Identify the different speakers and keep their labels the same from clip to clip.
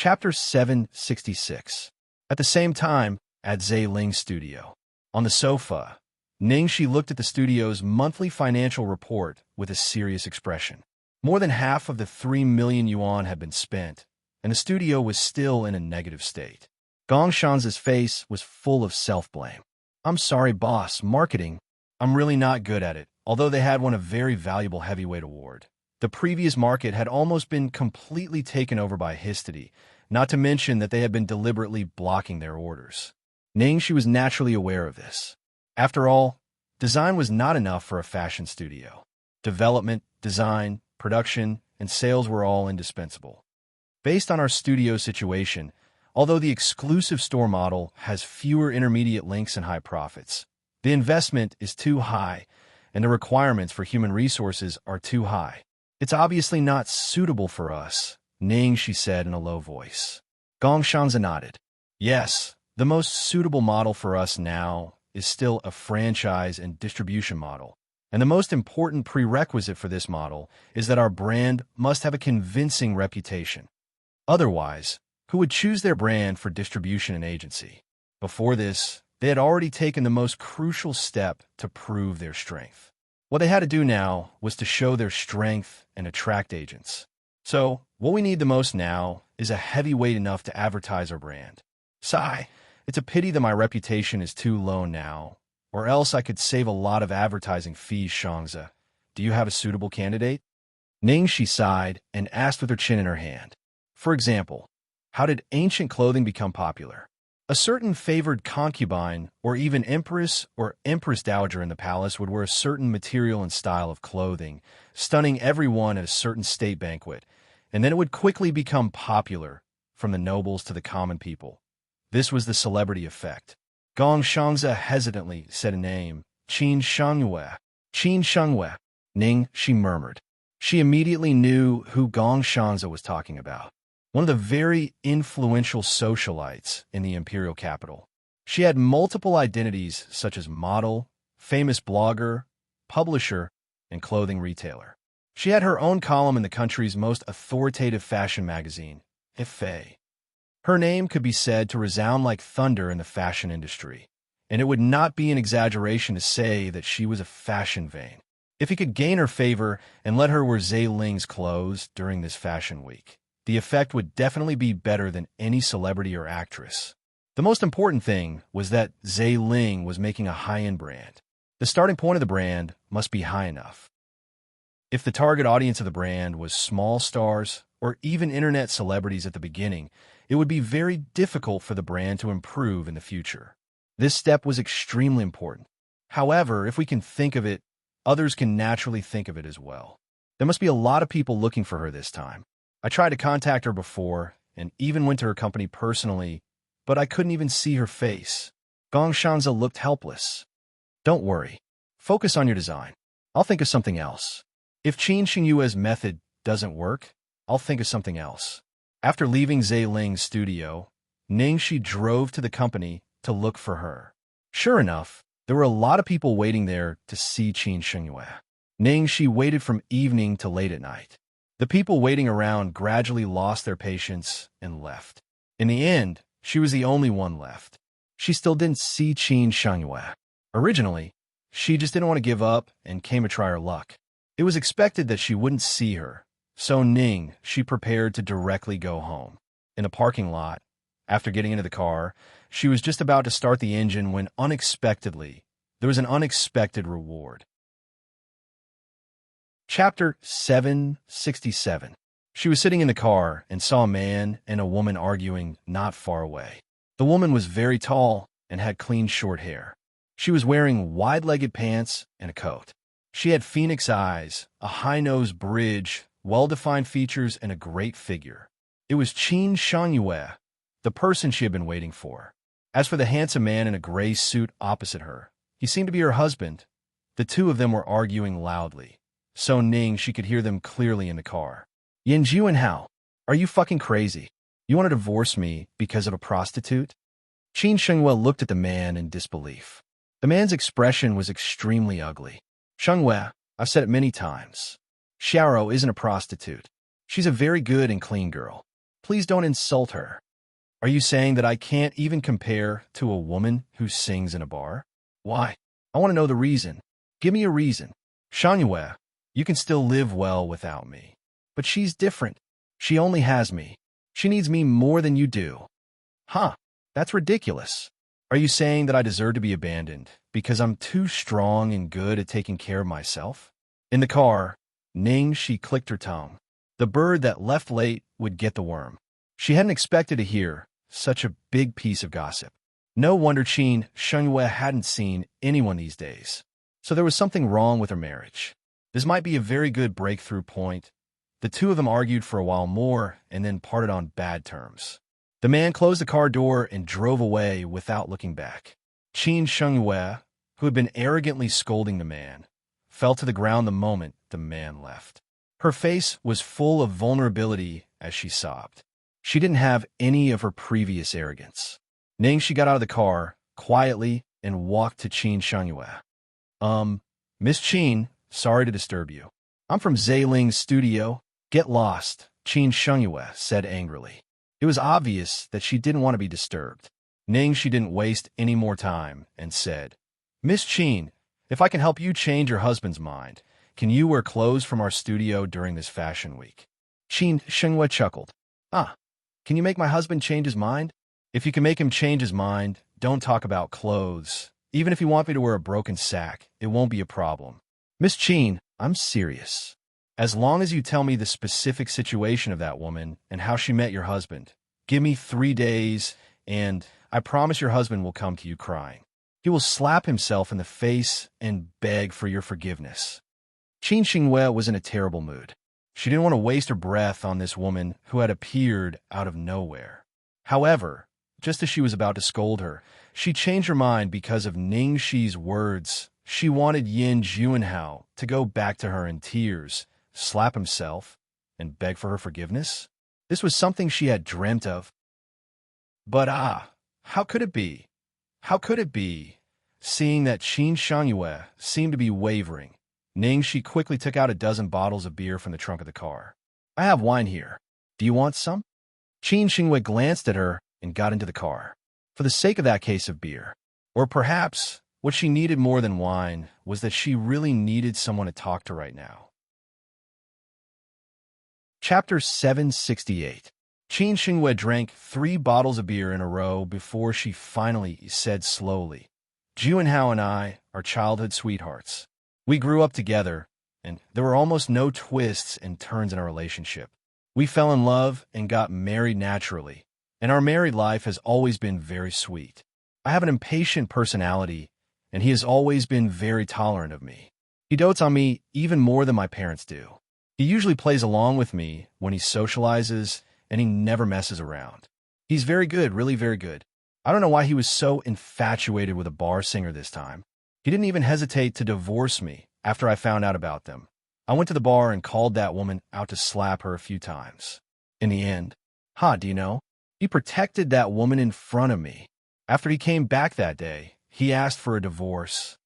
Speaker 1: Chapter 766. At the same time, at Zhe Ling's studio. On the sofa, Ningxi looked at the studio's monthly financial report with a serious expression. More than half of the 3 million yuan had been spent, and the studio was still in a negative state. Gongshan's face was full of self-blame. I'm sorry, boss, marketing. I'm really not good at it, although they had won a very valuable heavyweight award. The previous market had almost been completely taken over by Histity, not to mention that they had been deliberately blocking their orders. Ningxi was naturally aware of this. After all, design was not enough for a fashion studio. Development, design, production, and sales were all indispensable. Based on our studio situation, although the exclusive store model has fewer intermediate links and high profits, the investment is too high, and the requirements for human resources are too high. It's obviously not suitable for us, Ningxi said in a low voice. Gongshan nodded. Yes, the most suitable model for us now is still a franchise and distribution model. And the most important prerequisite for this model is that our brand must have a convincing reputation. Otherwise, who would choose their brand for distribution and agency? Before this, they had already taken the most crucial step to prove their strength. What they had to do now was to show their strength and attract agents. So, what we need the most now is a heavyweight enough to advertise our brand. Sigh, it's a pity that my reputation is too low now, or else I could save a lot of advertising fees, Xianxia. Do you have a suitable candidate? Ningxi sighed and asked with her chin in her hand. For example, how did ancient clothing become popular? A certain favored concubine, or even empress or empress dowager in the palace would wear a certain material and style of clothing, stunning everyone at a certain state banquet, and then it would quickly become popular, from the nobles to the common people. This was the celebrity effect. Xianxia hesitantly said a name, Xianxia. Xianxia. Ningxi murmured. She immediately knew who Xianxia was talking about. One of the very influential socialites in the imperial capital. She had multiple identities such as model, famous blogger, publisher, and clothing retailer. She had her own column in the country's most authoritative fashion magazine, Ife. Her name could be said to resound like thunder in the fashion industry, and it would not be an exaggeration to say that she was a fashion vane. If he could gain her favor and let her wear Zhe Ling's clothes during this fashion week, the effect would definitely be better than any celebrity or actress. The most important thing was that Zhe Ling was making a high-end brand. The starting point of the brand must be high enough. If the target audience of the brand was small stars or even internet celebrities at the beginning, it would be very difficult for the brand to improve in the future. This step was extremely important. However, if we can think of it, others can naturally think of it as well. There must be a lot of people looking for her this time. I tried to contact her before, and even went to her company personally, but I couldn't even see her face. Gongshan looked helpless. Don't worry. Focus on your design. I'll think of something else. If Xianxia's method doesn't work, I'll think of something else. After leaving Zhe Ling's studio, Ningxi drove to the company to look for her. Sure enough, there were a lot of people waiting there to see Xianxia. Ningxi waited from evening to late at night. The people waiting around gradually lost their patience and left. In the end, she was the only one left. She still didn't see Xianxia. Originally, she just didn't want to give up and came to try her luck. It was expected that she wouldn't see her, so she prepared to directly go home. In a parking lot, after getting into the car, she was just about to start the engine when unexpectedly, there was an unexpected reward. Chapter 767. She was sitting in the car and saw a man and a woman arguing not far away. The woman was very tall and had clean short hair. She was wearing wide-legged pants and a coat. She had phoenix eyes, a high-nosed bridge, well-defined features, and a great figure. It was Xianxia, the person she had been waiting for. As for the handsome man in a gray suit opposite her, he seemed to be her husband. The two of them were arguing loudly. So she could hear them clearly in the car. Yanju and Hao, are you fucking crazy? You want to divorce me because of a prostitute? Xianxia looked at the man in disbelief. The man's expression was extremely ugly. Xianxia, I've said it many times. Xiao isn't a prostitute. She's a very good and clean girl. Please don't insult her. Are you saying that I can't even compare to a woman who sings in a bar? Why? I want to know the reason. Give me a reason. Xianxia, you can still live well without me. But she's different. She only has me. She needs me more than you do. Huh, that's ridiculous. Are you saying that I deserve to be abandoned because I'm too strong and good at taking care of myself? In the car, she clicked her tongue. The bird that left late would get the worm. She hadn't expected to hear such a big piece of gossip. No wonder Xianxia hadn't seen anyone these days. So there was something wrong with her marriage. This might be a very good breakthrough point. The two of them argued for a while more and then parted on bad terms. The man closed the car door and drove away without looking back. Xianxia, who had been arrogantly scolding the man, fell to the ground the moment the man left. Her face was full of vulnerability as she sobbed. She didn't have any of her previous arrogance. She got out of the car quietly and walked to Xianxia. Miss Qin, sorry to disturb you. I'm from Ling's studio. Get lost, Xianxia said angrily. It was obvious that she didn't want to be disturbed. She didn't waste any more time and said, Miss Qin, if I can help you change your husband's mind, can you wear clothes from our studio during this fashion week? Xianxia chuckled. Can you make my husband change his mind? If you can make him change his mind, don't talk about clothes. Even if you want me to wear a broken sack, it won't be a problem. Miss Qin, I'm serious. As long as you tell me the specific situation of that woman and how she met your husband, give me 3 days, and I promise your husband will come to you crying. He will slap himself in the face and beg for your forgiveness. Xianxia was in a terrible mood. She didn't want to waste her breath on this woman who had appeared out of nowhere. However, just as she was about to scold her, she changed her mind because of Ningxi's words. She wanted Yin Juanhao to go back to her in tears, slap himself, and beg for her forgiveness. This was something she had dreamt of. But how could it be? How could it be? Seeing that Xianxia seemed to be wavering, Ningxi quickly took out a dozen bottles of beer from the trunk of the car. I have wine here. Do you want some? Xianxia glanced at her and got into the car. For the sake of that case of beer. Or perhaps what she needed more than wine was that she really needed someone to talk to right now. Chapter 768. Xianxia drank 3 bottles of beer in a row before she finally said slowly, Juanhao and I are childhood sweethearts. We grew up together, and there were almost no twists and turns in our relationship. We fell in love and got married naturally, and our married life has always been very sweet. I have an impatient personality, and he has always been very tolerant of me. He dotes on me even more than my parents do. He usually plays along with me when he socializes, and he never messes around. He's very good, really very good. I don't know why he was so infatuated with a bar singer this time. He didn't even hesitate to divorce me after I found out about them. I went to the bar and called that woman out to slap her a few times. In the end, do you know? He protected that woman in front of me. After he came back that day, he asked for a divorce.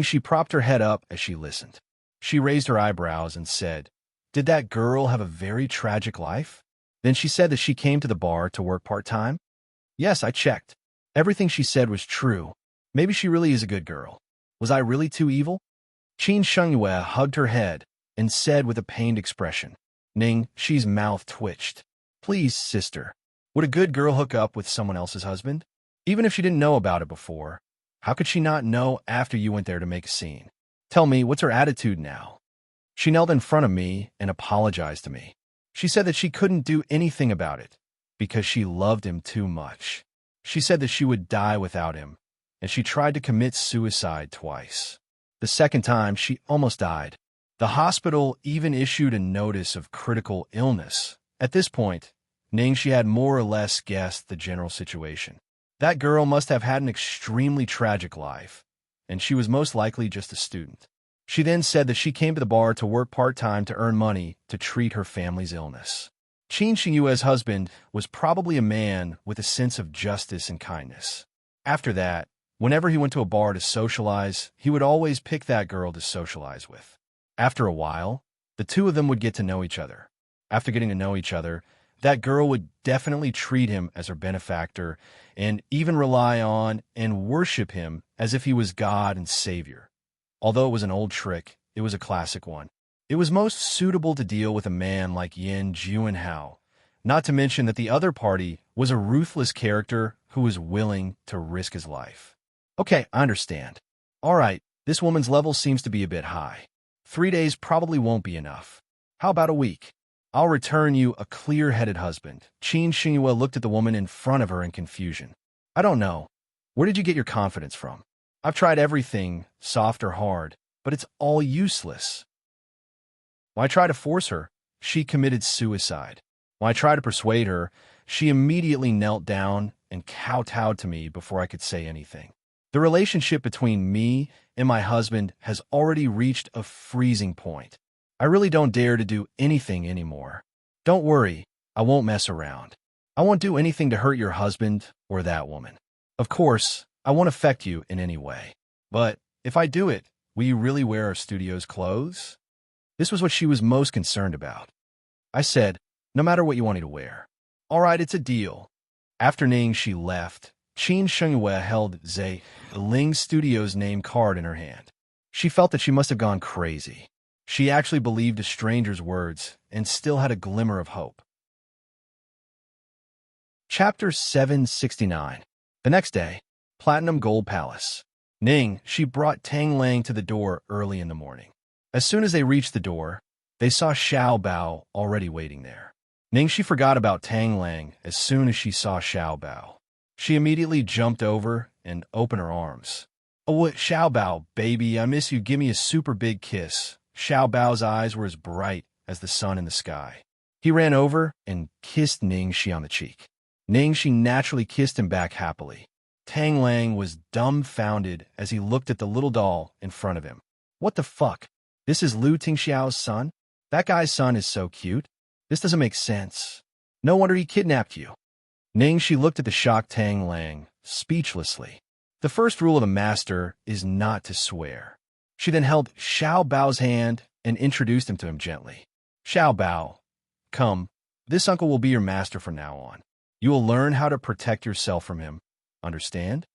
Speaker 1: She propped her head up as she listened. She raised her eyebrows and said, Did that girl have a very tragic life? Then she said that she came to the bar to work part-time? Yes, I checked. Everything she said was true. Maybe she really is a good girl. Was I really too evil? Xianxia hugged her head and said with a pained expression. She's mouth twitched. Please, sister, would a good girl hook up with someone else's husband? Even if she didn't know about it before, how could she not know after you went there to make a scene? Tell me, what's her attitude now? She knelt in front of me and apologized to me. She said that she couldn't do anything about it because she loved him too much. She said that she would die without him, and she tried to commit suicide twice. The second time, she almost died. The hospital even issued a notice of critical illness. At this point, she had more or less guessed the general situation. That girl must have had an extremely tragic life, and she was most likely just a student. She then said that she came to the bar to work part-time to earn money to treat her family's illness. Xianxia's husband was probably a man with a sense of justice and kindness. After that, whenever he went to a bar to socialize, he would always pick that girl to socialize with. After a while, the two of them would get to know each other. After getting to know each other, that girl would definitely treat him as her benefactor and even rely on and worship him as if he was God and Savior. Although it was an old trick, it was a classic one. It was most suitable to deal with a man like Yin Juanhao, not to mention that the other party was a ruthless character who was willing to risk his life. Okay, I understand. All right, this woman's level seems to be a bit high. 3 days probably won't be enough. How about a week? I'll return you a clear-headed husband. Xianxia looked at the woman in front of her in confusion. I don't know. Where did you get your confidence from? I've tried everything, soft or hard, but it's all useless. When I try to force her, she committed suicide. When I try to persuade her, she immediately knelt down and kowtowed to me before I could say anything. The relationship between me and my husband has already reached a freezing point. I really don't dare to do anything anymore. Don't worry, I won't mess around. I won't do anything to hurt your husband or that woman. Of course, I won't affect you in any way. But if I do it, will you really wear our studio's clothes? This was what she was most concerned about. I said, no matter what you want me to wear. All right, it's a deal. After Xianxia left, Xianxia held Zhe Ling's studio's name card in her hand. She felt that she must have gone crazy. She actually believed a stranger's words and still had a glimmer of hope. Chapter 769. The next day, Platinum Gold Palace. She brought Tang Lang to the door early in the morning. As soon as they reached the door, they saw Xiao Bao already waiting there. She forgot about Tang Lang as soon as she saw Xiao Bao. She immediately jumped over and opened her arms. Oh, Xiao Bao, baby, I miss you. Give me a super big kiss. Xiao Bao's eyes were as bright as the sun in the sky. He ran over and kissed Xianxia on the cheek. Xianxia naturally kissed him back happily. Tang Lang was dumbfounded as he looked at the little doll in front of him. What the fuck? This is Lu Tingxiao's son? That guy's son is so cute. This doesn't make sense. No wonder he kidnapped you. Xianxia looked at the shocked Tang Lang, speechlessly. The first rule of the master is not to swear. She then held Xiao Bao's hand and introduced him to him gently. Xiao Bao, come, this uncle will be your master from now on. You will learn how to protect yourself from him. Understand?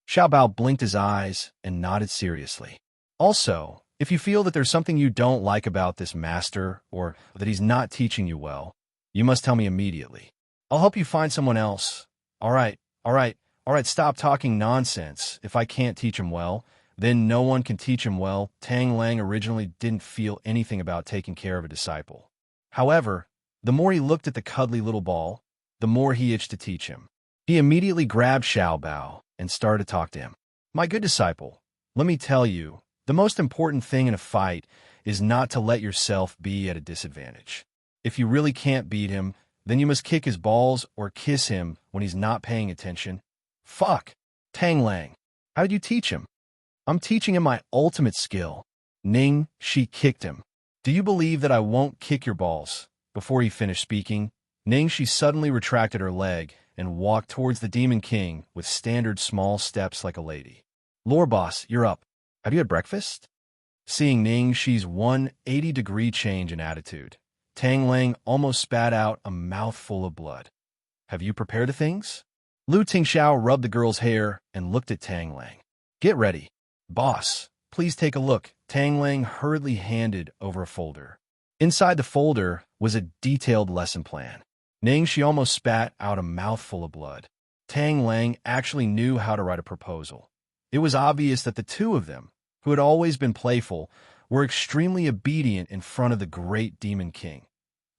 Speaker 1: Xiao Bao blinked his eyes and nodded seriously. Also, if you feel that there's something you don't like about this master or that he's not teaching you well, you must tell me immediately. I'll help you find someone else. All right, stop talking nonsense. If I can't teach him well, then no one can teach him well. Tang Lang originally didn't feel anything about taking care of a disciple. However, the more he looked at the cuddly little ball, the more he itched to teach him. He immediately grabbed Xiao Bao and started to talk to him. My good disciple, let me tell you, the most important thing in a fight is not to let yourself be at a disadvantage. If you really can't beat him, then you must kick his balls or kiss him when he's not paying attention. Fuck! Tang Lang, how did you teach him? I'm teaching him my ultimate skill. She kicked him. Do you believe that I won't kick your balls? Before he finished speaking, she suddenly retracted her leg and walked towards the Demon King with standard small steps like a lady. Lore boss, you're up. Have you had breakfast? Seeing Xi's 180-degree change in attitude, Tang Lang almost spat out a mouthful of blood. Have you prepared the things? Lu Tingxiao rubbed the girl's hair and looked at Tang Lang. Get ready. Boss, please take a look. Tang Lang hurriedly handed over a folder. Inside the folder was a detailed lesson plan. She almost spat out a mouthful of blood. Tang Lang actually knew how to write a proposal. It was obvious that the two of them, who had always been playful, were extremely obedient in front of the great Demon King.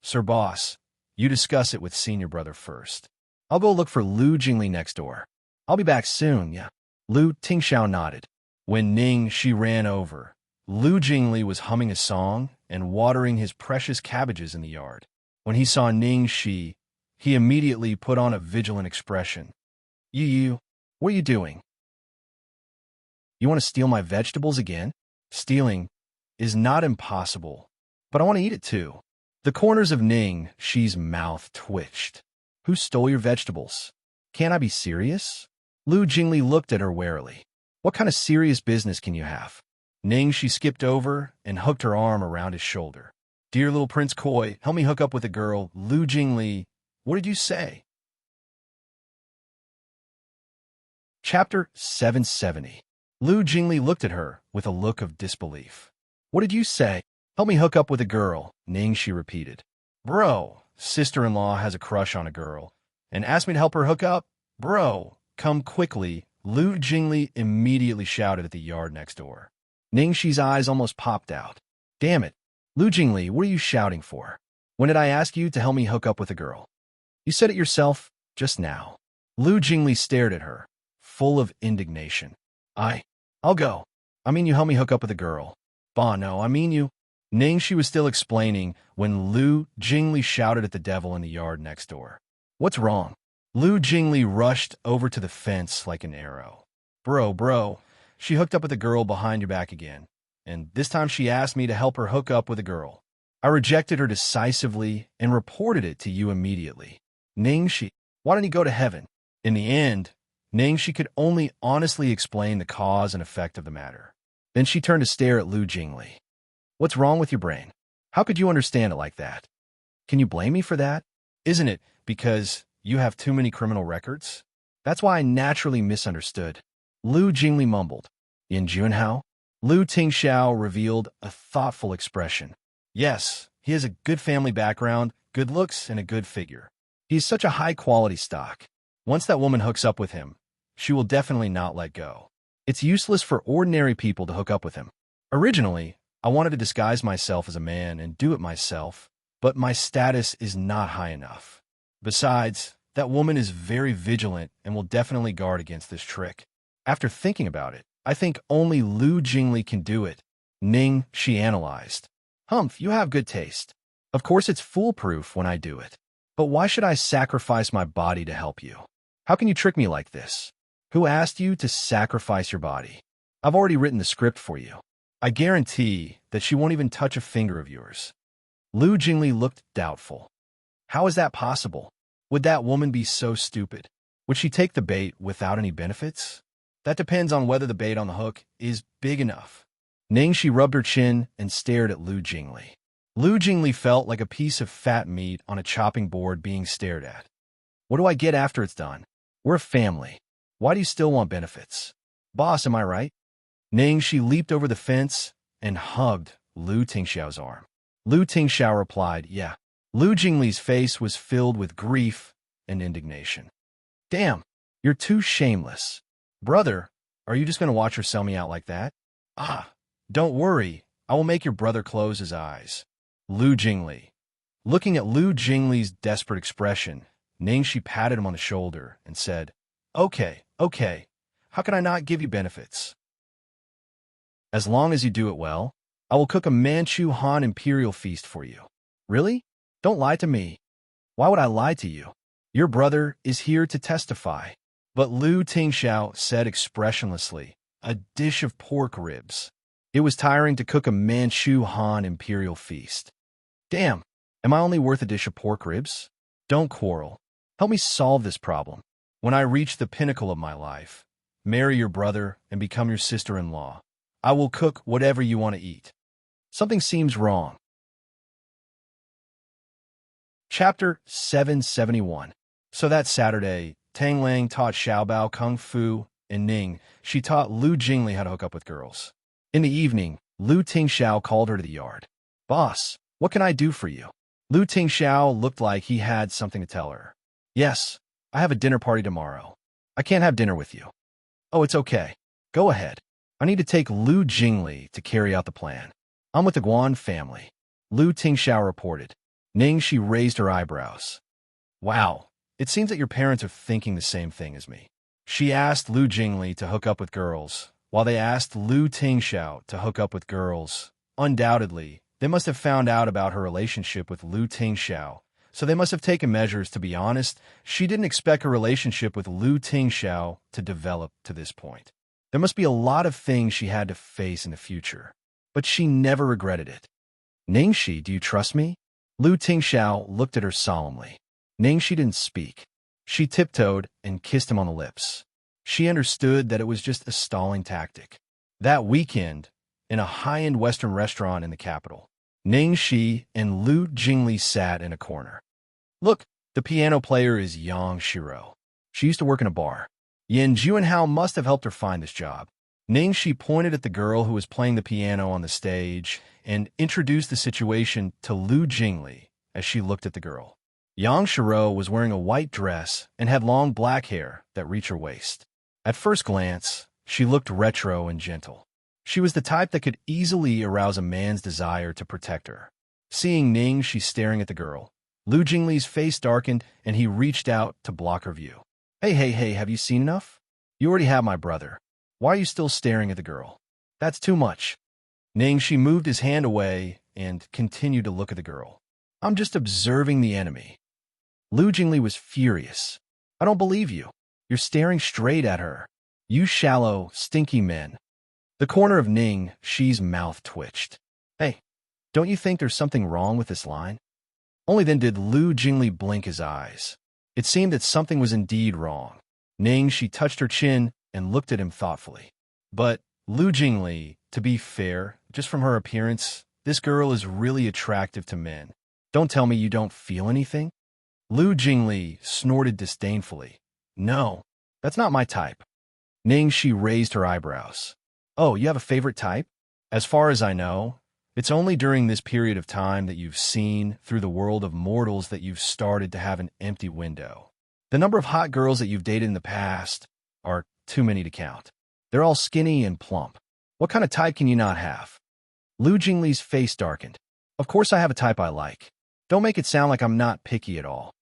Speaker 1: Sir Boss, you discuss it with senior brother first. I'll go look for Lu Jingli next door. I'll be back soon, yeah. Lu Tingxiao nodded. When she ran over, Lu Jingli was humming a song and watering his precious cabbages in the yard. When he saw Shi, he immediately put on a vigilant expression. You, what are you doing? You want to steal my vegetables again? Stealing is not impossible, but I want to eat it too. The corners of Shi's mouth twitched. Who stole your vegetables? Can't I be serious? Lu Jingli looked at her warily. What kind of serious business can you have? She skipped over and hooked her arm around his shoulder. Dear little Prince Koi, help me hook up with a girl. Lu Jingli What did you say? Chapter 770. Lu Jingli looked at her with a look of disbelief. What did you say? Help me hook up with a girl, Ningxi repeated. Bro, sister-in-law has a crush on a girl and asked me to help her hook up? Bro, come quickly, Lu Jingli immediately shouted at the yard next door. Ningxi's eyes almost popped out. Damn it, Lu Jingli, what are you shouting for? When did I ask you to help me hook up with a girl? You said it yourself just now. Lu Jingli stared at her, full of indignation. I'll go. I mean you help me hook up with a girl. Bah, no, I mean you. Ningxi was still explaining when Lu Jingli shouted at the devil in the yard next door. What's wrong? Lu Jingli rushed over to the fence like an arrow. Bro, she hooked up with a girl behind your back again, and this time she asked me to help her hook up with a girl. I rejected her decisively and reported it to you immediately. Ningxi, why didn't he go to heaven? In the end, Ningxi could only honestly explain the cause and effect of the matter. Then she turned to stare at Lu Jingli. What's wrong with your brain? How could you understand it like that? Can you blame me for that? Isn't it because you have too many criminal records? That's why I naturally misunderstood. Lu Jingli mumbled. In Junhao? Lu Tingxiao revealed a thoughtful expression. Yes, he has a good family background, good looks, and a good figure. He is such a high-quality stock. Once that woman hooks up with him, she will definitely not let go. It's useless for ordinary people to hook up with him. Originally, I wanted to disguise myself as a man and do it myself, but my status is not high enough. Besides, that woman is very vigilant and will definitely guard against this trick. After thinking about it, I think only Lu Jingli can do it. Ningxi analyzed. Humph, you have good taste. Of course it's foolproof when I do it. But why should I sacrifice my body to help you? How can you trick me like this? Who asked you to sacrifice your body? I've already written the script for you. I guarantee that she won't even touch a finger of yours. Lu Jingli looked doubtful. How is that possible? Would that woman be so stupid? Would she take the bait without any benefits? That depends on whether the bait on the hook is big enough. Ningxi rubbed her chin and stared at Lu Jingli. Lu Jingli felt like a piece of fat meat on a chopping board being stared at. What do I get after it's done? We're a family. Why do you still want benefits? Boss, am I right? Ningxi leaped over the fence and hugged Lu Tingxiao's arm. Lu Tingxiao replied, yeah. Lu Jingli's face was filled with grief and indignation. Damn, you're too shameless. Brother, are you just going to watch her sell me out like that? Don't worry. I will make your brother close his eyes. Lu Jingli. Looking at Lu Jingli's desperate expression, Ningxi patted him on the shoulder and said, Okay. How can I not give you benefits? As long as you do it well, I will cook a Manchu Han imperial feast for you. Really? Don't lie to me. Why would I lie to you? Your brother is here to testify. But Lu Tingxiao said expressionlessly, a dish of pork ribs. It was tiring to cook a Manchu Han imperial feast. Damn, am I only worth a dish of pork ribs? Don't quarrel. Help me solve this problem. When I reach the pinnacle of my life, marry your brother and become your sister-in-law. I will cook whatever you want to eat. Something seems wrong. Chapter 771. So that Saturday, Tang Lang taught Xiaobao Kung Fu, and Ning, she taught Lu Jingli how to hook up with girls. In the evening, Lu Tingxiao called her to the yard. Boss, what can I do for you? Lu Tingxiao looked like he had something to tell her. Yes, I have a dinner party tomorrow. I can't have dinner with you. Oh, it's okay. Go ahead. I need to take Lu Jingli to carry out the plan. I'm with the Guan family. Lu Tingxiao reported. Ningxi raised her eyebrows. Wow, it seems that your parents are thinking the same thing as me. She asked Lu Jingli to hook up with girls, while they asked Lu Tingxiao to hook up with girls. Undoubtedly, they must have found out about her relationship with Lu Tingxiao, so they must have taken measures. To be honest, she didn't expect her relationship with Lu Tingxiao to develop to this point. There must be a lot of things she had to face in the future, but she never regretted it. Ningxi, do you trust me? Lu Tingxiao looked at her solemnly. Ningxi didn't speak. She tiptoed and kissed him on the lips. She understood that it was just a stalling tactic. That weekend, in a high-end Western restaurant in the capital, Ningxi and Lu Jingli sat in a corner. Look, The piano player is Xianxia. She used to work in a bar. Yin Juanhao must have helped her find this job. Ningxi pointed at the girl who was playing the piano on the stage and introduced the situation to Lu Jingli as she looked at the girl. Yang was wearing a white dress and had long black hair that reached her waist. At first glance, she looked retro and gentle. She was the type that could easily arouse a man's desire to protect her. Seeing Ningxi staring at the girl, Lu Jingli's face darkened and he reached out to block her view. Hey, have you seen enough? You already have my brother. Why are you still staring at the girl? That's too much. Ningxi moved his hand away and continued to look at the girl. I'm just observing the enemy. Lu Jingli was furious. I don't believe you. You're staring straight at her. You shallow, stinky men. The corner of Ningxi's mouth twitched. Hey, don't you think there's something wrong with this line? Only then did Lu Jingli blink his eyes. It seemed that something was indeed wrong. Ningxi touched her chin and looked at him thoughtfully. But, Lu Jingli, to be fair, just from her appearance, this girl is really attractive to men. Don't tell me you don't feel anything? Lu Jingli snorted disdainfully. No, that's not my type. Ningxi raised her eyebrows. Oh, you have a favorite type? As far as I know, it's only during this period of time that you've seen through the world of mortals that you've started to have an empty window. The number of hot girls that you've dated in the past are too many to count. They're all skinny and plump. What kind of type can you not have? Lu Jingli's face darkened. Of course I have a type I like. Don't make it sound like I'm not picky at all.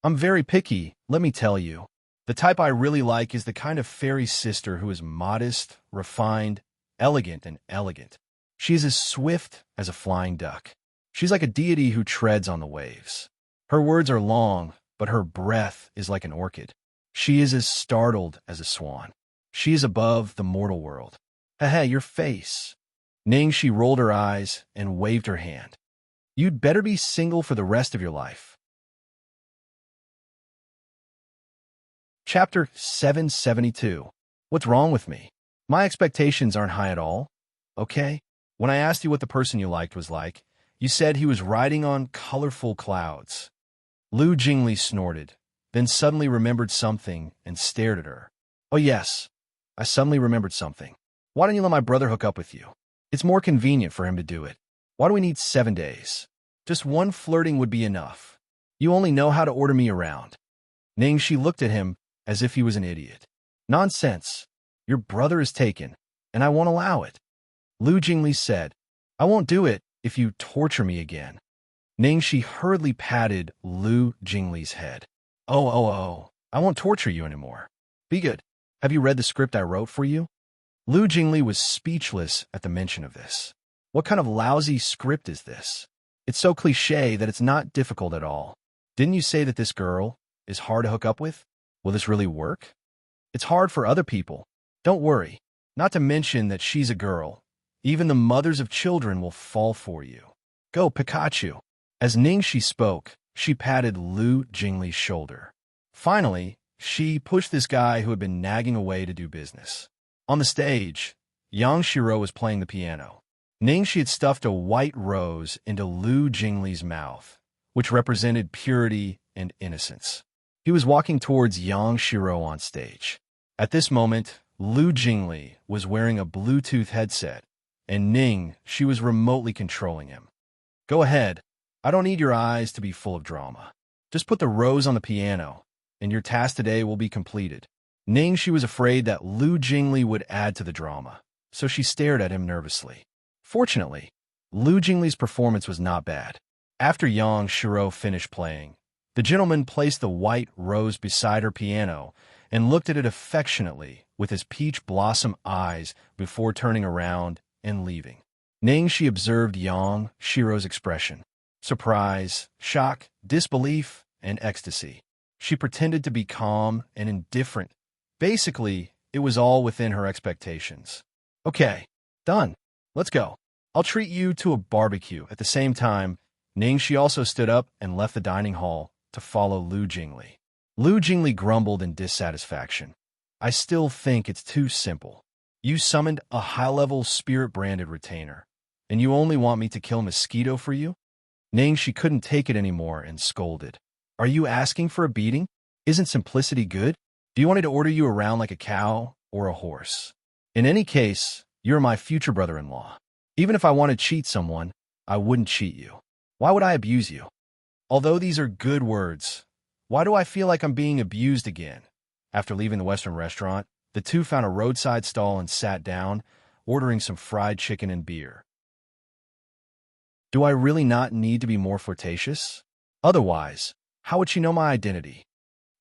Speaker 1: I'm very picky, let me tell you. The type I really like is the kind of fairy sister who is modest, refined, elegant, and elegant. She is as swift as a flying duck. She's like a deity who treads on the waves. Her words are long, but her breath is like an orchid. She is as startled as a swan. She is above the mortal world. Hey, your face. Ningxi rolled her eyes and waved her hand. You'd better be single for the rest of your life. Chapter 772. What's wrong with me? My expectations aren't high at all. Okay? When I asked you what the person you liked was like, you said he was riding on colorful clouds. Lu Jingli snorted, then suddenly remembered something and stared at her. Oh yes, I suddenly remembered something. Why don't you let my brother hook up with you? It's more convenient for him to do it. Why do we need 7 days? Just one flirting would be enough. You only know how to order me around. Ningxi looked at him as if he was an idiot. Nonsense. Your brother is taken, and I won't allow it. Lu Jingli said, I won't do it if you torture me again. Ningxi hurriedly patted Lu Jingli's head. Oh, I won't torture you anymore. Be good. Have you read the script I wrote for you? Lu Jingli was speechless at the mention of this. What kind of lousy script is this? It's so cliché that it's not difficult at all. Didn't you say that this girl is hard to hook up with? Will this really work? It's hard for other people. Don't worry. Not to mention that she's a girl. Even the mothers of children will fall for you. Go, Pikachu. As Ningxi spoke, she patted Lu Jingli's shoulder. Finally, she pushed this guy who had been nagging away to do business. On the stage, Xianxia was playing the piano. Ningxi had stuffed a white rose into Lu Jingli's mouth, which represented purity and innocence. He was walking towards Xianxia on stage. At this moment, Lu Jingli was wearing a Bluetooth headset, and she was remotely controlling him. Go ahead. I don't need your eyes to be full of drama. Just put the rose on the piano, and your task today will be completed. She was afraid that Lu Jingli would add to the drama, so she stared at him nervously. Fortunately, Lu Jingli's performance was not bad. After Xianxia finished playing, the gentleman placed the white rose beside her piano and looked at it affectionately with his peach blossom eyes before turning around and leaving. She observed Xiao's expression: surprise, shock, disbelief, and ecstasy. She pretended to be calm and indifferent. Basically, it was all within her expectations. Okay, done. Let's go. I'll treat you to a barbecue. At the same time, She also stood up and left the dining hall to follow Lu Jingli. Lu Jingli grumbled in dissatisfaction. I still think it's too simple. You summoned a high-level spirit-branded retainer, and you only want me to kill a mosquito for you? Ning she couldn't take it anymore and scolded. Are you asking for a beating? Isn't simplicity good? Do you want me to order you around like a cow or a horse? In any case, you're my future brother-in-law. Even if I want to cheat someone, I wouldn't cheat you. Why would I abuse you? Although these are good words, why do I feel like I'm being abused again? After leaving the Western restaurant, the two found a roadside stall and sat down, ordering some fried chicken and beer. Do I really not need to be more flirtatious? Otherwise, how would she know my identity?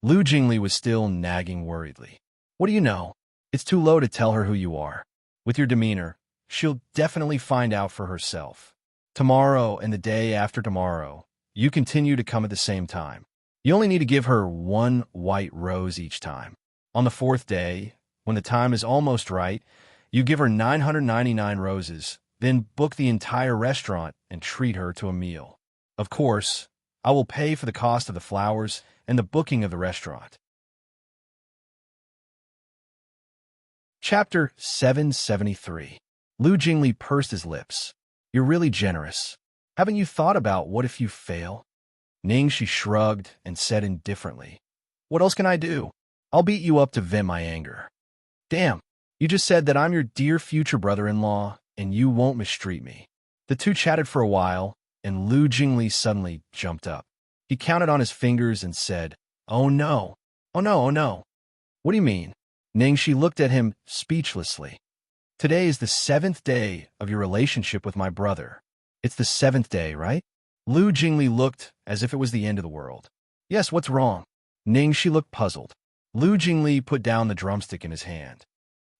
Speaker 1: Lu Jingli was still nagging worriedly. What do you know? It's too low to tell her who you are. With your demeanor, she'll definitely find out for herself. Tomorrow and the day after tomorrow, you continue to come at the same time. You only need to give her one white rose each time. On the fourth day, when the time is almost right, you give her 999 roses, then book the entire restaurant and treat her to a meal. Of course, I will pay for the cost of the flowers and the booking of the restaurant. Chapter 773. Lu Jingli pursed his lips. You're really generous. Haven't you thought about what if you fail? Ning she shrugged and said indifferently. What else can I do? I'll beat you up to vent my anger. Damn, you just said that I'm your dear future brother-in-law and you won't mistreat me. The two chatted for a while, and Lu Jingli suddenly jumped up. He counted on his fingers and said, Oh no, oh no, oh no. What do you mean? Ning she looked at him speechlessly. Today is the 7th day of your relationship with my brother. It's the 7th day, right? Lu Jingli looked as if it was the end of the world. Yes, what's wrong? Ning she looked puzzled. Lu Jingli put down the drumstick in his hand.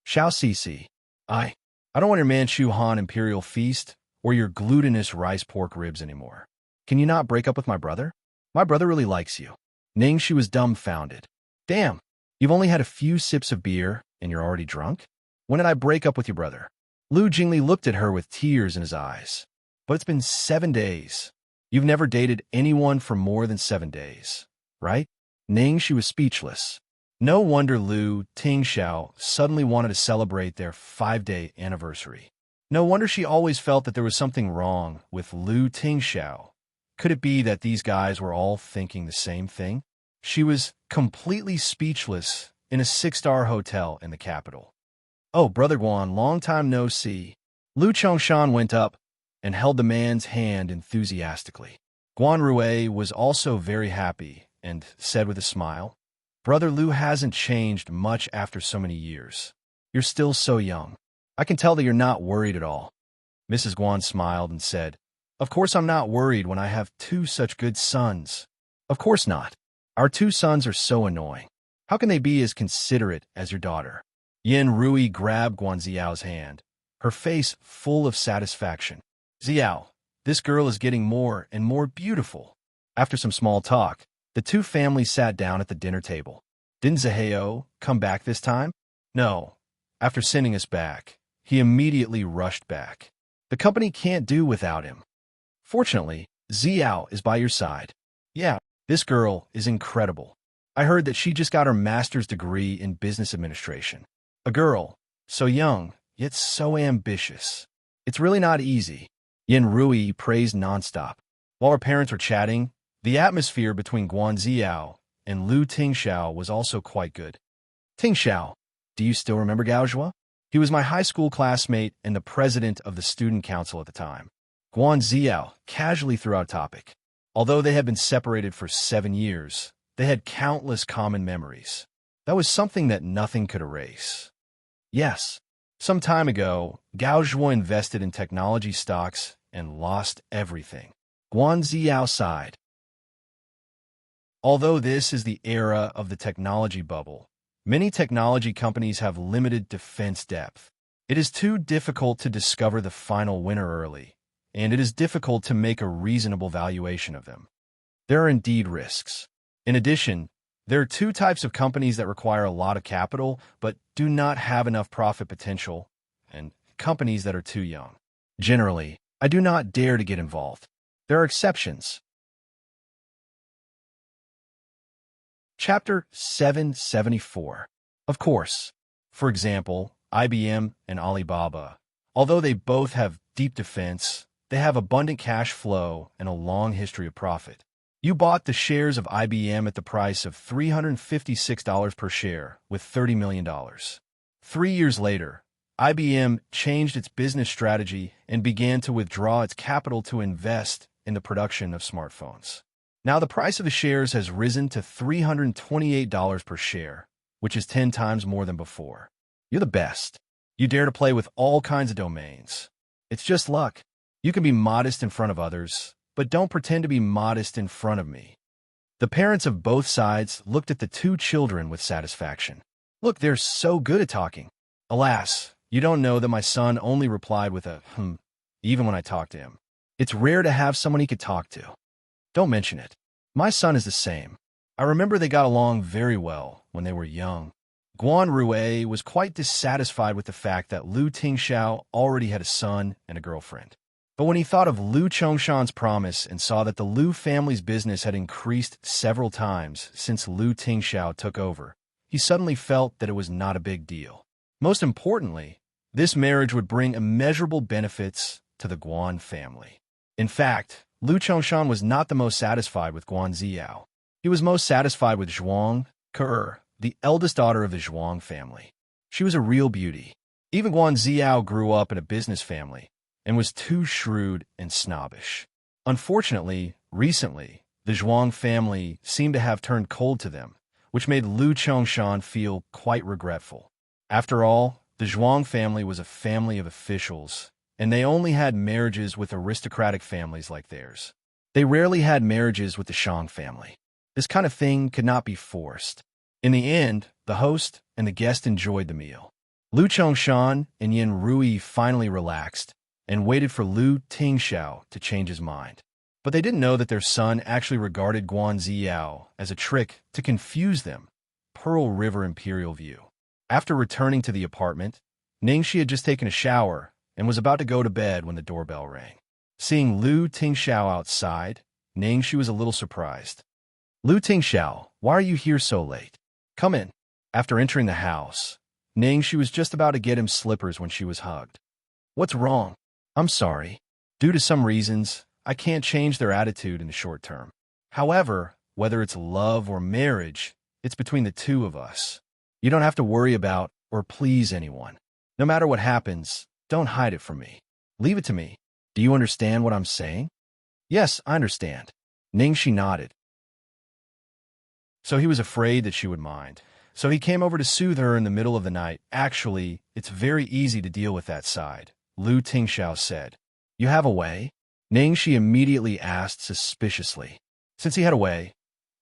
Speaker 1: Xianxia, I don't want your Manchu Han Imperial Feast or your glutinous rice pork ribs anymore. Can you not break up with my brother? My brother really likes you. Ning she was dumbfounded. Damn, you've only had a few sips of beer and you're already drunk? When did I break up with your brother? Lu Jingli looked at her with tears in his eyes. But it's been 7 days. You've never dated anyone for more than 7 days, right? Ning she was speechless. No wonder Lu Tingxiao suddenly wanted to celebrate their 5-day anniversary. No wonder she always felt that there was something wrong with Lu Tingxiao. Could it be that these guys were all thinking the same thing? She was completely speechless in a 6-star hotel in the capital. Oh, Brother Guan, long time no see. Lu Chongshan went up and held the man's hand enthusiastically. Guan Rue was also very happy and said with a smile, Brother Lu hasn't changed much after so many years. You're still so young. I can tell that you're not worried at all. Mrs. Guan smiled and said, Of course I'm not worried when I have 2 such good sons. Of course not. Our 2 sons are so annoying. How can they be as considerate as your daughter? Yin Rui grabbed Guan Ziao's hand, her face full of satisfaction. Ziao, this girl is getting more and more beautiful. After some small talk, the 2 families sat down at the dinner table. Didn't Zaheo come back this time? No. After sending us back, he immediately rushed back. The company can't do without him. Fortunately, Ziao is by your side. Yeah, this girl is incredible. I heard that she just got her master's degree in business administration. A girl, so young, yet so ambitious. It's really not easy. Yin Rui praised nonstop. While her parents were chatting, the atmosphere between Guan Ziao and Lu Tingxiao was also quite good. Tingxiao, do you still remember Gaozhua? He was my high school classmate and the president of the student council at the time. Guan Ziao casually threw out a topic. Although they had been separated for 7 years, they had countless common memories. That was something that nothing could erase. Yes, some time ago, Gaozhua invested in technology stocks and lost everything. Guan Ziao sighed. Although this is the era of the technology bubble, many technology companies have limited defense depth. It is too difficult to discover the final winner early, and it is difficult to make a reasonable valuation of them. There are indeed risks. In addition, there are 2 types of companies that require a lot of capital but do not have enough profit potential, and companies that are too young. Generally, I do not dare to get involved. There are exceptions. Chapter 774. Of course. For example, IBM and Alibaba. Although they both have deep defense, They have abundant cash flow and a long history of profit. You bought the shares of IBM at the price of $356 per share with $30 million. 3 years later, IBM changed its business strategy and began to withdraw its capital to invest in the production of smartphones. Now the price of the shares has risen to $328 per share, which is 10 times more than before. You're the best. You dare to play with all kinds of domains. It's just luck. You can be modest in front of others, but don't pretend to be modest in front of me. The parents of both sides looked at the two children with satisfaction. Look, they're so good at talking. Alas, you don't know that my son only replied with a even when I talked to him. It's rare to have someone he could talk to. Don't mention it. My son is the same. I remember they got along very well when they were young. Guan Rue was quite dissatisfied with the fact that Lu Tingxiao already had a son and a girlfriend. But when he thought of Lu Chongshan's promise and saw that the Lu family's business had increased several times since Lu Tingxiao took over, he suddenly felt that it was not a big deal. Most importantly, this marriage would bring immeasurable benefits to the Guan family. In fact, Lu Chongshan was not the most satisfied with Guan Ziyao. He was most satisfied with Zhuang Ke, the eldest daughter of the Zhuang family. She was a real beauty. Even Guan Ziyao grew up in a business family and was too shrewd and snobbish. Unfortunately, recently, the Zhuang family seemed to have turned cold to them, which made Lu Chongshan feel quite regretful. After all, the Zhuang family was a family of officials, and they only had marriages with aristocratic families like theirs. They rarely had marriages with the Shang family. This kind of thing could not be forced. In the end, the host and the guest enjoyed the meal. Lu Chongshan and Yin Rui finally relaxed and waited for Lu Tingxiao to change his mind. But they didn't know that their son actually regarded Guan Ziyao as a trick to confuse them. Pearl River Imperial View. After returning to the apartment, Xianxia had just taken a shower and was about to go to bed when the doorbell rang. Seeing Lu Tingxiao outside, Xianxia was a little surprised. Lu Tingxiao, why are you here so late? Come in. After entering the house, Xianxia was just about to get him slippers when she was hugged. What's wrong? I'm sorry. Due to some reasons, I can't change their attitude in the short term. However, whether it's love or marriage, it's between the two of us. You don't have to worry about or please anyone. No matter what happens, don't hide it from me. Leave it to me. Do you understand what I'm saying? Yes, I understand. Xianxia nodded. So he was afraid that she would mind. So he came over to soothe her in the middle of the night. Actually, it's very easy to deal with that side, Lu Tingxiao said. You have a way? Xianxia immediately asked suspiciously. Since he had a way,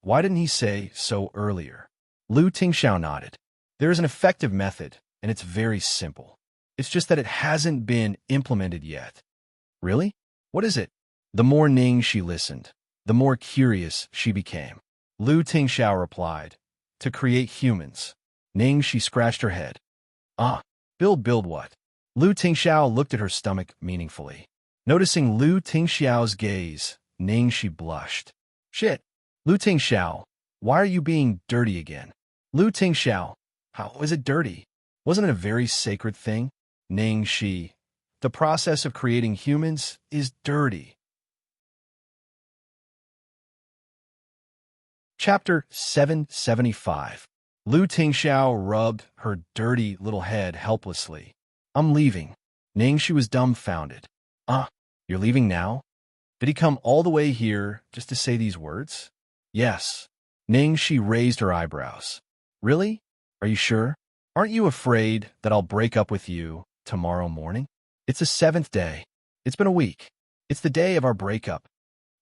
Speaker 1: why didn't he say so earlier? Lu Tingxiao nodded. There is an effective method, and it's very simple. It's just that it hasn't been implemented yet. Really? What is it? The more Xianxia listened, the more curious she became. Lu Tingxiao replied, to create humans. Xianxia scratched her head. Build what? Lu Tingxiao looked at her stomach meaningfully. Noticing Lu Tingxiao's gaze, Xianxia blushed. Shit. Lu Tingxiao, why are you being dirty again? Lu Tingxiao, how is it dirty? Wasn't it a very sacred thing? Xianxia, the process of creating humans is dirty. Chapter 775. Lu Tingxiao rubbed her dirty little head helplessly. I'm leaving. Xianxia was dumbfounded. You're leaving now? Did he come all the way here just to say these words? Yes. Xianxia raised her eyebrows. Really? Are you sure? Aren't you afraid that I'll break up with you tomorrow morning? It's the 7th day. It's been a week. It's the day of our breakup.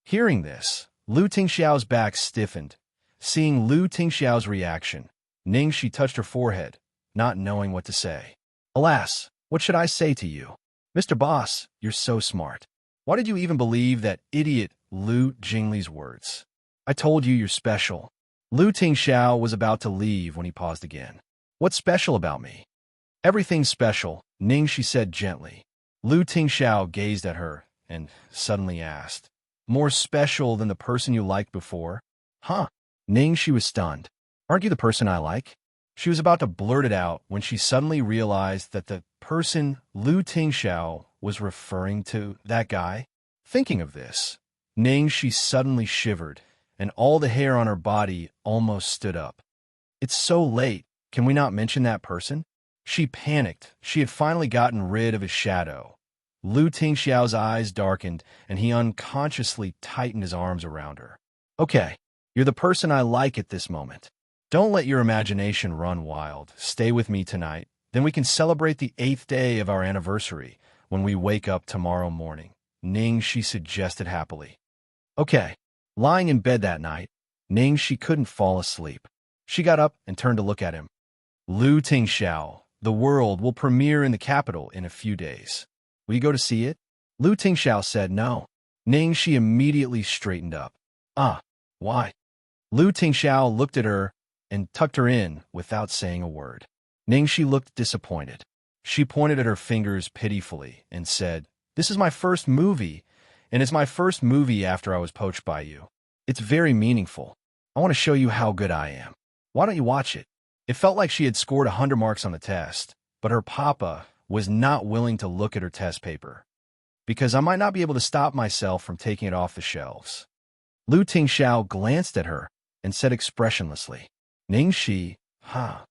Speaker 1: Hearing this, Lu Tingxiao's back stiffened. Seeing Lu Tingxiao's reaction, Xianxia touched her forehead, not knowing what to say. Alas, what should I say to you? Mr. Boss, you're so smart. Why did you even believe that idiot Lu Jingli's words? I told you you're special. Lu Tingxiao was about to leave when he paused again. What's special about me? Everything's special, Xianxia said gently. Lu Tingxiao gazed at her and suddenly asked, More special than the person you liked before? Huh? Xianxia was stunned. Aren't you the person I like? She was about to blurt it out when she suddenly realized that the person Lu Tingxiao was referring to, that guy, Thinking of this, Xianxia suddenly shivered, and all the hair on her body almost stood up. It's so late, can we not mention that person? She panicked. She had finally gotten rid of his shadow. Lu Tingxiao's eyes darkened, and he unconsciously tightened his arms around her. Okay, you're the person I like at this moment. Don't let your imagination run wild. Stay with me tonight. Then we can celebrate the 8th day of our anniversary when we wake up tomorrow morning. Xianxia suggested happily. Okay. Lying in bed that night, Xianxia couldn't fall asleep. She got up and turned to look at him. Lu Tingxiao, the world will premiere in the capital in a few days. Will you go to see it? Lu Tingxiao said no. Xianxia immediately straightened up. Why? Lu Tingxiao looked at her and tucked her in without saying a word. Xianxia looked disappointed. She pointed at her fingers pitifully and said, "This is my first movie, and it's my first movie after I was poached by you. It's very meaningful. I want to show you how good I am. Why don't you watch it?" It felt like she had scored 100 marks on the test, but her papa was not willing to look at her test paper, because I might not be able to stop myself from taking it off the shelves. Lu Tingxiao glanced at her and said expressionlessly, "Xianxia, huh?"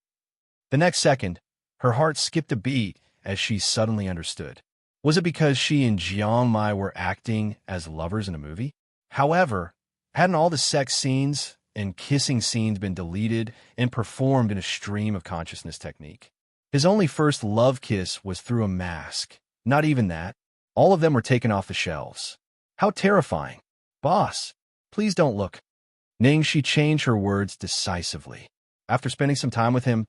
Speaker 1: The next second, her heart skipped a beat as she suddenly understood. Was it because she and Jiang Mai were acting as lovers in a movie? However, hadn't all the sex scenes and kissing scenes been deleted and performed in a stream of consciousness technique? His only first love kiss was through a mask. Not even that. All of them were taken off the shelves. How terrifying. Boss, please don't look. Xianxia changed her words decisively. After spending some time with him,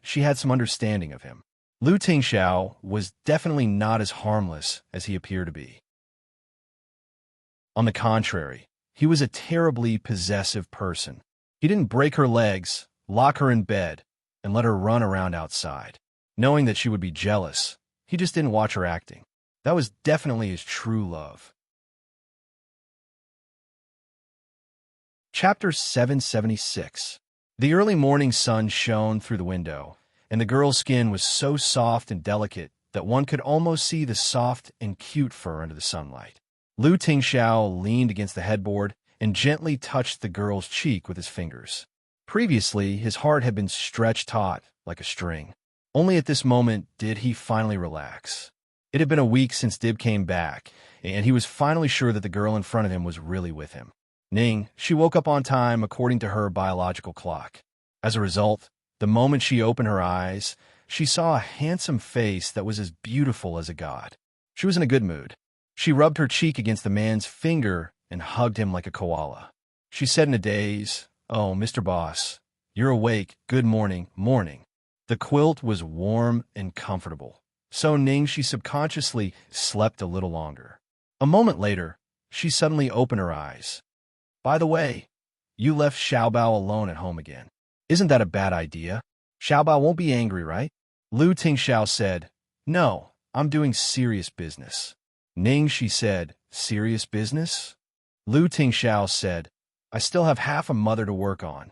Speaker 1: she had some understanding of him. Lu Tingxiao was definitely not as harmless as he appeared to be. On the contrary, he was a terribly possessive person. He didn't break her legs, lock her in bed, and let her run around outside. Knowing that she would be jealous, he just didn't watch her acting. That was definitely his true love. Chapter 776. The early morning sun shone through the window, and the girl's skin was so soft and delicate that one could almost see the soft and cute fur under the sunlight. Lu Tingxiao leaned against the headboard and gently touched the girl's cheek with his fingers. Previously, his heart had been stretched taut like a string. Only at this moment did he finally relax. It had been a week since Dib came back, and he was finally sure that the girl in front of him was really with him. She woke up on time according to her biological clock. As a result, the moment she opened her eyes, she saw a handsome face that was as beautiful as a god. She was in a good mood. She rubbed her cheek against the man's finger and hugged him like a koala. She said in a daze, "Oh, Mr. Boss, you're awake. Good morning, morning." The quilt was warm and comfortable, so she subconsciously slept a little longer. A moment later, she suddenly opened her eyes. "By the way, you left Xiaobao alone at home again. Isn't that a bad idea? Xiaobao won't be angry, right?" Lu Tingxiao said, "No, I'm doing serious business." She said, "Serious business?" Lu Tingxiao said, "I still have half a mother to work on."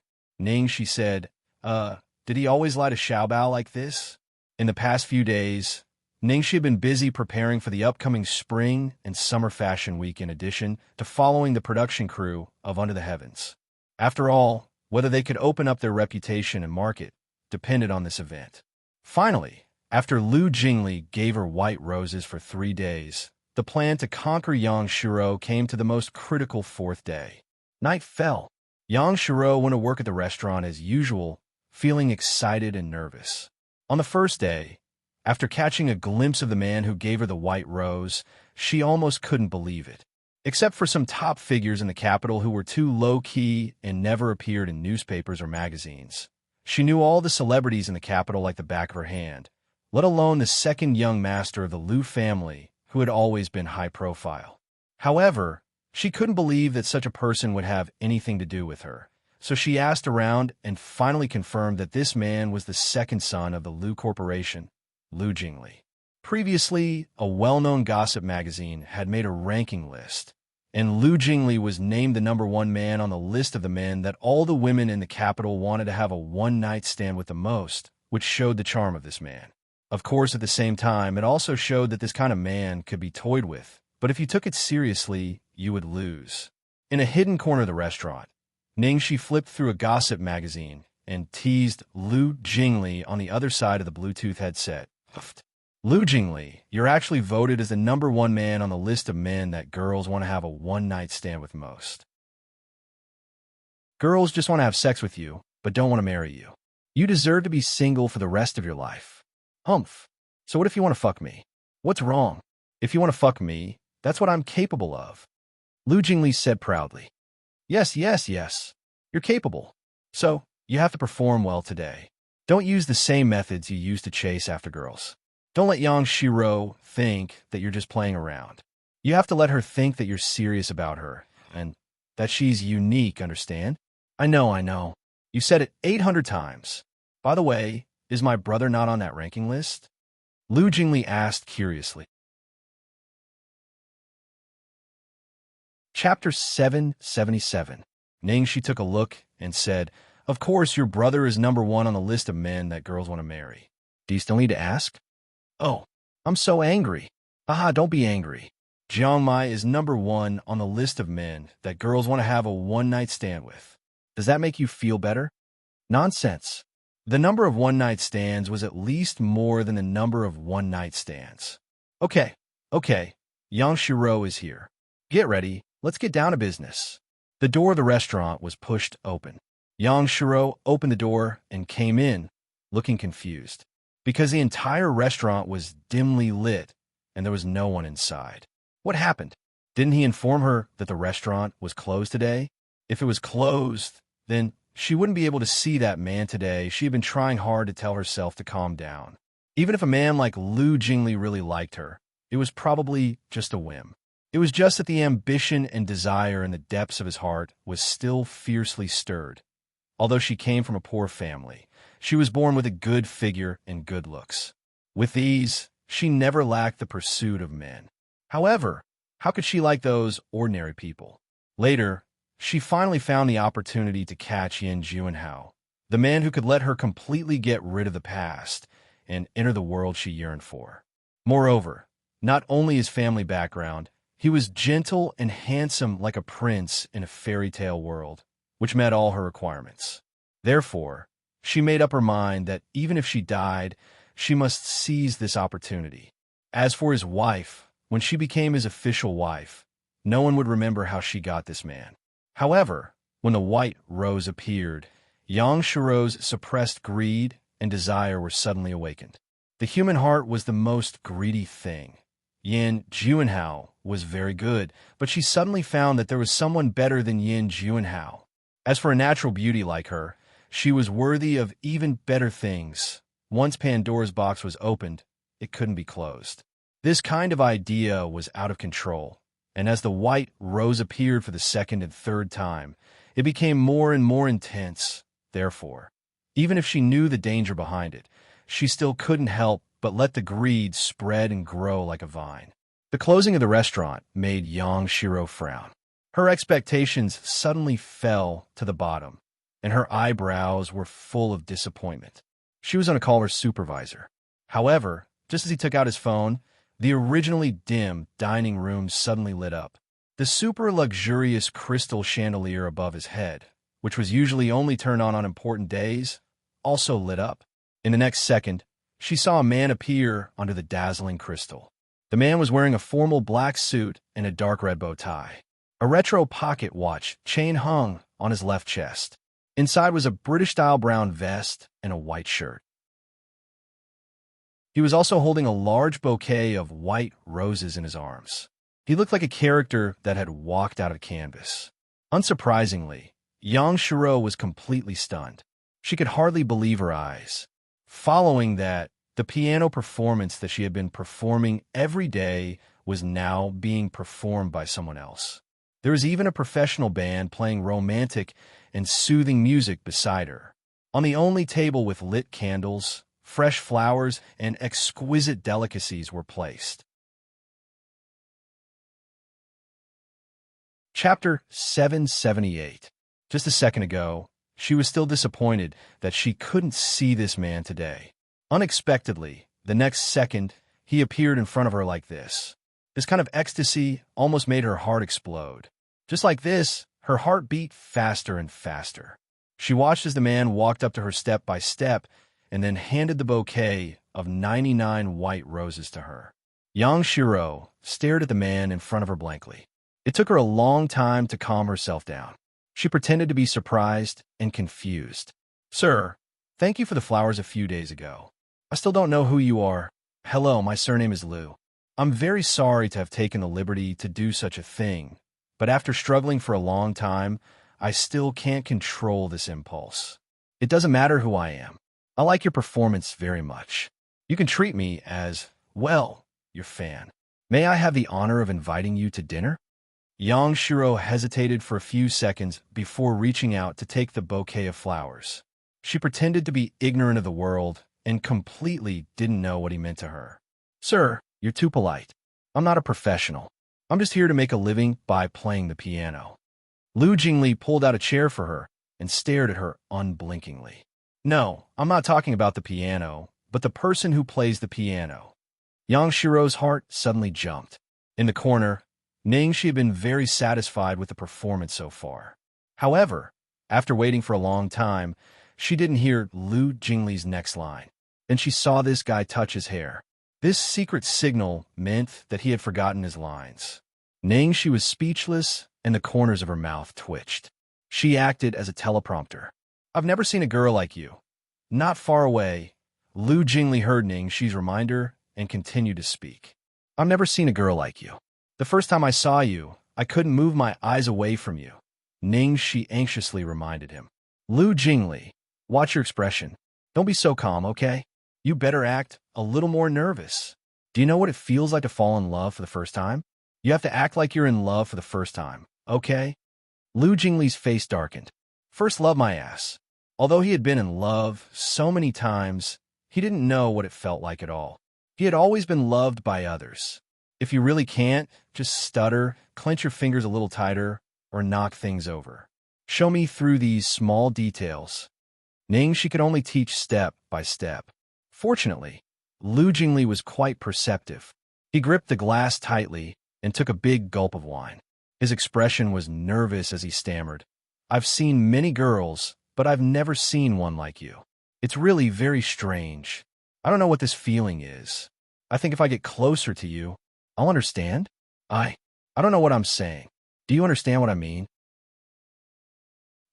Speaker 1: She said, did he always lie to Xiaobao like this?" In the past few days, Xianxia had been busy preparing for the upcoming spring and summer fashion week in addition to following the production crew of Under the Heavens. After all, whether they could open up their reputation and market depended on this event. Finally, after Lu Jingli gave her white roses for 3 days, the plan to conquer Yang Shiro came to the most critical 4th day. Night fell. Yang Shiro went to work at the restaurant as usual, feeling excited and nervous. On the first day, after catching a glimpse of the man who gave her the white rose, she almost couldn't believe it. Except for some top figures in the capital who were too low-key and never appeared in newspapers or magazines, she knew all the celebrities in the capital like the back of her hand, let alone the second young master of the Lu family, who had always been high profile. However, she couldn't believe that such a person would have anything to do with her, so she asked around and finally confirmed that this man was the second son of the Lu Corporation, Lu Jingli. Previously, a well-known gossip magazine had made a ranking list, and Lu Jingli was named the #1 man on the list of the men that all the women in the capital wanted to have a one-night stand with the most, which showed the charm of this man. Of course, at the same time, it also showed that this kind of man could be toyed with but if you took it seriously, you would lose. In a hidden corner of the restaurant, Ningxi flipped through a gossip magazine and teased Lu Jingli on the other side of the Bluetooth headset. Lu Jingli, you're actually voted as the #1 man on the list of men that girls want to have a one-night stand with most. Girls just want to have sex with you, but don't want to marry you. You deserve to be single for the rest of your life. Humph. So what if you want to fuck me? What's wrong? If you want to fuck me, that's what I'm capable of. Lu Jingli said proudly. Yes, yes, yes. You're capable. So, you have to perform well today. Don't use the same methods you used to chase after girls. Don't let Xianxia think that you're just playing around. You have to let her think that you're serious about her, and that she's unique, understand? I know. You said it 800 times. By the way, is my brother not on that ranking list? Lu Jingli asked curiously. Chapter 777. Ningxi took a look and said, Of course, your brother is #1 on the list of men that girls want to marry. Do you still need to ask? Oh, I'm so angry. Aha, don't be angry. Jiangmai is #1 on the list of men that girls want to have a one-night stand with. Does that make you feel better? Nonsense. The number of one-night stands was at least more than the number of one-night stands. Okay. Xianxia is here. Get ready. Let's get down to business. The door of the restaurant was pushed open. Xianxia opened the door and came in, looking confused, because the entire restaurant was dimly lit and there was no one inside. What happened? Didn't he inform her that the restaurant was closed today? If it was closed, then she wouldn't be able to see that man today. She had been trying hard to tell herself to calm down. Even if a man like Lu Jingli really liked her, it was probably just a whim. It was just that the ambition and desire in the depths of his heart was still fiercely stirred. Although she came from a poor family, she was born with a good figure and good looks. With these, she never lacked the pursuit of men. However, how could she like those ordinary people? Later, she finally found the opportunity to catch Yin Juanhao, the man who could let her completely get rid of the past and enter the world she yearned for. Moreover, not only his family background, he was gentle and handsome like a prince in a fairy tale world, which met all her requirements. Therefore, she made up her mind that even if she died, she must seize this opportunity. As for his wife, when she became his official wife, no one would remember how she got this man. However, when the white rose appeared, Xianxia's suppressed greed and desire were suddenly awakened. The human heart was the most greedy thing. Yin Juanhao was very good, but she suddenly found that there was someone better than Yin Juanhao. As for a natural beauty like her, she was worthy of even better things. Once Pandora's box was opened, it couldn't be closed. This kind of idea was out of control, and as the white rose appeared for the second and third time, it became more and more intense. Therefore, even if she knew the danger behind it, she still couldn't help but let the greed spread and grow like a vine. The closing of the restaurant made Xianxia frown. Her expectations suddenly fell to the bottom, and her eyebrows were full of disappointment. She was going to call her supervisor. However, just as he took out his phone, the originally dim dining room suddenly lit up. The super luxurious crystal chandelier above his head, which was usually only turned on important days, also lit up. In the next second, she saw a man appear under the dazzling crystal. The man was wearing a formal black suit and a dark red bow tie. A retro pocket watch chain hung on his left chest. Inside was a British-style brown vest and a white shirt. He was also holding a large bouquet of white roses in his arms. He looked like a character that had walked out of canvas. Unsurprisingly, Xianxia was completely stunned. She could hardly believe her eyes. Following that, the piano performance that she had been performing every day was now being performed by someone else. There was even a professional band playing romantic and soothing music beside her. On the only table with lit candles, fresh flowers, and exquisite delicacies were placed. Chapter 778. Just a second ago, she was still disappointed that she couldn't see this man today. Unexpectedly, the next second, he appeared in front of her like this. This kind of ecstasy almost made her heart explode. Just like this, her heart beat faster and faster. She watched as the man walked up to her step by step and then handed the bouquet of 99 white roses to her. Xianxia stared at the man in front of her blankly. It took her a long time to calm herself down. She pretended to be surprised and confused. Sir, thank you for the flowers a few days ago. I still don't know who you are. Hello, my surname is Liu. I'm very sorry to have taken the liberty to do such a thing, but after struggling for a long time, I still can't control this impulse. It doesn't matter who I am. I like your performance very much. You can treat me as, well, your fan. May I have the honor of inviting you to dinner? Xianxia hesitated for a few seconds before reaching out to take the bouquet of flowers. She pretended to be ignorant of the world and completely didn't know what he meant to her. Sir, you're too polite. I'm not a professional. I'm just here to make a living by playing the piano. Lu Jingli pulled out a chair for her and stared at her unblinkingly. No, I'm not talking about the piano, but the person who plays the piano. Xiaxia's heart suddenly jumped. In the corner, Ningxi had been very satisfied with the performance so far. However, after waiting for a long time, she didn't hear Lu Jingli's next line. Then she saw this guy touch his hair. This secret signal meant that he had forgotten his lines. Ningxi was speechless, and the corners of her mouth twitched. She acted as a teleprompter. I've never seen a girl like you. Not far away, Lu Jingli heard Ningxi's reminder and continued to speak. I've never seen a girl like you. The first time I saw you, I couldn't move my eyes away from you. Ningxi anxiously reminded him. Lu Jingli, watch your expression. Don't be so calm, okay? You better act a little more nervous. Do you know what it feels like to fall in love for the first time? You have to act like you're in love for the first time, okay? Lu Jingli's face darkened. First love, my ass. Although he had been in love so many times, he didn't know what it felt like at all. He had always been loved by others. If you really can't, just stutter, clench your fingers a little tighter, or knock things over. Show me through these small details. Ningxi could only teach step by step. Fortunately, Lu Jingli was quite perceptive. He gripped the glass tightly and took a big gulp of wine. His expression was nervous as he stammered. I've seen many girls, but I've never seen one like you. It's really very strange. I don't know what this feeling is. I think if I get closer to you, I'll understand. I don't know what I'm saying. Do you understand what I mean?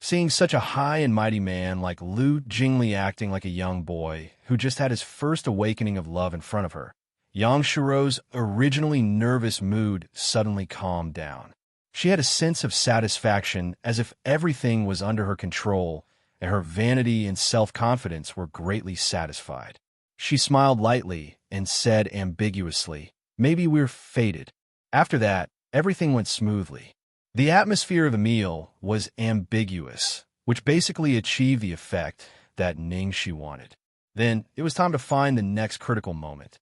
Speaker 1: Seeing such a high and mighty man like Lu Jingli acting like a young boy who just had his first awakening of love in front of her, Xiaxia's originally nervous mood suddenly calmed down. She had a sense of satisfaction as if everything was under her control and her vanity and self-confidence were greatly satisfied. She smiled lightly and said ambiguously, maybe we're fated. After that, everything went smoothly. The atmosphere of the meal was ambiguous, which basically achieved the effect that Ningxi wanted. Then, it was time to find the next critical moment.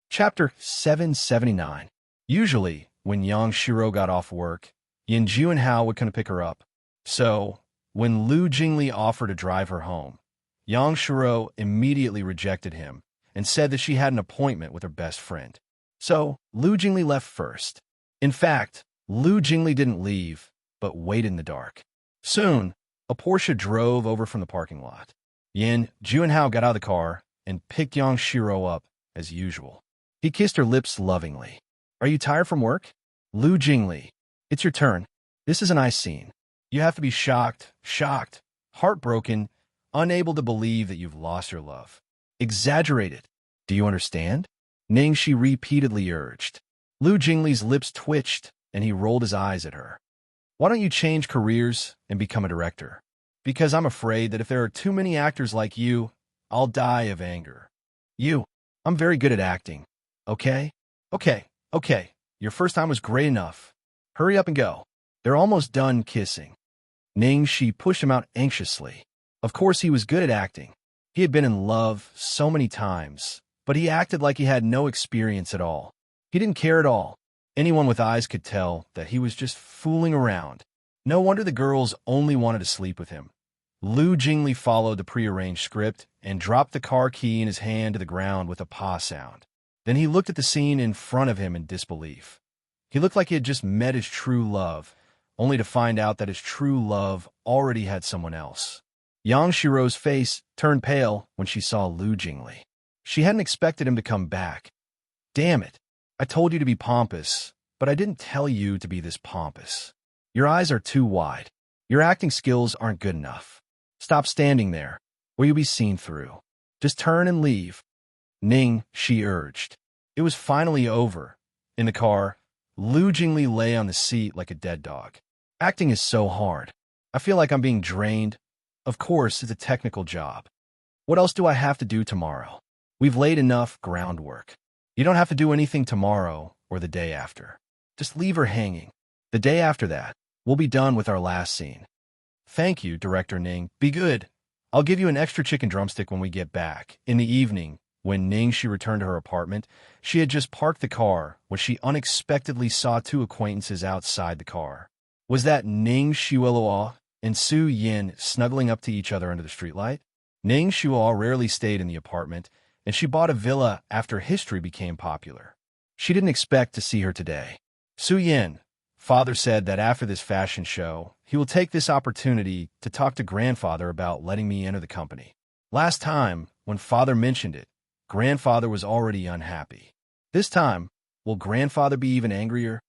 Speaker 1: Chapter 779. Usually, when Xianxia got off work, Yin Juanhao would come to pick her up. So, when Lu Jingli offered to drive her home, Xianxia immediately rejected him and said that she had an appointment with her best friend. So, Lu Jingli left first. In fact, Lu Jingli didn't leave, but waited in the dark. Soon, a Porsche drove over from the parking lot. Yin Juanhao got out of the car and picked Xianxia up as usual. He kissed her lips lovingly. Are you tired from work? Lu Jingli, it's your turn. This is a nice scene. You have to be shocked, heartbroken, unable to believe that you've lost your love. Exaggerated. Do you understand? Ningxi repeatedly urged. Lu Jingli's lips twitched, and he rolled his eyes at her. Why don't you change careers and become a director? Because I'm afraid that if there are too many actors like you, I'll die of anger. I'm very good at acting. Okay? Okay. Your first time was great enough. Hurry up and go. They're almost done kissing. Ningxi pushed him out anxiously. Of course he was good at acting. He had been in love so many times, but he acted like he had no experience at all. He didn't care at all. Anyone with eyes could tell that he was just fooling around. No wonder the girls only wanted to sleep with him. Lu Jingli followed the prearranged script and dropped the car key in his hand to the ground with a pa sound. Then he looked at the scene in front of him in disbelief. He looked like he had just met his true love, only to find out that his true love already had someone else. Xianxia's face turned pale when she saw Lu Jingli. She hadn't expected him to come back. Damn it. I told you to be pompous, but I didn't tell you to be this pompous. Your eyes are too wide. Your acting skills aren't good enough. Stop standing there, or you'll be seen through. Just turn and leave. Ning, she urged. It was finally over. In the car, Lu Jingli lay on the seat like a dead dog. Acting is so hard. I feel like I'm being drained. Of course, it's a technical job. What else do I have to do tomorrow? We've laid enough groundwork. You don't have to do anything tomorrow or the day after. Just leave her hanging. The day after that, we'll be done with our last scene. Thank you, Director Ning. Be good. I'll give you an extra chicken drumstick when we get back. In the evening, when she returned to her apartment, she had just parked the car when she unexpectedly saw two acquaintances outside the car. Was that Ning Xueluo and Su Yin snuggling up to each other under the streetlight? Ning Xueluo rarely stayed in the apartment, and she bought a villa after history became popular. She didn't expect to see her today. Su Yin, father said that after this fashion show, he will take this opportunity to talk to grandfather about letting me enter the company. Last time, when father mentioned it, grandfather was already unhappy. This time, will grandfather be even angrier?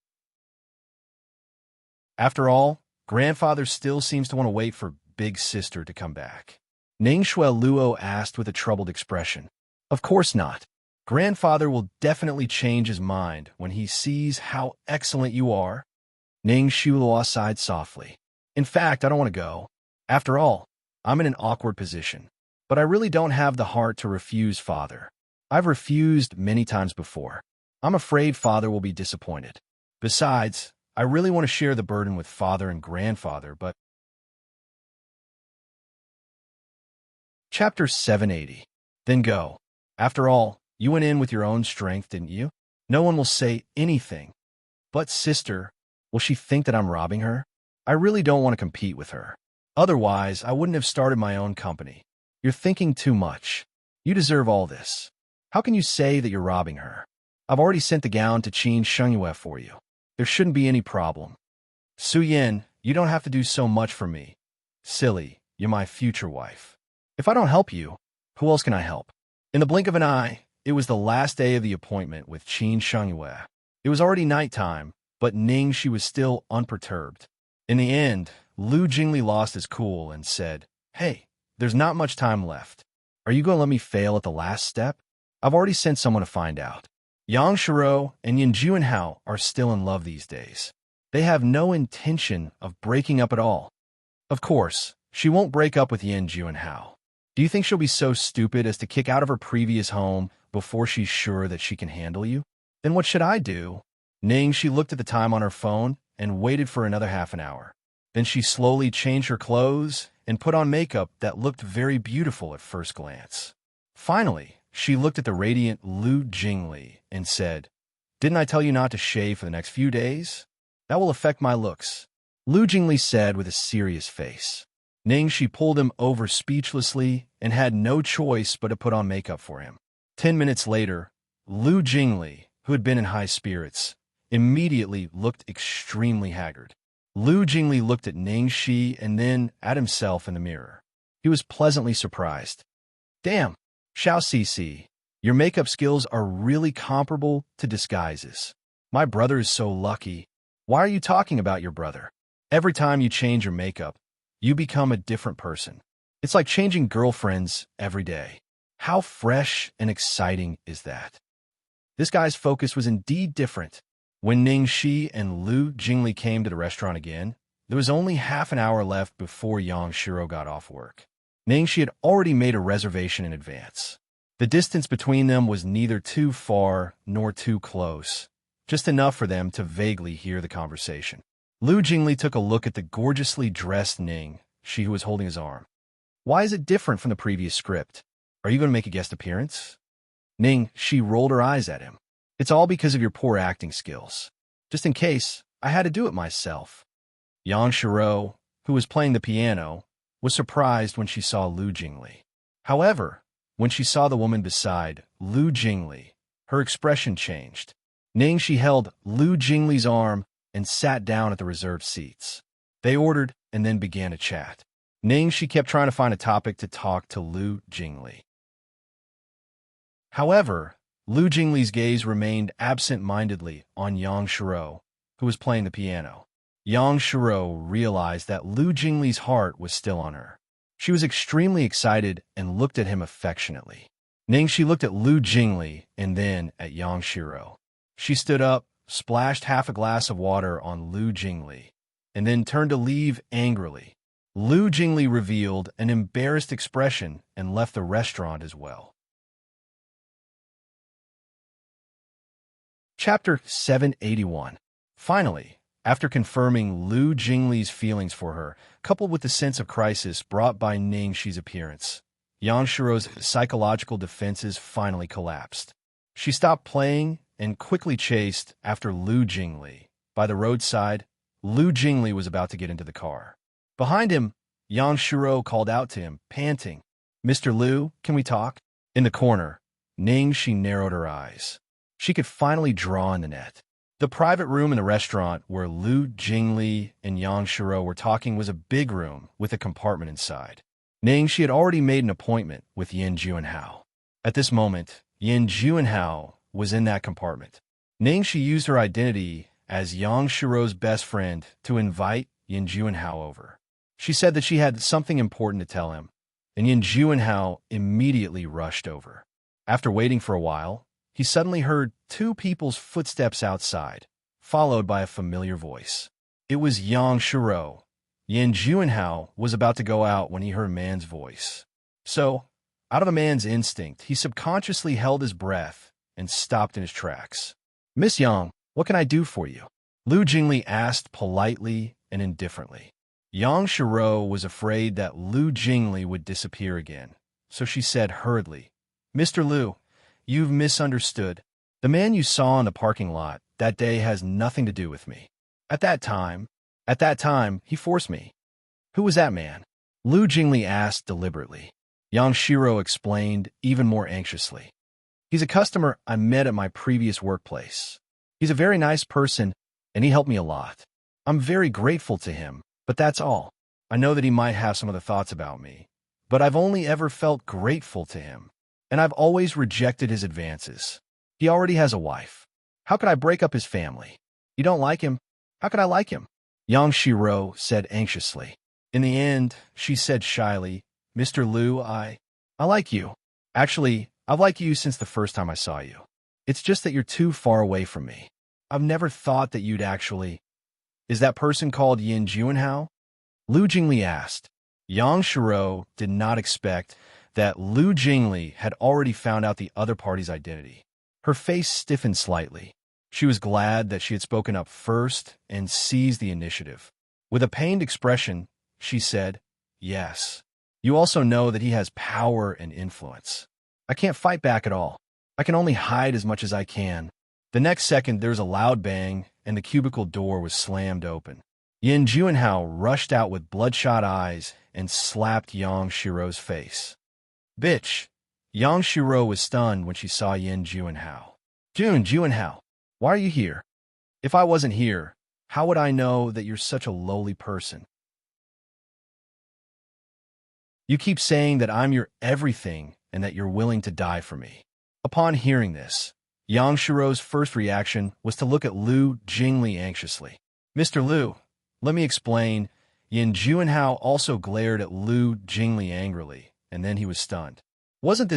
Speaker 1: After all, grandfather still seems to want to wait for big sister to come back. Ning Xueluo asked with a troubled expression. Of course not. Grandfather will definitely change his mind when he sees how excellent you are. Ning Xueluo sighed softly. In fact, I don't want to go. After all, I'm in an awkward position. But I really don't have the heart to refuse father. I've refused many times before. I'm afraid father will be disappointed. Besides, I really want to share the burden with father and grandfather, but... Chapter 780. Then go. After all, you went in with your own strength, didn't you? No one will say anything. But sister, will she think that I'm robbing her? I really don't want to compete with her. Otherwise, I wouldn't have started my own company. You're thinking too much. You deserve all this. How can you say that you're robbing her? I've already sent the gown to Xianxia for you. There shouldn't be any problem. Su Yin, you don't have to do so much for me. Silly, you're my future wife. If I don't help you, who else can I help? In the blink of an eye, it was the last day of the appointment with Xianxia. It was already nighttime, but Ning she was still unperturbed. In the end, Lu Jingli lost his cool and said, Hey, there's not much time left. Are you going to let me fail at the last step? I've already sent someone to find out. Yang Shiro and Yin Juanhao are still in love these days. They have no intention of breaking up at all. Of course, she won't break up with Yin Juanhao. Do you think she'll be so stupid as to kick out of her previous home before she's sure that she can handle you? Then what should I do? Ning, she looked at the time on her phone and waited for another half an hour. Then she slowly changed her clothes and put on makeup that looked very beautiful at first glance. Finally, she looked at the radiant Lu Jingli and said, Didn't I tell you not to shave for the next few days? That will affect my looks. Lu Jingli said with a serious face. Ning, she pulled him over speechlessly and had no choice but to put on makeup for him. 10 minutes later, Lu Jingli, who had been in high spirits, immediately looked extremely haggard. Lu Jingli looked at Ning Shi and then at himself in the mirror. He was pleasantly surprised. Damn, Xiao Cici, your makeup skills are really comparable to disguises. My brother is so lucky. Why are you talking about your brother? Every time you change your makeup, you become a different person. It's like changing girlfriends every day. How fresh and exciting is that? This guy's focus was indeed different. When Ning Shi and Lu Jingli came to the restaurant again, there was only half an hour left before Yang Shiro got off work. Ning Shi had already made a reservation in advance. The distance between them was neither too far nor too close, just enough for them to vaguely hear the conversation. Lu Jingli took a look at the gorgeously dressed Ning Shi who was holding his arm. Why is it different from the previous script? Are you going to make a guest appearance? Ning Shi rolled her eyes at him. It's all because of your poor acting skills. Just in case, I had to do it myself. Yang Shiro, who was playing the piano, was surprised when she saw Lu Jingli. However, when she saw the woman beside Lu Jingli, her expression changed. Xianxia held Lu Jingli's arm and sat down at the reserved seats. They ordered and then began a chat. Xianxia kept trying to find a topic to talk to Lu Jingli. However, Lu Jingli's gaze remained absent-mindedly on Yang Shiro, who was playing the piano. Yang Shiro realized that Lu Jingli's heart was still on her. She was extremely excited and looked at him affectionately. Xianxia looked at Lu Jingli and then at Yang Shiro. She stood up, splashed half a glass of water on Lu Jingli, and then turned to leave angrily. Lu Jingli revealed an embarrassed expression and left the restaurant as well. Chapter 781. Finally, after confirming Lu Jingli's feelings for her, coupled with the sense of crisis brought by Xianxia's appearance, Yang Shiro's psychological defenses finally collapsed. She stopped playing and quickly chased after Lu Jingli. By the roadside, Lu Jingli was about to get into the car. Behind him, Yang Shiro called out to him, panting, "Mr. Lu, can we talk?" In the corner, Xianxia narrowed her eyes. She could finally draw in the net. The private room in the restaurant where Lu Jingli and Yang Shiro were talking was a big room with a compartment inside. Xianxia had already made an appointment with Yan Juanhao. At this moment, Yan Juanhao was in that compartment. Xianxia used her identity as Yang Shiro's best friend to invite Yan Juanhao over. She said that she had something important to tell him, and Yan Juanhao immediately rushed over. After waiting for a while, he suddenly heard two people's footsteps outside, followed by a familiar voice. It was Yang Shiro. Yan Juanhao was about to go out when he heard a man's voice. So, out of a man's instinct, he subconsciously held his breath and stopped in his tracks. "Miss Yang, what can I do for you?" Lu Jingli asked politely and indifferently. Yang Shiro was afraid that Lu Jingli would disappear again, so she said hurriedly, "Mr. Lu, you've misunderstood. The man you saw in the parking lot that day has nothing to do with me. At that time, he forced me." "Who was that man?" Lu Jingli asked deliberately. Yang Shiro explained even more anxiously. "He's a customer I met at my previous workplace. He's a very nice person, and he helped me a lot. I'm very grateful to him, but that's all. I know that he might have some other thoughts about me, but I've only ever felt grateful to him, and I've always rejected his advances. He already has a wife. How could I break up his family? You don't like him? How could I like him?" Yang Shiro said anxiously. In the end, she said shyly, "Mr. Lu, I like you. Actually, I've liked you since the first time I saw you. It's just that you're too far away from me. I've never thought that you'd actually—" "Is that person called Yan Juanhao?" Lu Jingli asked. Yang Shiro did not expect that Lu Jingli had already found out the other party's identity. Her face stiffened slightly. She was glad that she had spoken up first and seized the initiative. With a pained expression, she said, "Yes. You also know that he has power and influence. I can't fight back at all. I can only hide as much as I can." The next second, there was a loud bang, and the cubicle door was slammed open. Yan Juanhao rushed out with bloodshot eyes and slapped Yang Shiro's face. "Bitch!" Yang Shiro was stunned when she saw Yan Juanhao. Juanhao, why are you here? If I wasn't here, how would I know that you're such a lowly person? You keep saying that I'm your everything and that you're willing to die for me." Upon hearing this, Yang Shiro's first reaction was to look at Lu Jingli anxiously. "Mr. Lu, let me explain." Yan Juanhao also glared at Lu Jingli angrily, and then he was stunned. Wasn't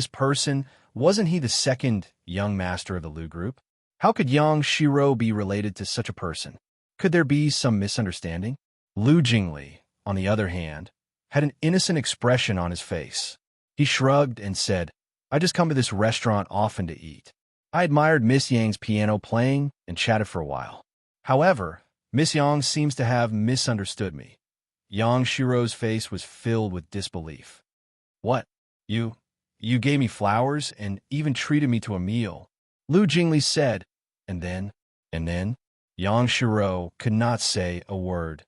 Speaker 1: he the second young master of the Lu group? How could Yang Shiro be related to such a person? Could there be some misunderstanding? Lu Jingli, on the other hand, had an innocent expression on his face. He shrugged and said, "I just come to this restaurant often to eat. I admired Miss Yang's piano playing and chatted for a while. However, Miss Yang seems to have misunderstood me." Yang Shiro's face was filled with disbelief. "What? You gave me flowers and even treated me to a meal," Lu Jingli said, and then, Yang Shiro could not say a word.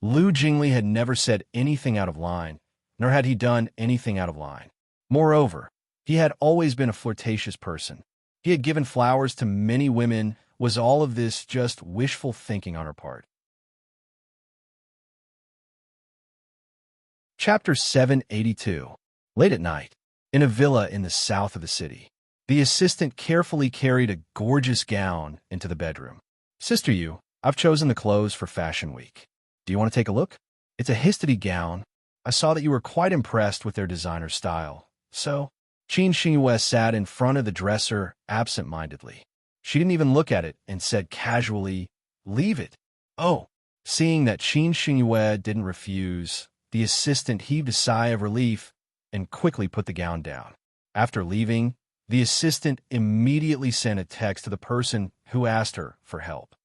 Speaker 1: Lu Jingli had never said anything out of line, nor had he done anything out of line. Moreover, he had always been a flirtatious person. He had given flowers to many women. Was all of this just wishful thinking on her part? Chapter 782. Late at night, in a villa in the south of the city, the assistant carefully carried a gorgeous gown into the bedroom. Sister Yu, I've chosen the clothes for Fashion Week. Do you want to take a look? It's a histity gown. I saw that you were quite impressed with their designer style. So, Xianxia sat in front of the dresser absent-mindedly. She didn't even look at it and said casually, "Leave it." Oh, seeing that Xianxia didn't refuse, the assistant heaved a sigh of relief and quickly put the gown down. After leaving, the assistant immediately sent a text to the person who asked her for help.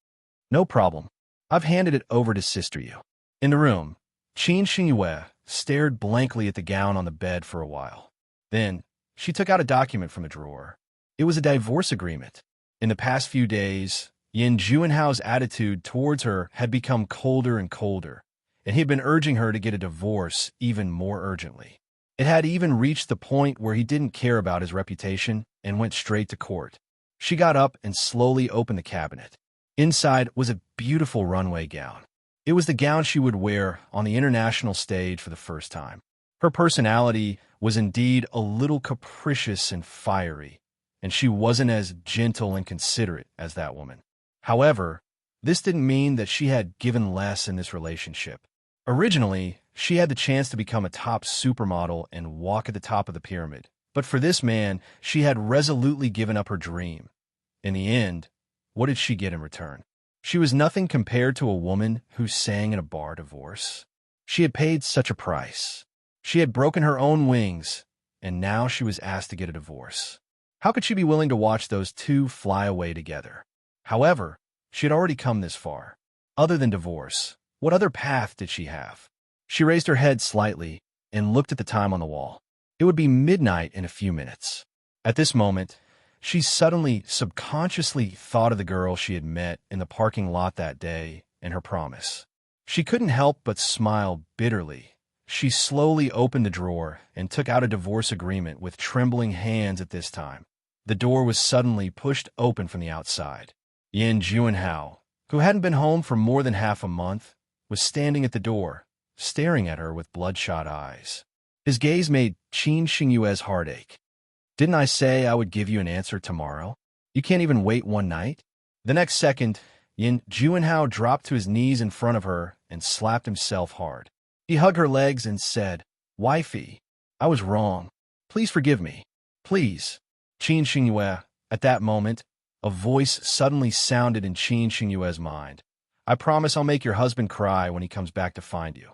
Speaker 1: "No problem. I've handed it over to Sister Yu." In the room, Xianxia stared blankly at the gown on the bed for a while. Then, she took out a document from a drawer. It was a divorce agreement. In the past few days, Yin Juanhao's attitude towards her had become colder and colder, and he had been urging her to get a divorce even more urgently. It had even reached the point where he didn't care about his reputation and went straight to court. She got up and slowly opened the cabinet. Inside was a beautiful runway gown. It was the gown she would wear on the international stage for the first time. Her personality was indeed a little capricious and fiery, and she wasn't as gentle and considerate as that woman. However, this didn't mean that she had given less in this relationship. Originally, she had the chance to become a top supermodel and walk at the top of the pyramid. But for this man, she had resolutely given up her dream. In the end, what did she get in return? She was nothing compared to a woman who sang in a bar divorce. She had paid such a price. She had broken her own wings, and now she was asked to get a divorce. How could she be willing to watch those two fly away together? However, she had already come this far. Other than divorce, what other path did she have? She raised her head slightly and looked at the time on the wall. It would be midnight in a few minutes. At this moment, she suddenly subconsciously thought of the girl she had met in the parking lot that day and her promise. She couldn't help but smile bitterly. She slowly opened the drawer and took out a divorce agreement with trembling hands at this time. The door was suddenly pushed open from the outside. Yin Juanhao, who hadn't been home for more than half a month, was standing at the door, staring at her with bloodshot eyes. His gaze made Qin Xingyue's heart ache. "Didn't I say I would give you an answer tomorrow? You can't even wait one night?" The next second, Yin Juanhao dropped to his knees in front of her and slapped himself hard. He hugged her legs and said, "Wifey, I was wrong. Please forgive me. Please." Qin Xingyue. At that moment, a voice suddenly sounded in Qin Xingyue's mind. "I promise I'll make your husband cry when he comes back to find you.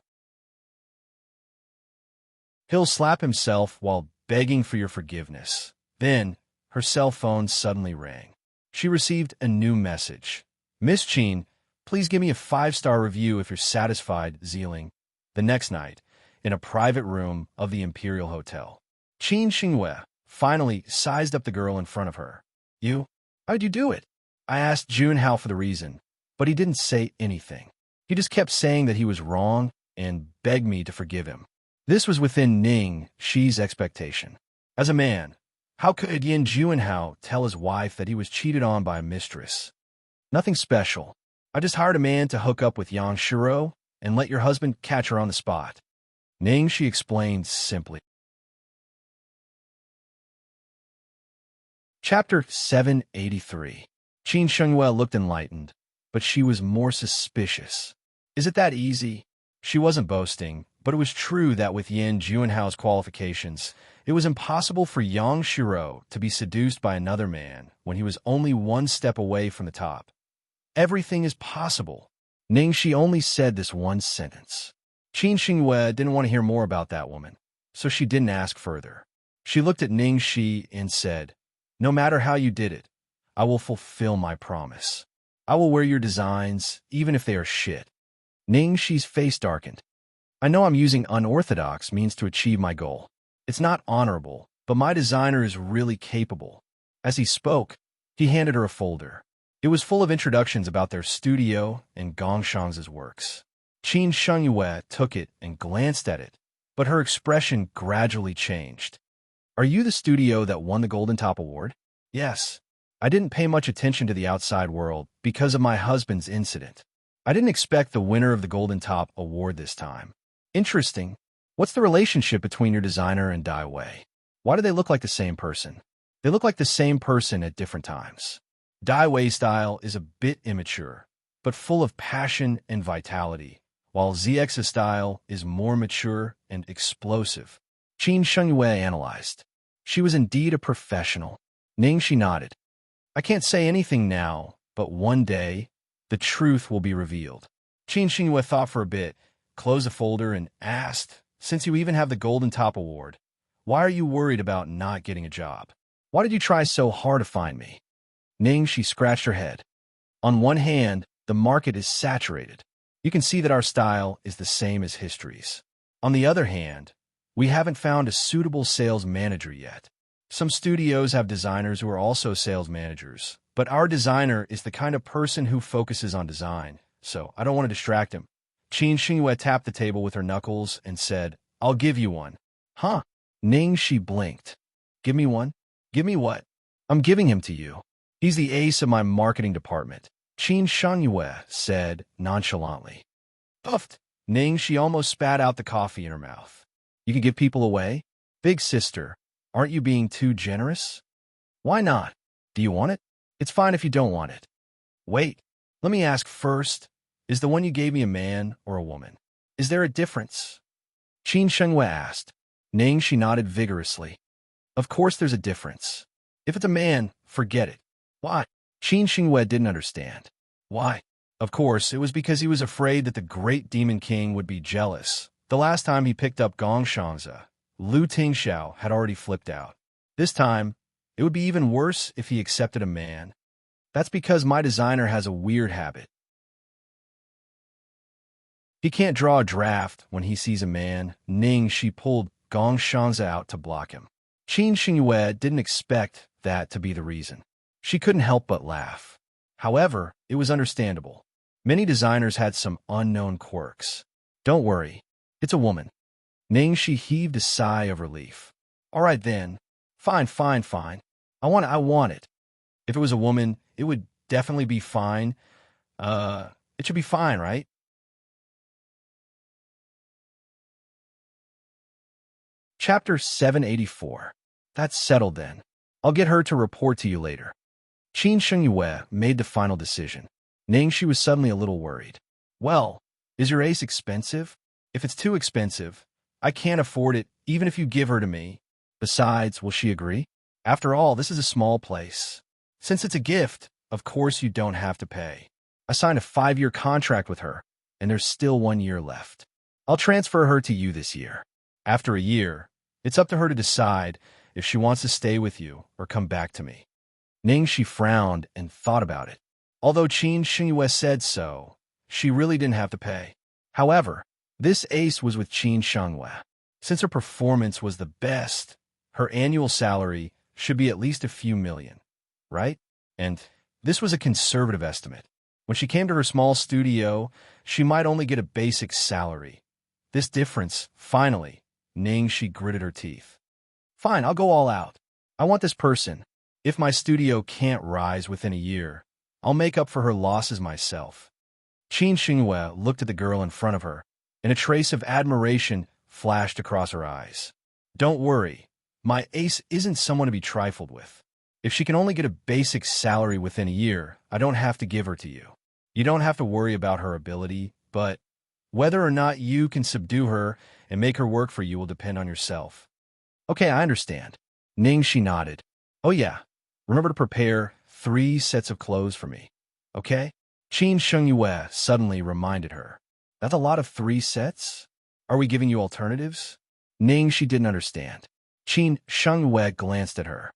Speaker 1: He'll slap himself while begging for your forgiveness." Then, her cell phone suddenly rang. She received a new message. "Miss Qin, please give me a 5-star review if you're satisfied, Zealing." The next night, in a private room of the Imperial Hotel, Qin Xingyue finally sized up the girl in front of her. How'd you do it?" I asked Junhao for the reason, but he didn't say anything. He just kept saying that he was wrong and begged me to forgive him. This was within Ning Shi's expectation. As a man, how could Yin Juanhao tell his wife that he was cheated on by a mistress? "Nothing special. I just hired a man to hook up with Yang Shiro and let your husband catch her on the spot." Ning Shi explained simply. Chapter 783. Qin Shengyue looked enlightened, but she was more suspicious. Is it that easy? She wasn't boasting, but it was true that with Yin Juanhao's qualifications, it was impossible for Yang Shiro to be seduced by another man when he was only one step away from the top. Everything is possible. Ning Shi only said this one sentence. Qin Xingyue didn't want to hear more about that woman, so she didn't ask further. She looked at Ning Shi and said, "No matter how you did it, I will fulfill my promise. I will wear your designs, even if they are shit." Ning Shi's face darkened. "I know I'm using unorthodox means to achieve my goal. It's not honorable, but my designer is really capable." As he spoke, he handed her a folder. It was full of introductions about their studio and Gongshang's works. Qin Shengyue took it and glanced at it, but her expression gradually changed. Are you the studio that won the Golden Top Award? Yes. I didn't pay much attention to the outside world because of my husband's incident. I didn't expect the winner of the Golden Top Award this time. Interesting. What's the relationship between your designer and Dai Wei? Why do they look like the same person? They look like the same person at different times. Dai Wei's style is a bit immature, but full of passion and vitality, while Xianxia's style is more mature and explosive. Xianxia analyzed. She was indeed a professional. Ningxi nodded. I can't say anything now, but one day, the truth will be revealed. Xianxia thought for a bit, closed the folder, and asked, since you even have the Golden Top Award, why are you worried about not getting a job? Why did you try so hard to find me? Ningxi scratched her head. On one hand, the market is saturated. You can see that our style is the same as history's. On the other hand, we haven't found a suitable sales manager yet. Some studios have designers who are also sales managers, but our designer is the kind of person who focuses on design, so I don't want to distract him. Xianxia tapped the table with her knuckles and said, I'll give you one. Huh? Ningxi blinked. Give me one? Give me what? I'm giving him to you. He's the ace of my marketing department, Xianxia said nonchalantly. Puffed. Ningxi almost spat out the coffee in her mouth. You can give people away? Big sister, aren't you being too generous? Why not? Do you want it? It's fine if you don't want it. Wait, let me ask first, is the one you gave me a man or a woman? Is there a difference? Xianxia asked. Ningxi nodded vigorously. Of course there's a difference. If it's a man, forget it. Why? Xianxia didn't understand. Why? Of course, it was because he was afraid that the great Demon King would be jealous. The last time he picked up Gong Xianxia, Lu Tingxiao had already flipped out. This time, it would be even worse if he accepted a man. That's because my designer has a weird habit. He can't draw a draft when he sees a man. Ningxi pulled Gong Xianxia out to block him. Xianxia didn't expect that to be the reason. She couldn't help but laugh. However, it was understandable. Many designers had some unknown quirks. Don't worry, it's a woman. Ningxi heaved a sigh of relief. All right then. Fine. I want it. If it was a woman, it would definitely be fine. It should be fine, right? Chapter 784. That's settled then. I'll get her to report to you later. Xianxia made the final decision. Ningxi was suddenly a little worried. Well, is your ace expensive? If it's too expensive, I can't afford it even if you give her to me. Besides, will she agree? After all, this is a small place. Since it's a gift, of course you don't have to pay. I signed a 5-year contract with her, and there's still 1 year left. I'll transfer her to you this year. After a year, it's up to her to decide if she wants to stay with you or come back to me. Ningxi frowned and thought about it. Although Xianxia said so, she really didn't have to pay. However, this ace was with Xianxia. Since her performance was the best, her annual salary should be at least a few million, right? And this was a conservative estimate. When she came to her small studio, she might only get a basic salary. This difference, finally, Ningxi gritted her teeth. Fine, I'll go all out. I want this person. If my studio can't rise within a year, I'll make up for her losses myself. Xianxia looked at the girl in front of her, and a trace of admiration flashed across her eyes. Don't worry, my ace isn't someone to be trifled with. If she can only get a basic salary within a year, I don't have to give her to you. You don't have to worry about her ability, but whether or not you can subdue her and make her work for you will depend on yourself. Okay, I understand. Ningxi nodded. Oh yeah, remember to prepare 3 sets of clothes for me. Okay? Xianxia suddenly reminded her. That's a lot of 3 sets? Are we giving you alternatives? Ningxi didn't understand. Xianxia glanced at her.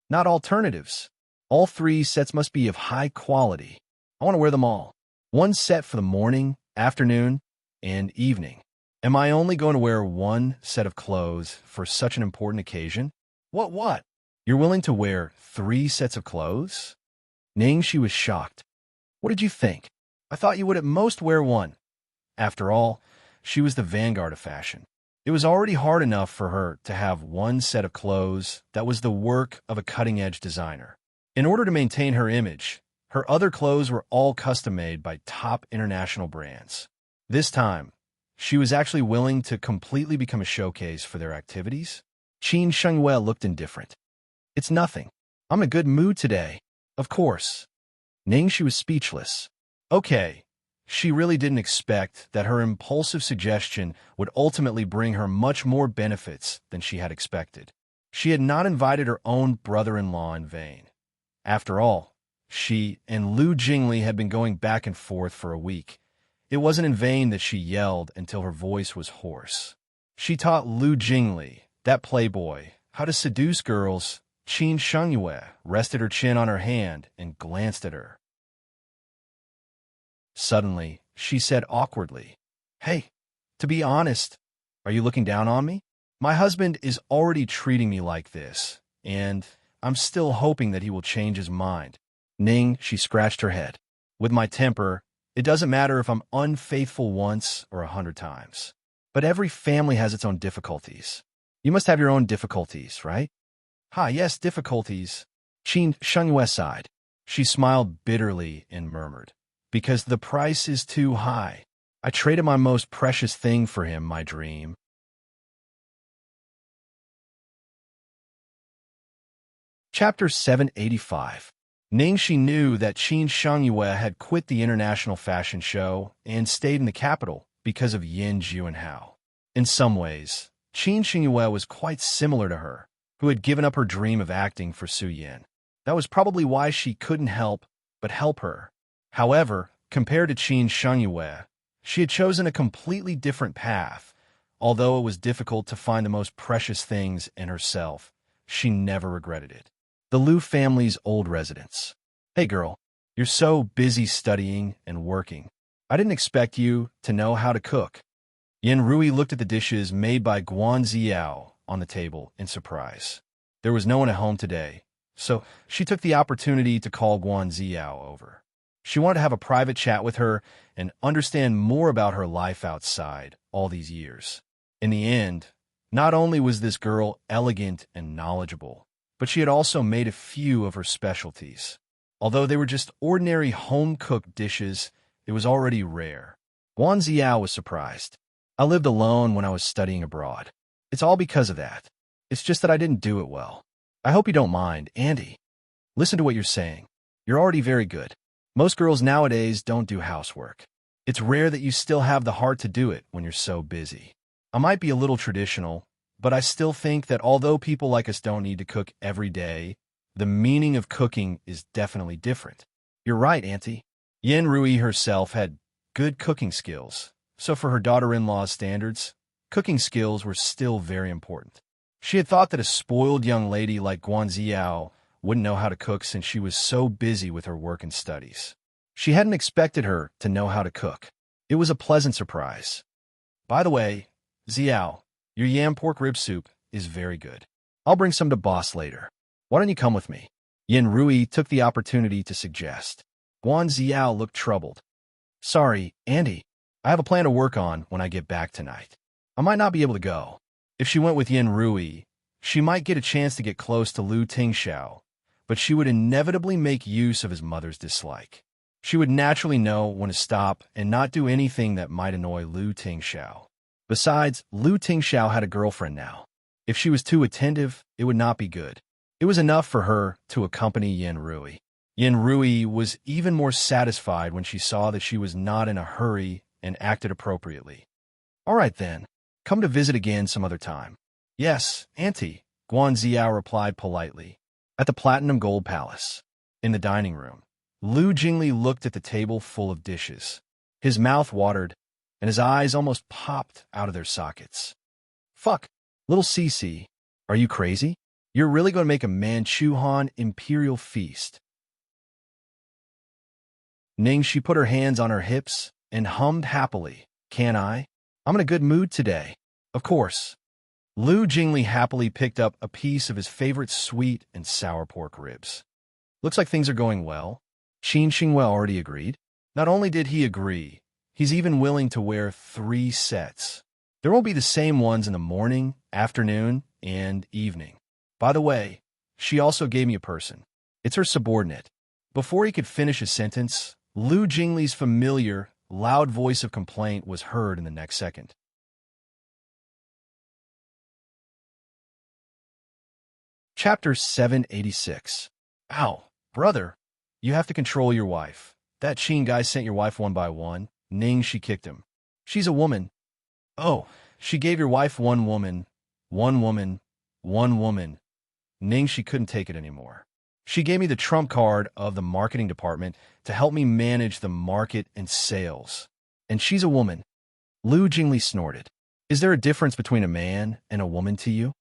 Speaker 1: Not alternatives. All 3 sets must be of high quality. I want to wear them all. 1 set for the morning, afternoon, and evening. Am I only going to wear 1 set of clothes for such an important occasion? What? You're willing to wear 3 sets of clothes? Ningxi was shocked. What did you think? I thought you would at most wear 1. After all, she was the vanguard of fashion. It was already hard enough for her to have one set of clothes that was the work of a cutting-edge designer. In order to maintain her image, her other clothes were all custom-made by top international brands. This time, she was actually willing to completely become a showcase for their activities. Xianxia looked indifferent. It's nothing. I'm in a good mood today. Of course. She was speechless. Okay. She really didn't expect that her impulsive suggestion would ultimately bring her much more benefits than she had expected. She had not invited her own brother-in-law in vain. After all, she and Lu Jingli had been going back and forth for a week. It wasn't in vain that she yelled until her voice was hoarse. She taught Lu Jingli, that playboy, how to seduce girls. Xianxia rested her chin on her hand and glanced at her. Suddenly, she said awkwardly, "Hey, to be honest, are you looking down on me? My husband is already treating me like this, and I'm still hoping that he will change his mind." She scratched her head. "With my temper, it doesn't matter if I'm unfaithful once or 100 times. But every family has its own difficulties. You must have your own difficulties, right?" Yes, difficulties." Xianxia sighed. She smiled bitterly and murmured, "Because the price is too high. I traded my most precious thing for him, my dream." Chapter 785. She knew that Xianxia had quit the international fashion show and stayed in the capital because of Yin Juanhao. In some ways, Xianxia was quite similar to her, who had given up her dream of acting for Su Yin. That was probably why she couldn't help but help her. However, compared to Xianxia, she had chosen a completely different path. Although it was difficult to find the most precious things in herself, she never regretted it. The Liu family's old residence. "Hey girl, you're so busy studying and working. I didn't expect you to know how to cook." Yan Rui looked at the dishes made by Guan Ziao on the table in surprise. There was no one at home today, so she took the opportunity to call Guan Ziao over. She wanted to have a private chat with her and understand more about her life outside all these years. In the end, not only was this girl elegant and knowledgeable, but she had also made a few of her specialties. Although they were just ordinary home-cooked dishes, it was already rare. Guan Ziao was surprised. "I lived alone when I was studying abroad. It's all because of that. It's just that I didn't do it well. I hope you don't mind, Andy. Listen to what you're saying. You're already very good. Most girls nowadays don't do housework. It's rare that you still have the heart to do it when you're so busy. I might be a little traditional, but I still think that although people like us don't need to cook every day, the meaning of cooking is definitely different." "You're right, Auntie." Yan Rui herself had good cooking skills, so for her daughter-in-law's standards, cooking skills were still very important. She had thought that a spoiled young lady like Guan Ziao wouldn't know how to cook since she was so busy with her work and studies. She hadn't expected her to know how to cook. It was a pleasant surprise. "By the way, Ziao, your yam pork rib soup is very good. I'll bring some to boss later. Why don't you come with me?" Yan Rui took the opportunity to suggest. Guan Ziao looked troubled. "Sorry, Andy. I have a plan to work on when I get back tonight. I might not be able to go." If she went with Yan Rui, she might get a chance to get close to Lu Tingxiao, but she would inevitably make use of his mother's dislike. She would naturally know when to stop and not do anything that might annoy Lu Tingxiao. Besides, Lu Tingxiao had a girlfriend now. If she was too attentive, it would not be good. It was enough for her to accompany Yan Rui. Yan Rui was even more satisfied when she saw that she was not in a hurry and acted appropriately. "All right then, come to visit again some other time." "Yes, Auntie," Guan Ziao replied politely. At the Platinum Gold Palace, in the dining room, Lu Jingli looked at the table full of dishes. His mouth watered, and his eyes almost popped out of their sockets. "Fuck, little Cece, are you crazy? You're really going to make a Manchuhan imperial feast." She put her hands on her hips and hummed happily. "Can I? I'm in a good mood today." "Of course." Lu Jingli happily picked up a piece of his favorite sweet and sour pork ribs. "Looks like things are going well." Xianxia already agreed. Not only did he agree, he's even willing to wear 3 sets. There won't be the same ones in the morning, afternoon, and evening. By the way, she also gave me a person. It's her subordinate. Before he could finish his sentence, Lu Jingli's familiar, loud voice of complaint was heard in the next second. Chapter 786. Ow, brother, you have to control your wife. That Qin guy sent your wife one by one. Ning, she kicked him. She's a woman. Oh, she gave your wife one woman, one woman, one woman. Ning, she couldn't take it anymore. She gave me the trump card of the marketing department to help me manage the market and sales. And she's a woman. Lu Jingli snorted. Is there a difference between a man and a woman to you?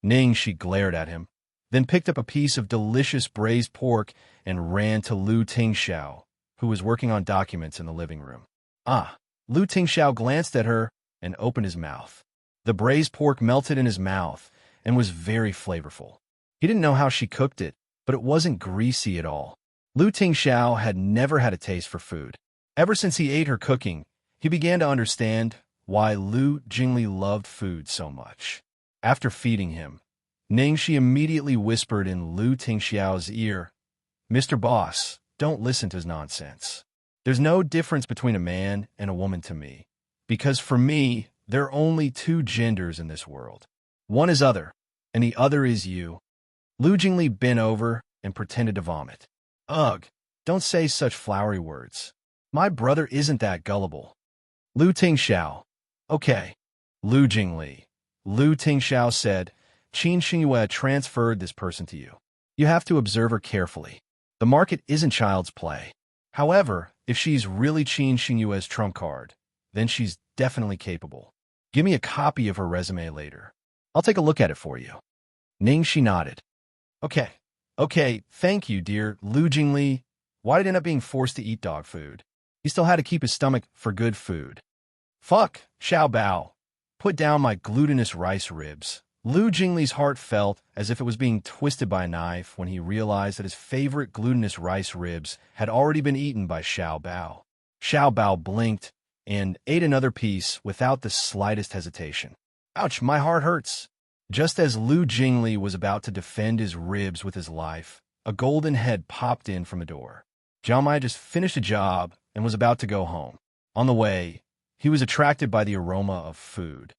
Speaker 1: Ning, she glared at him, then picked up a piece of delicious braised pork and ran to Lu Tingxiao, who was working on documents in the living room. Ah, Lu Tingxiao glanced at her and opened his mouth. The braised pork melted in his mouth and was very flavorful. He didn't know how she cooked it, but it wasn't greasy at all. Lu Tingxiao had never had a taste for food. Ever since he ate her cooking, he began to understand why Lu Jingli loved food so much. After feeding him, Ningxi immediately whispered in Lu Tingxiao's ear, "Mr. Boss, don't listen to his nonsense. There's no difference between a man and a woman to me, because for me, there are only two genders in this world. One is other, and the other is you." Lu Jingli bent over and pretended to vomit. Ugh, don't say such flowery words. My brother isn't that gullible. Lu Tingxiao. Okay. Lu Jingli. Lu Tingxiao said, Qin Xingyue transferred this person to you. You have to observe her carefully. The market isn't child's play. However, if she's really Qin Xingyue's trump card, then she's definitely capable. Give me a copy of her resume later. I'll take a look at it for you. Ningxi nodded. Okay, thank you, dear Lu Jingli. Why did he end up being forced to eat dog food? He still had to keep his stomach for good food. Fuck, Xiao Bao. Put down my glutinous rice ribs. Lu Jingli's heart felt as if it was being twisted by a knife when he realized that his favorite glutinous rice ribs had already been eaten by Xiao Bao. Xiao Bao blinked and ate another piece without the slightest hesitation. Ouch, my heart hurts. Just as Lu Jingli was about to defend his ribs with his life, a golden head popped in from a door. Jiang Mai just finished a job and was about to go home. On the way, he was attracted by the aroma of food.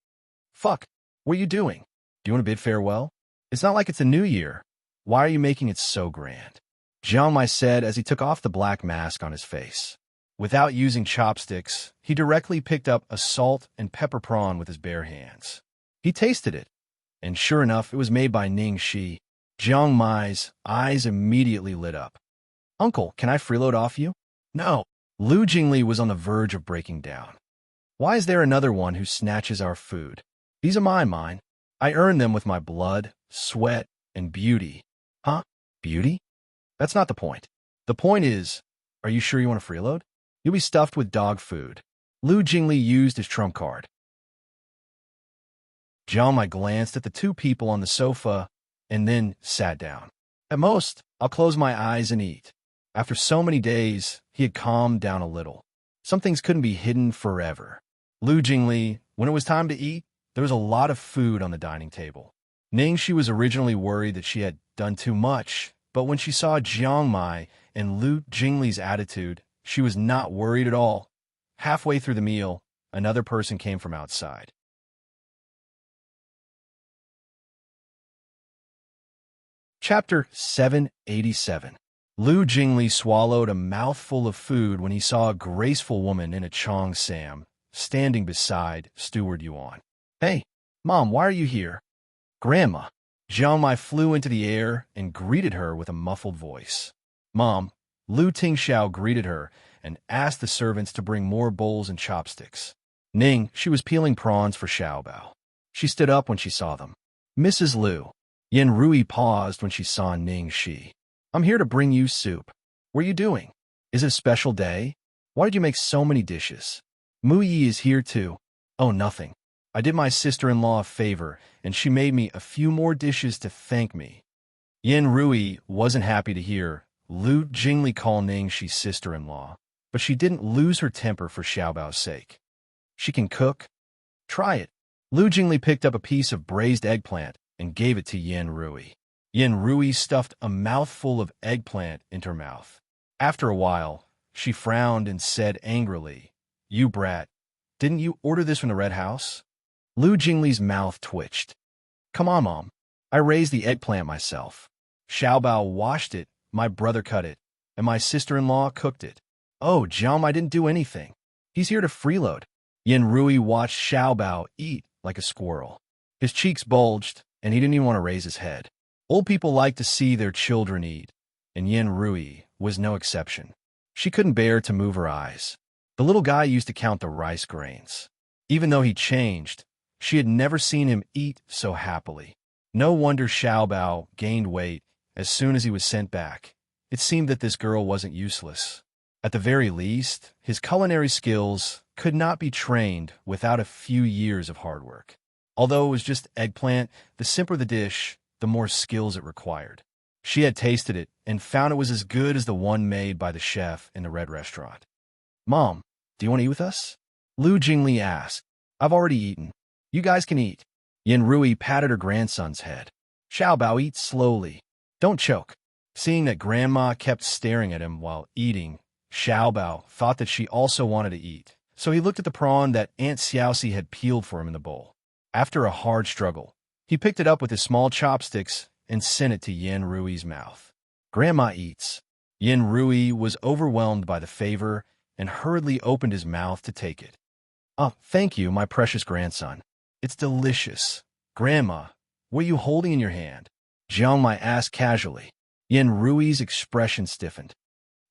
Speaker 1: Fuck, what are you doing? Do you want to bid farewell? It's not like it's a new year. Why are you making it so grand? Jiang Mai said as he took off the black mask on his face. Without using chopsticks, he directly picked up a salt and pepper prawn with his bare hands. He tasted it, and sure enough, it was made by Ningxi. Jiang Mai's eyes immediately lit up. Uncle, can I freeload off you? No. Lu Jingli was on the verge of breaking down. Why is there another one who snatches our food? These are mine. I earned them with my blood, sweat, and beauty. Huh? Beauty? That's not the point. The point is, are you sure you want to freeload? You'll be stuffed with dog food. Lu Jingli used his trump card. Jiang Mai glanced at the two people on the sofa and then sat down. At most, I'll close my eyes and eat. After so many days, he had calmed down a little. Some things couldn't be hidden forever. Lu Jingli, when it was time to eat, there was a lot of food on the dining table. Ningxi was originally worried that she had done too much, but when she saw Jiang Mai and Lu Jingli's attitude, she was not worried at all. Halfway through the meal, another person came from outside. Chapter 787. Lu Jingli swallowed a mouthful of food when he saw a graceful woman in a cheongsam standing beside Steward Yuan. Hey, Mom, why are you here? Grandma. Jiang Mai flew into the air and greeted her with a muffled voice. Mom, Lu Tingxiao greeted her and asked the servants to bring more bowls and chopsticks. Ning, she was peeling prawns for Xiao Bao. She stood up when she saw them. Mrs. Lu. Yan Rui paused when she saw Ningxi. I'm here to bring you soup. What are you doing? Is it a special day? Why did you make so many dishes? Mu Yi is here too. Oh, nothing. I did my sister-in-law a favor, and she made me a few more dishes to thank me. Yan Rui wasn't happy to hear Lu Jingli call Ningxi's sister-in-law, but she didn't lose her temper for Xiao Bao's sake. She can cook? Try it. Lu Jingli picked up a piece of braised eggplant and gave it to Yin Rui. Yin Rui stuffed a mouthful of eggplant into her mouth. After a while, she frowned and said angrily, "You brat, didn't you order this from the Red House?" Lu Jingli's mouth twitched. "Come on, Mom. I raised the eggplant myself. Xiaobao washed it, my brother cut it, and my sister-in-law cooked it. Oh, Jiang, I didn't do anything. He's here to freeload." Yin Rui watched Xiaobao eat like a squirrel. His cheeks bulged, and he didn't even want to raise his head. Old people like to see their children eat, and Yin Rui was no exception. She couldn't bear to move her eyes. The little guy used to count the rice grains. Even though he changed, she had never seen him eat so happily. No wonder Xiaobao gained weight as soon as he was sent back. It seemed that this girl wasn't useless. At the very least, his culinary skills could not be trained without a few years of hard work. Although it was just eggplant, the simpler the dish, the more skills it required. She had tasted it and found it was as good as the one made by the chef in the Red Restaurant. "Mom, do you want to eat with us?" Lu Jingli asked. "I've already eaten. You guys can eat." Yin Rui patted her grandson's head. "Xiaobao, eat slowly. Don't choke." Seeing that Grandma kept staring at him while eating, Xiaobao thought that she also wanted to eat, so he looked at the prawn that Aunt Xiaoxia had peeled for him in the bowl. After a hard struggle, he picked it up with his small chopsticks and sent it to Yin Rui's mouth. "Grandma eats." Yin Rui was overwhelmed by the favor and hurriedly opened his mouth to take it. "Oh, thank you, my precious grandson. It's delicious." "Grandma, what are you holding in your hand?" Jiang Mai asked casually. Yin Rui's expression stiffened.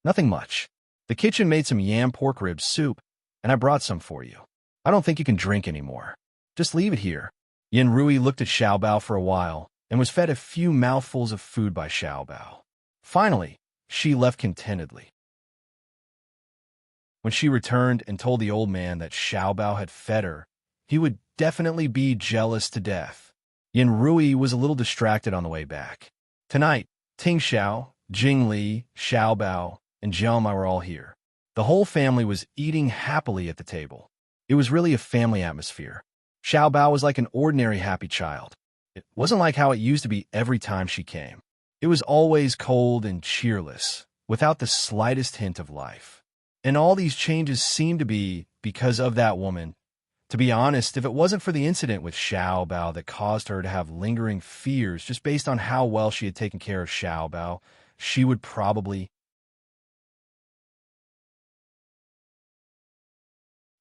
Speaker 1: "Nothing much. The kitchen made some yam pork rib soup, and I brought some for you. I don't think you can drink anymore. Just leave it here." Yin Rui looked at Xiaobao for a while and was fed a few mouthfuls of food by Xiaobao. Finally, she left contentedly. When she returned and told the old man that Xiaobao had fed her, he would definitely be jealous to death. Yin Rui was a little distracted on the way back. Tonight, Ting Xiao, Jing Li, Xiaobao, and Jiang Mai were all here. The whole family was eating happily at the table. It was really a family atmosphere. Xiaobao was like an ordinary happy child. It wasn't like how it used to be every time she came. It was always cold and cheerless, without the slightest hint of life. And all these changes seemed to be because of that woman. To be honest, if it wasn't for the incident with Xiaobao that caused her to have lingering fears just based on how well she had taken care of Xiaobao, she would probably...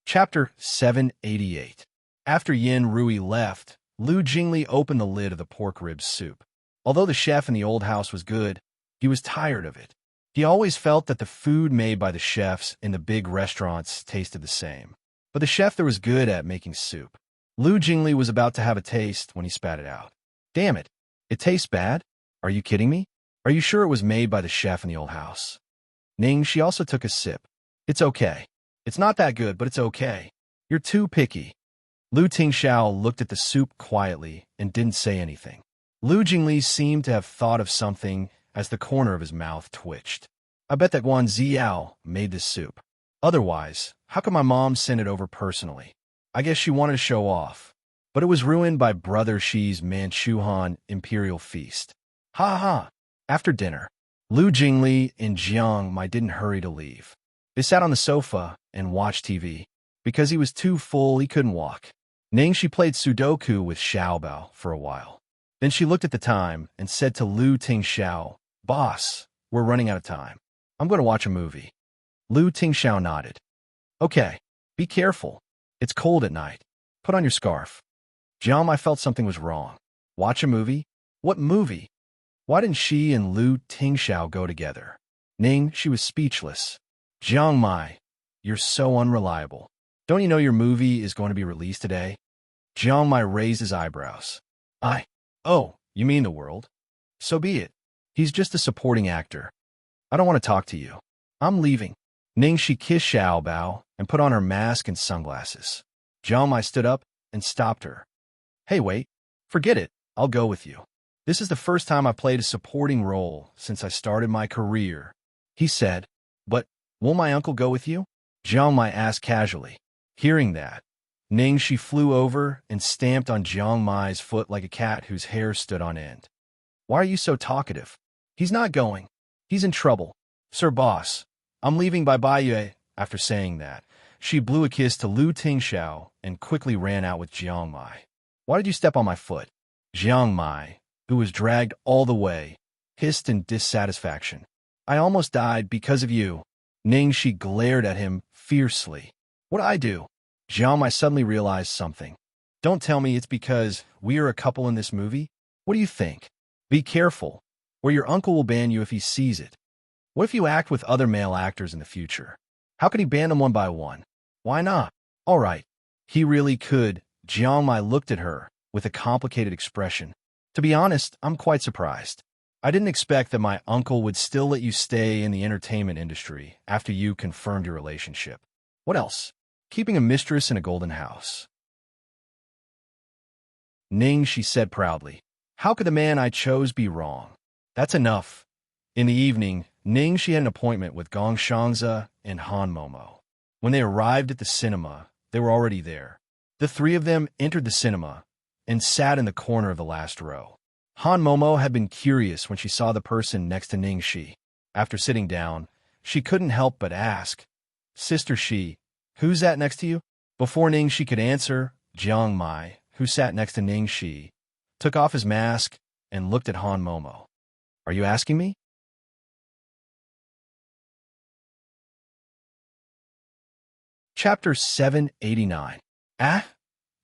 Speaker 1: Chapter 788. After Yin Rui left, Lu Jingli opened the lid of the pork rib soup. Although the chef in the old house was good, he was tired of it. He always felt that the food made by the chefs in the big restaurants tasted the same. But the chef there was good at making soup. Lu Jingli was about to have a taste when he spat it out. "Damn it, it tastes bad? Are you kidding me? Are you sure it was made by the chef in the old house?" Ning, she also took a sip. "It's okay. It's not that good, but it's okay. You're too picky." Lu Tingxiao looked at the soup quietly and didn't say anything. Lu Jingli seemed to have thought of something as the corner of his mouth twitched. "I bet that Guan Ziao made this soup. Otherwise, how could my mom send it over personally? I guess she wanted to show off. But it was ruined by Brother Shi's Manchuhan Imperial Feast." Ha ha! After dinner, Lu Jingli and Jiang Mai didn't hurry to leave. They sat on the sofa and watched TV. Because he was too full, he couldn't walk. Ning, she played Sudoku with Xiaobao for a while. Then she looked at the time and said to Lu Tingxiao, "Boss, we're running out of time. I'm going to watch a movie." Lu Tingxiao nodded. "Okay, be careful. It's cold at night. Put on your scarf." Jiang Mai felt something was wrong. Watch a movie? What movie? Why didn't she and Lu Tingxiao go together? Ning, she was speechless. "Jiang Mai, you're so unreliable. Don't you know your movie is going to be released today?" Jiang Mai raised his eyebrows. Oh, you mean the world? So be it. He's just a supporting actor. I don't want to talk to you. I'm leaving." Ning, she kissed Xiaobao and put on her mask and sunglasses. Jiang Mai stood up and stopped her. "Hey, wait. Forget it. I'll go with you. This is the first time I played a supporting role since I started my career," he said. "But won't my uncle go with you?" Jiang Mai asked casually. Hearing that, Ningxi flew over and stamped on Jiang Mai's foot like a cat whose hair stood on end. Why are you so talkative? He's not going. He's in trouble. Sir boss, I'm leaving bye-bye. After saying that, she blew a kiss to Lu Tingxiao and quickly ran out with Jiang Mai. Why did you step on my foot? Jiang Mai, who was dragged all the way, hissed in dissatisfaction. I almost died because of you. Ningxi glared at him fiercely. What'd I do? Jiang Mai suddenly realized something. Don't tell me it's because we are a couple in this movie? What do you think? Be careful, or your uncle will ban you if he sees it. What if you act with other male actors in the future? How can he ban them one by one? Why not? All right. He really could. Jiang Mai looked at her with a complicated expression. To be honest, I'm quite surprised. I didn't expect that my uncle would still let you stay in the entertainment industry after you confirmed your relationship. What else? Keeping a mistress in a golden house. Ning, she said proudly. How could the man I chose be wrong? That's enough. In the evening, Ning, she had an appointment with Gong Xianxia and Han Momo. When they arrived at the cinema, they were already there. The three of them entered the cinema and sat in the corner of the last row. Han Momo had been curious when she saw the person next to Ning Shi. After sitting down, she couldn't help but ask, Sister Shi, who's that next to you? Before Ning Shi could answer, Jiang Mai, who sat next to Ning Shi, took off his mask and looked at Han Momo. Are you asking me? Chapter 789. Ah?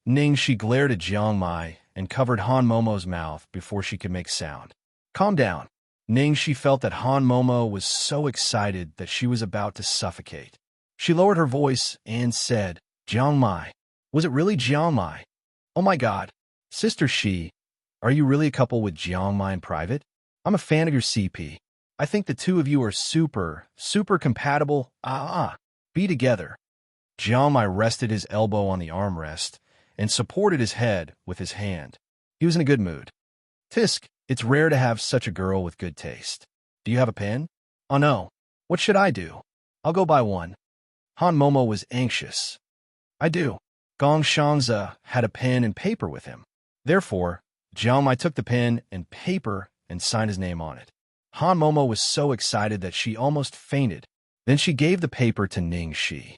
Speaker 1: Ning Shi glared at Jiang Mai and covered Han Momo's mouth before she could make sound. Calm down. Ning Shi felt that Han Momo was so excited that she was about to suffocate. She lowered her voice and said, Jiang Mai. Was it really Jiang Mai? Oh my god. Sister Shi, are you really a couple with Jiang Mai in private? I'm a fan of your CP. I think the two of you are super compatible. Be together. Jiang Mai rested his elbow on the armrest and supported his head with his hand. He was in a good mood. Tisk, it's rare to have such a girl with good taste. Do you have a pen? Oh no. What should I do? I'll go buy one. Han Momo was anxious. I do. Gong Xianxia had a pen and paper with him. Therefore, Jiang Mai took the pen and paper and signed his name on it. Han Momo was so excited that she almost fainted. Then she gave the paper to Ning Shi.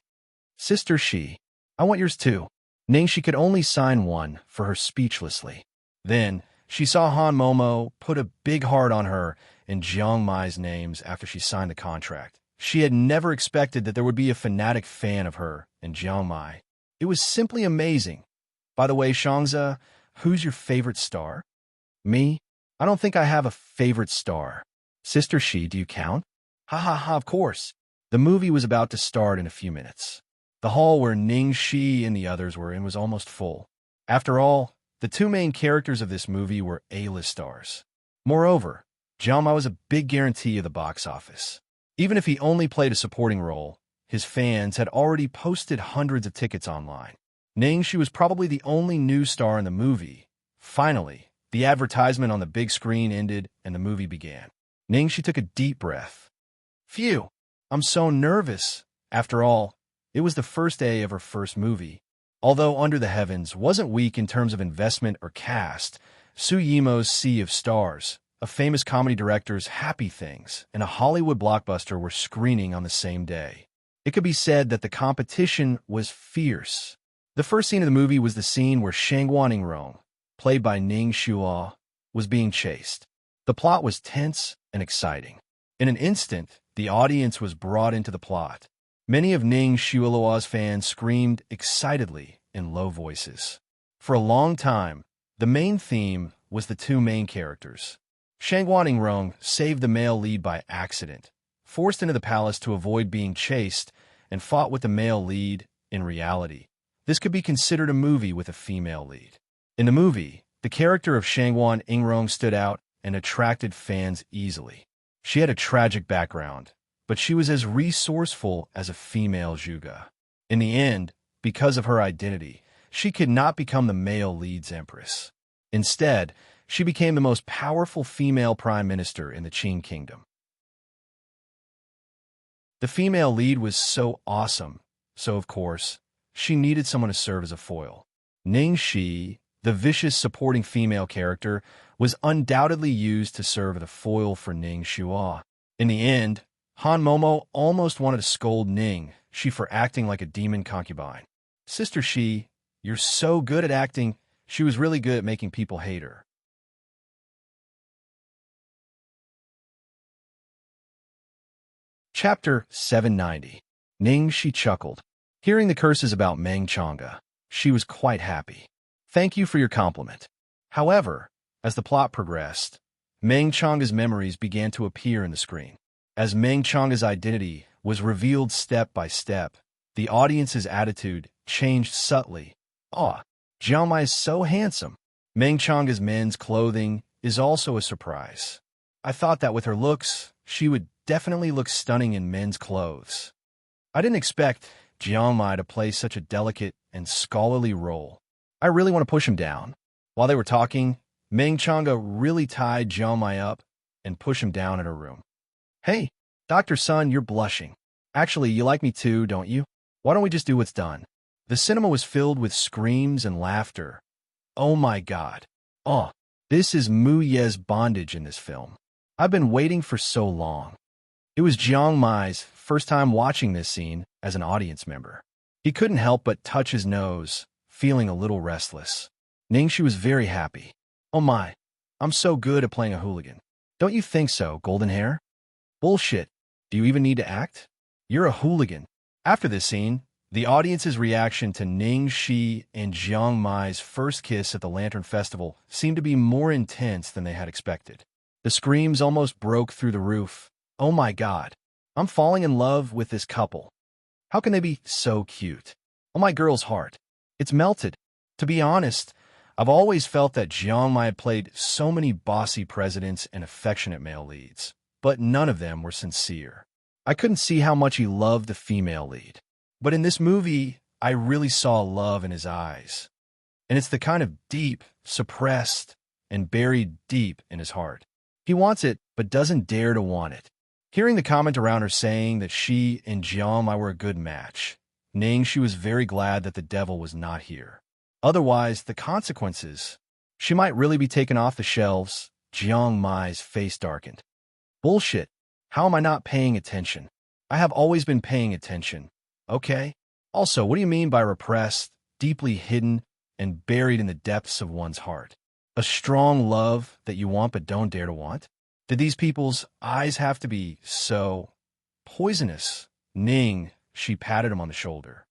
Speaker 1: Sister Shi, I want yours too. Ning Shi could only sign one for her speechlessly. Then, she saw Han Momo put a big heart on her and Jiang Mai's names after she signed the contract. She had never expected that there would be a fanatic fan of her and Jiang Mai. It was simply amazing. By the way, Xianxia, who's your favorite star? Me? I don't think I have a favorite star. Sister Shi, do you count? Ha ha ha, of course. The movie was about to start in a few minutes. The hall where Ning Shi and the others were in was almost full. After all, the two main characters of this movie were A-list stars. Moreover, Jiang Mai was a big guarantee of the box office. Even if he only played a supporting role, his fans had already posted hundreds of tickets online. Ning Shi was probably the only new star in the movie. Finally, the advertisement on the big screen ended and the movie began. Ning Shi took a deep breath. Phew, I'm so nervous. After all, it was the first day of her first movie. Although Under the Heavens wasn't weak in terms of investment or cast, Su Yimou's Sea of Stars, a famous comedy director's Happy Things, and a Hollywood blockbuster were screening on the same day. It could be said that the competition was fierce. The first scene of the movie was the scene where Shangguan Yingrong, played by Ning Shuo, was being chased. The plot was tense and exciting. In an instant, the audience was brought into the plot. Many of Ning Shuo's fans screamed excitedly in low voices. For a long time, the main theme was the two main characters. Shangguan Yingrong saved the male lead by accident, forced into the palace to avoid being chased, and fought with the male lead in reality. This could be considered a movie with a female lead. In the movie, the character of Shangguan Yingrong stood out and attracted fans easily. She had a tragic background, but she was as resourceful as a female Zhuge. In the end, because of her identity, she could not become the male lead's empress. Instead, she became the most powerful female prime minister in the Qin kingdom. The female lead was so awesome, so of course, she needed someone to serve as a foil. Ning Shi, the vicious supporting female character, was undoubtedly used to serve as a foil for Ning Shua. In the end, Han Momo almost wanted to scold Ning Shi for acting like a demon concubine. Sister Shi, you're so good at acting. She was really good at making people hate her. Chapter 790. Ning Shi chuckled. Hearing the curses about Meng Chang'e, she was quite happy. Thank you for your compliment. However, as the plot progressed, Meng Chang'e's memories began to appear in the screen. As Meng Chang'e's identity was revealed step by step, the audience's attitude changed subtly. "Aw, Xiaomai is so handsome." Meng Chang'e's men's clothing is also a surprise. I thought that with her looks, she would definitely look stunning in men's clothes. I didn't expect Xiaomai to play such a delicate and scholarly role. I really want to push him down. While they were talking, Meng Chang'e really tied Xiaomai up and pushed him down in her room. "Hey, Dr. Sun, you're blushing. Actually, you like me too, don't you? Why don't we just do what's done?" The cinema was filled with screams and laughter. Oh my God. Oh, this is Mu Ye's bondage in this film. I've been waiting for so long. It was Jiang Mai's first time watching this scene as an audience member. He couldn't help but touch his nose, feeling a little restless. Ningxi was very happy. "Oh my, I'm so good at playing a hooligan. Don't you think so, golden hair?" "Bullshit. Do you even need to act? You're a hooligan." After this scene, the audience's reaction to Ning Shi and Jiang Mai's first kiss at the Lantern Festival seemed to be more intense than they had expected. The screams almost broke through the roof. "Oh my God, I'm falling in love with this couple. How can they be so cute? Oh, my girl's heart. It's melted." To be honest, I've always felt that Jiang Mai had played so many bossy presidents and affectionate male leads, but none of them were sincere. I couldn't see how much he loved the female lead. But in this movie, I really saw love in his eyes. And it's the kind of deep, suppressed, and buried deep in his heart. He wants it, but doesn't dare to want it. Hearing the comment around her saying that she and Jiang Mai were a good match, Ning, she was very glad that the devil was not here. Otherwise, the consequences, she might really be taken off the shelves. Jiang Mai's face darkened. "Bullshit. How am I not paying attention? I have always been paying attention. Okay? Also, what do you mean by repressed, deeply hidden, and buried in the depths of one's heart? A strong love that you want but don't dare to want? Did these people's eyes have to be so poisonous?" Ning, she patted him on the shoulder.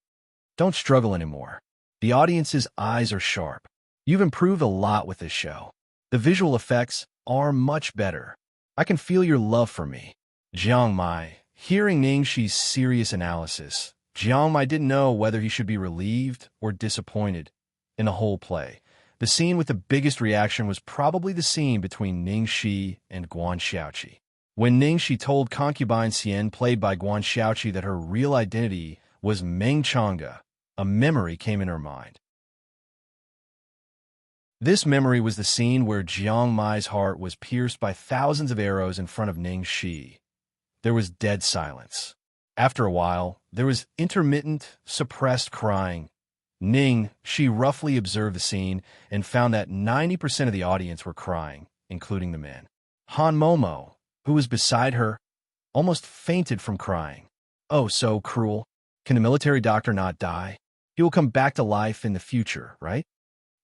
Speaker 1: "Don't struggle anymore. The audience's eyes are sharp. You've improved a lot with this show. The visual effects are much better. I can feel your love for me." Jiang Mai, hearing Ningxi's serious analysis, Jiang Mai didn't know whether he should be relieved or disappointed in the whole play. The scene with the biggest reaction was probably the scene between Ningxi and Guan Xiaoqi. When Ningxi told concubine Xian, played by Guan Xiaoqi, that her real identity was Meng Chang'e, a memory came in her mind. This memory was the scene where Jiang Mai's heart was pierced by thousands of arrows in front of Ningxi. There was dead silence. After a while, there was intermittent, suppressed crying. Ning, she roughly observed the scene and found that 90% of the audience were crying, including the men. Han Momo, who was beside her, almost fainted from crying. "Oh, so cruel. Can the military doctor not die? He will come back to life in the future, right?"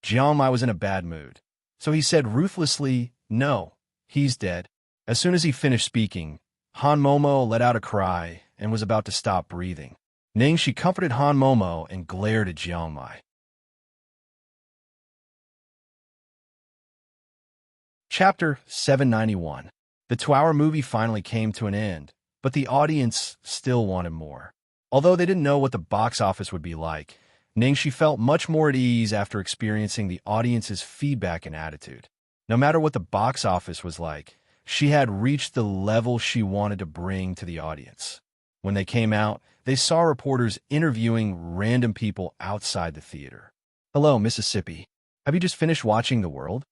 Speaker 1: Jiang Mai was in a bad mood, so he said ruthlessly, "No, he's dead." As soon as he finished speaking, Han Momo let out a cry and was about to stop breathing. Ning, she comforted Han Momo and glared at Jiang Mai. Chapter 791. The 2-hour movie finally came to an end, but the audience still wanted more. Although they didn't know what the box office would be like, Ning, she felt much more at ease after experiencing the audience's feedback and attitude. No matter what the box office was like, she had reached the level she wanted to bring to the audience. When they came out, they saw reporters interviewing random people outside the theater. "Hello, Mississippi. Have you just finished watching The World?"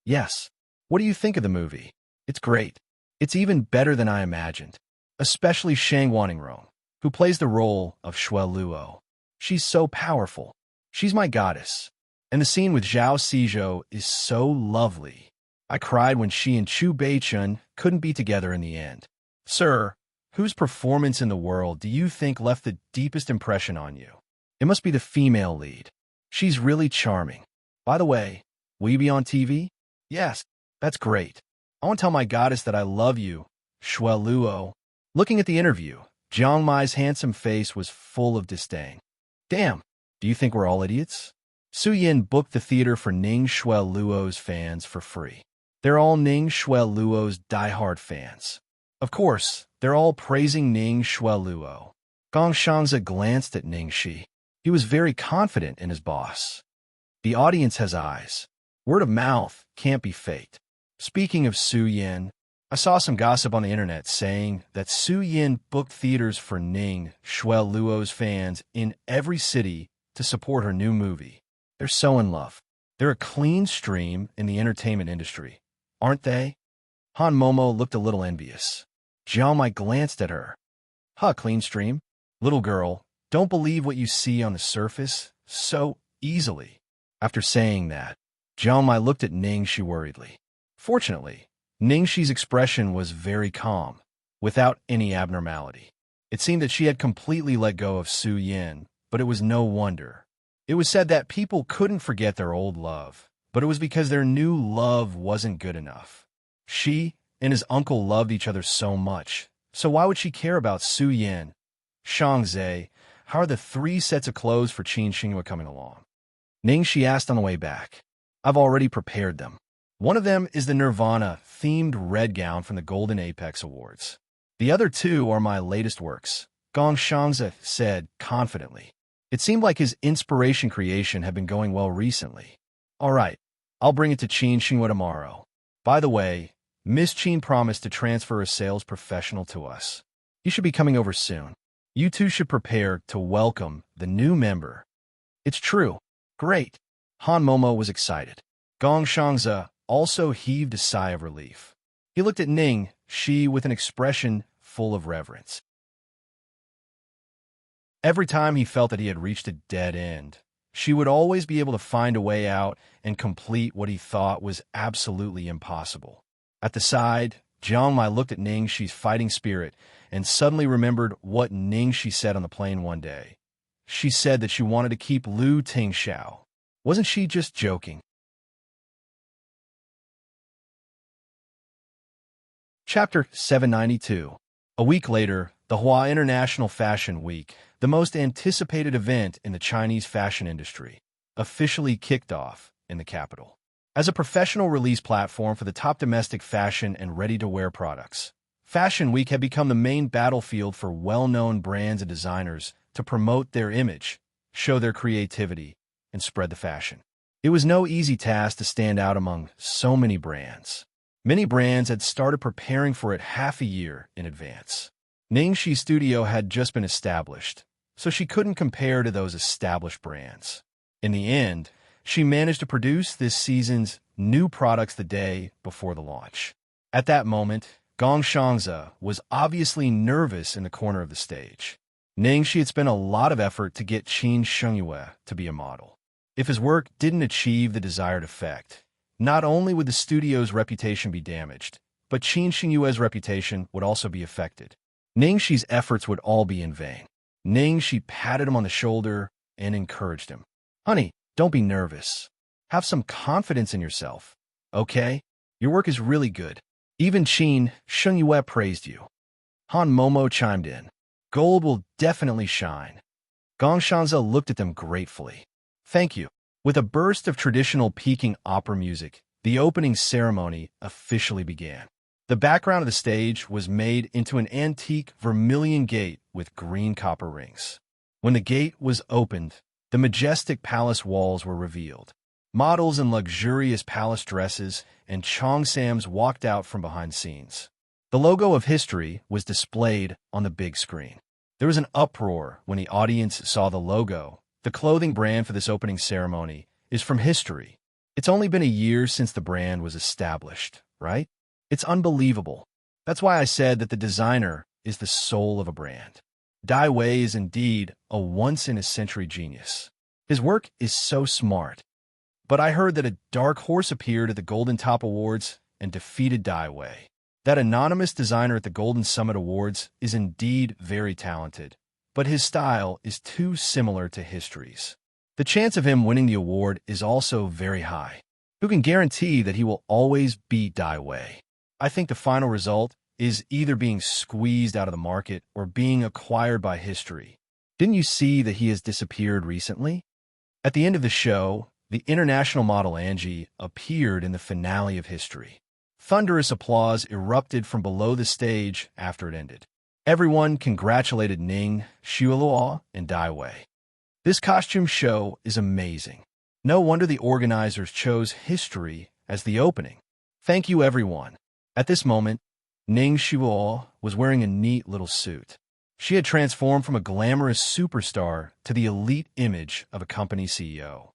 Speaker 1: "Yes. What do you think of the movie?" "It's great. It's even better than I imagined. Especially Shang Wanningrong, who plays the role of Shui Luo. She's so powerful. She's my goddess. And the scene with Zhao Xizhou is so lovely. I cried when she and Chu Beichun couldn't be together in the end. Sir, whose performance in the world do you think left the deepest impression on you? It must be the female lead. She's really charming. By the way, will you be on TV? Yes, that's great. I want to tell my goddess that I love you, Shui Luo. Looking at the interview, Jiang Mai's handsome face was full of disdain. Damn, do you think we're all idiots? Su Yin booked the theater for Ning Shui Luo's fans for free. They're all Ning Shui Luo's diehard fans. Of course, they're all praising Ning Shui Luo. Gong Xianxia glanced at Ning Shi. He was very confident in his boss. The audience has eyes. Word of mouth can't be faked. Speaking of Su Yin, I saw some gossip on the internet saying that Su Yin booked theaters for Ning Shui Luo's fans in every city to support her new movie. They're so in love. They're a clean stream in the entertainment industry, aren't they? Han Momo looked a little envious. Jiao Mai glanced at her. Huh, clean stream? Little girl, don't believe what you see on the surface so easily. After saying that, Jiao Mai looked at Ning Shi worriedly. Fortunately, Ning Shi's expression was very calm, without any abnormality. It seemed that she had completely let go of Su Yin, but it was no wonder. It was said that people couldn't forget their old love, but it was because their new love wasn't good enough. She and his uncle loved each other so much, so why would she care about Su Yin? Xianxia, how are the 3 sets of clothes for Qin Xinghua coming along? Ning Shi asked on the way back. I've already prepared them. One of them is the Nirvana-themed red gown from the Golden Apex Awards. The other 2 are my latest works, Gong Xianxia said confidently. It seemed like his inspiration creation had been going well recently. All right, I'll bring it to Qin Xinghua tomorrow. By the way, Miss Qin promised to transfer a sales professional to us. He should be coming over soon. You two should prepare to welcome the new member. It's true. Great. Han Momo was excited. Gong Xianxia also heaved a sigh of relief. He looked at Ning Shi with an expression full of reverence. Every time he felt that he had reached a dead end, she would always be able to find a way out and complete what he thought was absolutely impossible. At the side, Jiang Mai looked at Ning Shi's fighting spirit and suddenly remembered what Ning Shi said on the plane one day. She said that she wanted to keep Lu Tingxiao. Wasn't she just joking? Chapter 792. A week later, the Hua International Fashion Week, the most anticipated event in the Chinese fashion industry, officially kicked off in the capital. As a professional release platform for the top domestic fashion and ready-to-wear products, Fashion Week had become the main battlefield for well-known brands and designers to promote their image, show their creativity, and spread the fashion. It was no easy task to stand out among so many brands. Many brands had started preparing for it half a year in advance. Ning Shi's studio had just been established, so she couldn't compare to those established brands. In the end, she managed to produce this season's new products the day before the launch. At that moment, Gong Xianxia was obviously nervous in the corner of the stage. Ning Shi had spent a lot of effort to get Qin Xinghua to be a model. If his work didn't achieve the desired effect, not only would the studio's reputation be damaged, but Qin Xinghua's reputation would also be affected. Ning Shi's efforts would all be in vain. Ning Shi patted him on the shoulder and encouraged him. Honey, don't be nervous. Have some confidence in yourself, okay? Your work is really good. Even Qin Xinghua praised you. Han Momo chimed in. Gold will definitely shine. Gong Xianxia looked at them gratefully. Thank you. With a burst of traditional Peking opera music, the opening ceremony officially began. The background of the stage was made into an antique vermilion gate with green copper rings. When the gate was opened, the majestic palace walls were revealed. Models in luxurious palace dresses and Cheongsams walked out from behind scenes. The logo of history was displayed on the big screen. There was an uproar when the audience saw the logo. The clothing brand for this opening ceremony is from history. It's only been a year since the brand was established, right? It's unbelievable. That's why I said that the designer is the soul of a brand. Dai Wei is indeed a once-in-a-century genius. His work is so smart. But I heard that a dark horse appeared at the Golden Top Awards and defeated Dai Wei. That anonymous designer at the Golden Summit Awards is indeed very talented, but his style is too similar to history's. The chance of him winning the award is also very high. Who can guarantee that he will always beat Dai Wei? I think the final result is either being squeezed out of the market or being acquired by history. Didn't you see that he has disappeared recently? At the end of the show, the international model Angie appeared in the finale of history. Thunderous applause erupted from below the stage after it ended. Everyone congratulated Ning, Xiaoluo, and Dai Wei. This costume show is amazing. No wonder the organizers chose history as the opening. Thank you, everyone. At this moment, Ning Xiaoluo was wearing a neat little suit. She had transformed from a glamorous superstar to the elite image of a company CEO.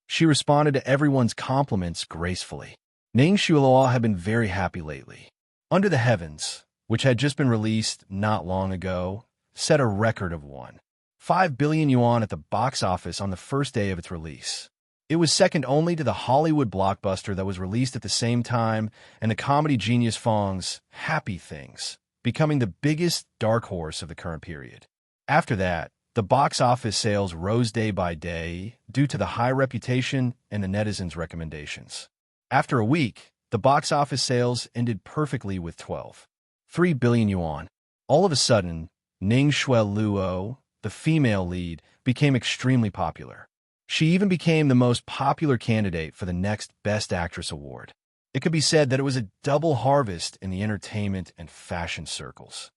Speaker 1: She responded to everyone's compliments gracefully. Ning Xiaoluo had been very happy lately. Under the Heavens, which had just been released not long ago, set a record of 1.5 billion yuan at the box office on the first day of its release. It was second only to the Hollywood blockbuster that was released at the same time and the comedy genius Fong's Happy Things, becoming the biggest dark horse of the current period. After that, the box office sales rose day by day due to the high reputation and the netizens' recommendations. After a week, the box office sales ended perfectly with 12.3 billion yuan. All of a sudden, Ning Xiaoluo, the female lead, became extremely popular. She even became the most popular candidate for the next Best Actress award. It could be said that it was a double harvest in the entertainment and fashion circles.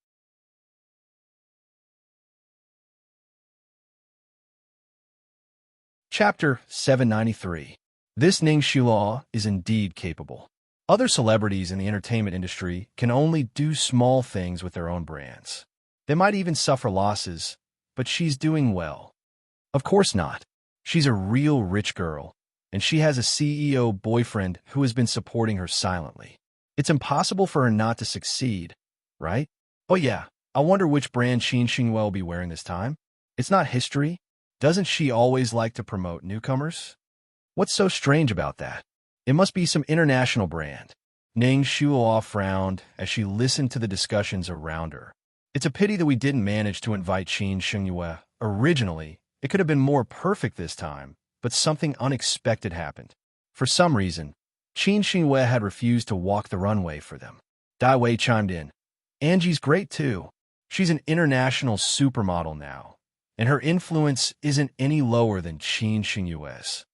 Speaker 1: Chapter 793. This Ning Xiaoluo is indeed capable. Other celebrities in the entertainment industry can only do small things with their own brands. They might even suffer losses, but she's doing well. Of course not. She's a real rich girl, and she has a CEO boyfriend who has been supporting her silently. It's impossible for her not to succeed, right? Oh yeah, I wonder which brand Xianxia will be wearing this time. It's not history. Doesn't she always like to promote newcomers? What's so strange about that? It must be some international brand. Ning Xiaoluo frowned as she listened to the discussions around her. It's a pity that we didn't manage to invite Xianxia. Originally, it could have been more perfect this time, but something unexpected happened. For some reason, Xianxia had refused to walk the runway for them. Dai Wei chimed in. Angie's great too. She's an international supermodel now, and her influence isn't any lower than Xianxia's.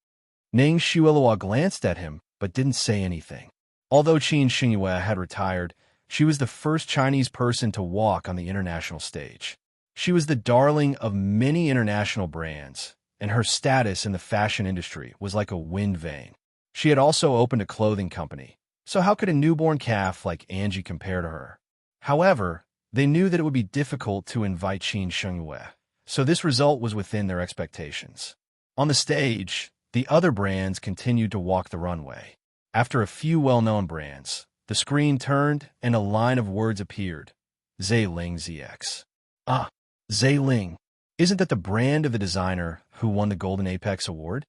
Speaker 1: Ning Xiaoluo glanced at him, but didn't say anything. Although Xianxia had retired, she was the first Chinese person to walk on the international stage. She was the darling of many international brands, and her status in the fashion industry was like a wind vane. She had also opened a clothing company, so how could a newborn calf like Angie compare to her? However, they knew that it would be difficult to invite Xianxia, so this result was within their expectations. On the stage, the other brands continued to walk the runway. After a few well-known brands, the screen turned and a line of words appeared. Xialing ZX. Ah, Xialing. Isn't that the brand of the designer who won the Golden Apex Award?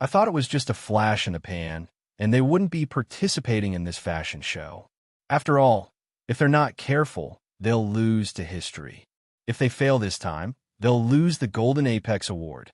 Speaker 1: I thought it was just a flash in the pan, and they wouldn't be participating in this fashion show. After all, if they're not careful, they'll lose to history. If they fail this time, they'll lose the Golden Apex Award.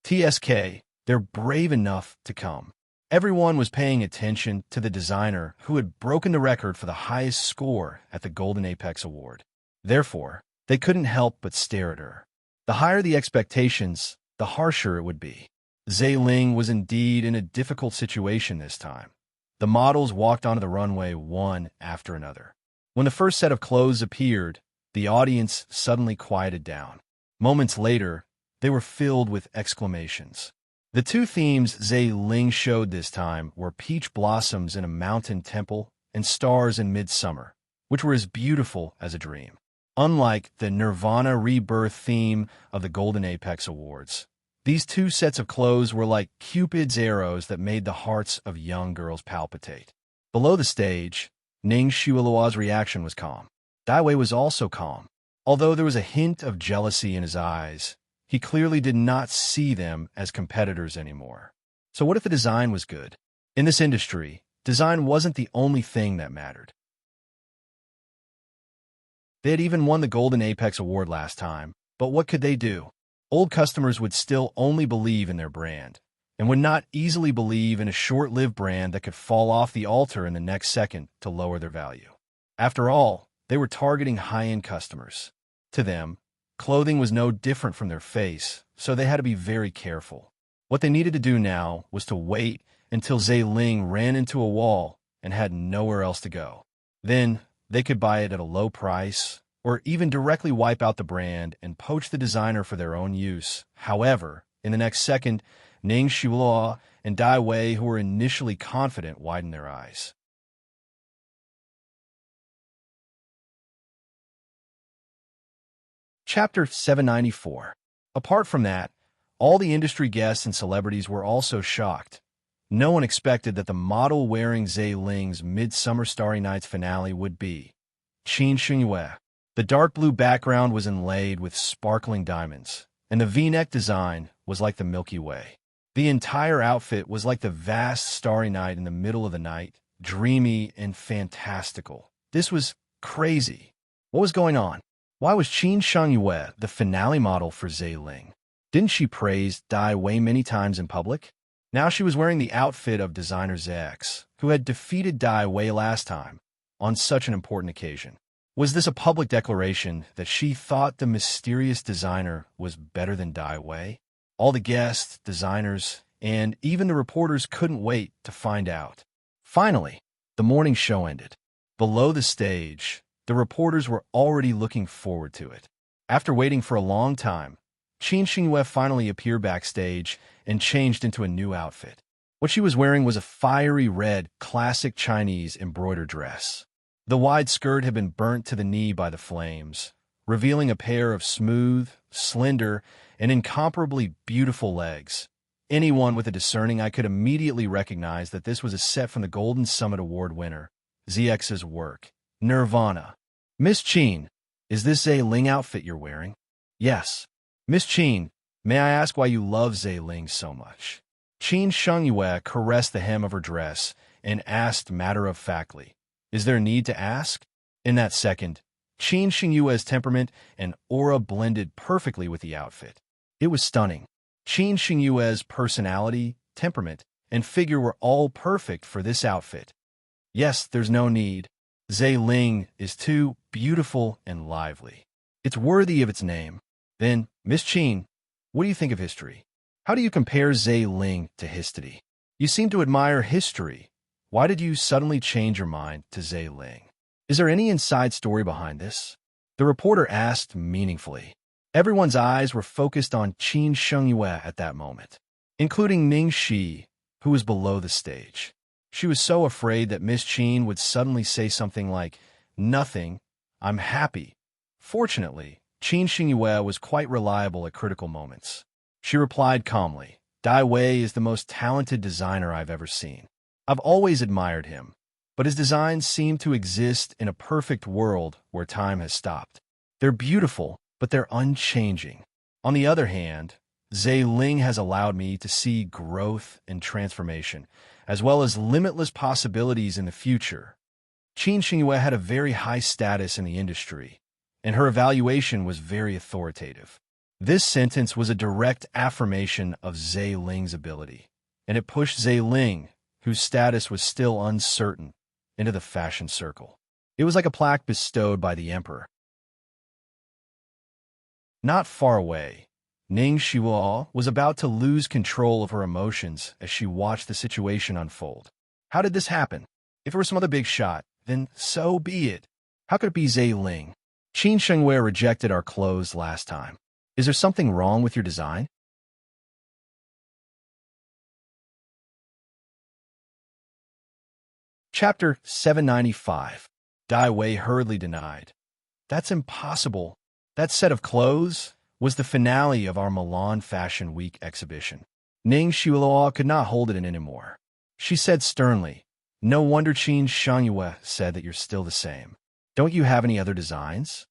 Speaker 1: TSK, they're brave enough to come. Everyone was paying attention to the designer who had broken the record for the highest score at the Golden Apex Award. Therefore, they couldn't help but stare at her. The higher the expectations, the harsher it would be. Xialing was indeed in a difficult situation this time. The models walked onto the runway one after another. When the first set of clothes appeared, the audience suddenly quieted down. Moments later, they were filled with exclamations. The two themes Xialing showed this time were peach blossoms in a mountain temple and stars in midsummer, which were as beautiful as a dream. Unlike the Nirvana Rebirth theme of the Golden Apex Awards, these two sets of clothes were like Cupid's arrows that made the hearts of young girls palpitate. Below the stage, Ning Xiaoluo's reaction was calm. Dai Wei was also calm. Although there was a hint of jealousy in his eyes, he clearly did not see them as competitors anymore. So what if the design was good? In this industry, design wasn't the only thing that mattered. They had even won the Golden Apex Award last time, but what could they do? Old customers would still only believe in their brand, and would not easily believe in a short-lived brand that could fall off the altar in the next second to lower their value. After all, they were targeting high-end customers. To them, clothing was no different from their face, so they had to be very careful. What they needed to do now was to wait until Zhe Ling ran into a wall and had nowhere else to go. Then, they could buy it at a low price, or even directly wipe out the brand and poach the designer for their own use. However, in the next second, Ning Xiluo and Dai Wei, who were initially confident, widened their eyes. Chapter 794. Apart from that, all the industry guests and celebrities were also shocked. No one expected that the model wearing Zhe Ling's Midsummer Starry Nights finale would be Xianxia. The dark blue background was inlaid with sparkling diamonds, and the V-neck design was like the Milky Way. The entire outfit was like the vast starry night in the middle of the night, dreamy and fantastical. This was crazy. What was going on? Why was Qin Shangyue the finale model for Zhe Ling? Didn't she praise Dai Wei many times in public? Now she was wearing the outfit of designer Zex, who had defeated Dai Wei last time, on such an important occasion. Was this a public declaration that she thought the mysterious designer was better than Dai Wei? All the guests, designers, and even the reporters couldn't wait to find out. Finally, the morning show ended. Below the stage, the reporters were already looking forward to it. After waiting for a long time, Qin Xingyue finally appeared backstage and changed into a new outfit. What she was wearing was a fiery red, classic Chinese embroidered dress. The wide skirt had been burnt to the knee by the flames, revealing a pair of smooth, slender, and incomparably beautiful legs. Anyone with a discerning eye could immediately recognize that this was a set from the Golden Summit Award winner, ZX's work, Nirvana. Miss Qin, is this Zhe Ling outfit you're wearing? Yes. Miss Qin, may I ask why you love Zhe Ling so much? Qin Shangyue caressed the hem of her dress and asked matter-of-factly, is there a need to ask? In that second, Qin Shangyue's temperament and aura blended perfectly with the outfit. It was stunning. Qin Shangyue's personality, temperament, and figure were all perfect for this outfit. Yes, there's no need. Zhe Ling is too beautiful and lively. It's worthy of its name. Then, Miss Qin, what do you think of history? How do you compare Zhe Ling to history? You seem to admire history. Why did you suddenly change your mind to Zhe Ling? Is there any inside story behind this? The reporter asked meaningfully. Everyone's eyes were focused on Qin Shangyue at that moment, including Ning Shi, who was below the stage. She was so afraid that Miss Qin would suddenly say something like, "Nothing, I'm happy." Fortunately, Qin Shangyue was quite reliable at critical moments. She replied calmly, Dai Wei is the most talented designer I've ever seen. I've always admired him, but his designs seem to exist in a perfect world where time has stopped. They're beautiful, but they're unchanging. On the other hand, Zhe Ling has allowed me to see growth and transformation, as well as limitless possibilities in the future. Qin Shangyue had a very high status in the industry, and her evaluation was very authoritative. This sentence was a direct affirmation of Zhe Ling's ability, and it pushed Zhe Ling, whose status was still uncertain, into the fashion circle. It was like a plaque bestowed by the emperor. Not far away, Ning Xiluo was about to lose control of her emotions as she watched the situation unfold. How did this happen? If it were some other big shot, then so be it. How could it be Zhe Ling? Qin Shangyue rejected our clothes last time. Is there something wrong with your design? Chapter 795. Dai Wei hurriedly denied. That's impossible. That set of clothes was the finale of our Milan Fashion Week exhibition. Ning Xiluo could not hold it in anymore. She said sternly, no wonder Qin Shangyue said that you're still the same. Don't you have any other designs?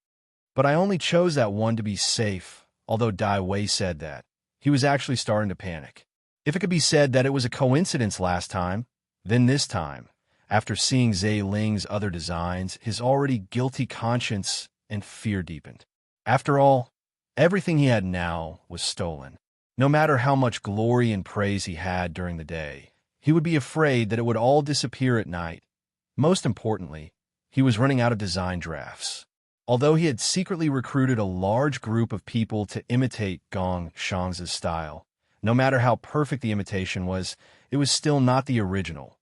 Speaker 1: But I only chose that one to be safe, although Dai Wei said that. He was actually starting to panic. If it could be said that it was a coincidence last time, then this time, after seeing Zhe Ling's other designs, his already guilty conscience and fear deepened. After all, everything he had now was stolen. No matter how much glory and praise he had during the day, he would be afraid that it would all disappear at night. Most importantly, he was running out of design drafts. Although he had secretly recruited a large group of people to imitate Gong Xianxia's style, no matter how perfect the imitation was, it was still not the original.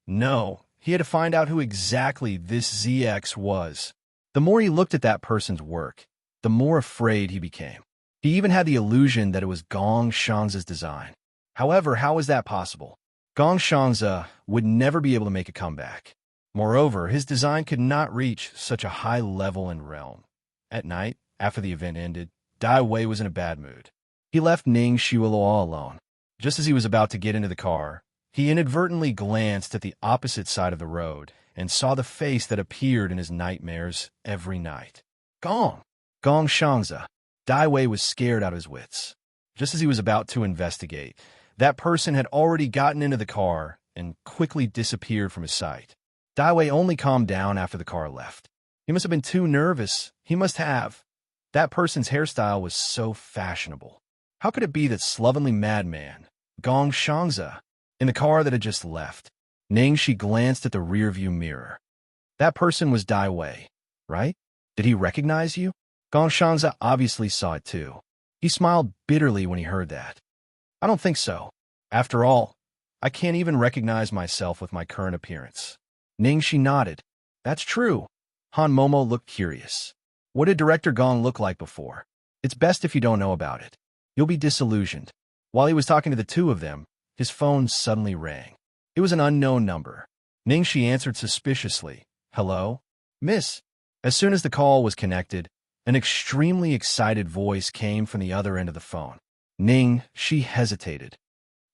Speaker 1: No, he had to find out who exactly this ZX was. The more he looked at that person's work, the more afraid he became. He even had the illusion that it was Gong Xianxia's design. However, how was that possible? Gong Xianxia would never be able to make a comeback. Moreover, his design could not reach such a high level and realm. At night, after the event ended, Dai Wei was in a bad mood. He left Ning Xiaoluo alone. Just as he was about to get into the car, he inadvertently glanced at the opposite side of the road and saw the face that appeared in his nightmares every night. Gong Xianxia. Dai Wei was scared out of his wits. Just as he was about to investigate, that person had already gotten into the car and quickly disappeared from his sight. Dai Wei only calmed down after the car left. He must have been too nervous. He must have. That person's hairstyle was so fashionable. How could it be that slovenly madman, Gong Xianxia, in the car that had just left? Ning, she glanced at the rearview mirror. That person was Dai Wei, right? Did he recognize you? Gong Xianxia obviously saw it too. He smiled bitterly when he heard that. I don't think so. After all, I can't even recognize myself with my current appearance. Ning, she nodded. That's true. Han Momo looked curious. What did Director Gong look like before? It's best if you don't know about it. You'll be disillusioned. While he was talking to the two of them, his phone suddenly rang. It was an unknown number. Ning, she answered suspiciously. Hello? Miss. As soon as the call was connected, an extremely excited voice came from the other end of the phone. Ning, she hesitated.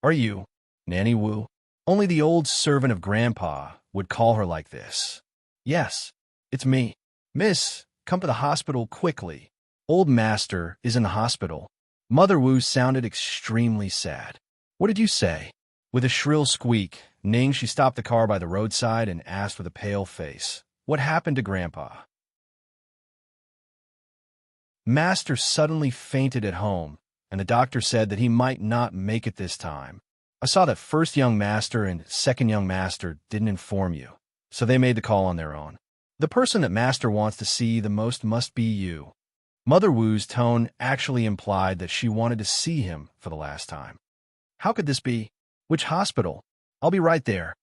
Speaker 1: Are you Nanny Wu? Only the old servant of Grandpa would call her like this. Yes, it's me. Miss, come to the hospital quickly. Old Master is in the hospital. Mother Wu sounded extremely sad. What did you say? With a shrill squeak, Ning, she stopped the car by the roadside and asked with a pale face, what happened to Grandpa? Master suddenly fainted at home, and the doctor said that he might not make it this time. I saw that first young master and second young master didn't inform you, so they made the call on their own. The person that Master wants to see the most must be you. Mother Wu's tone actually implied that she wanted to see him for the last time. How could this be? Which hospital? I'll be right there.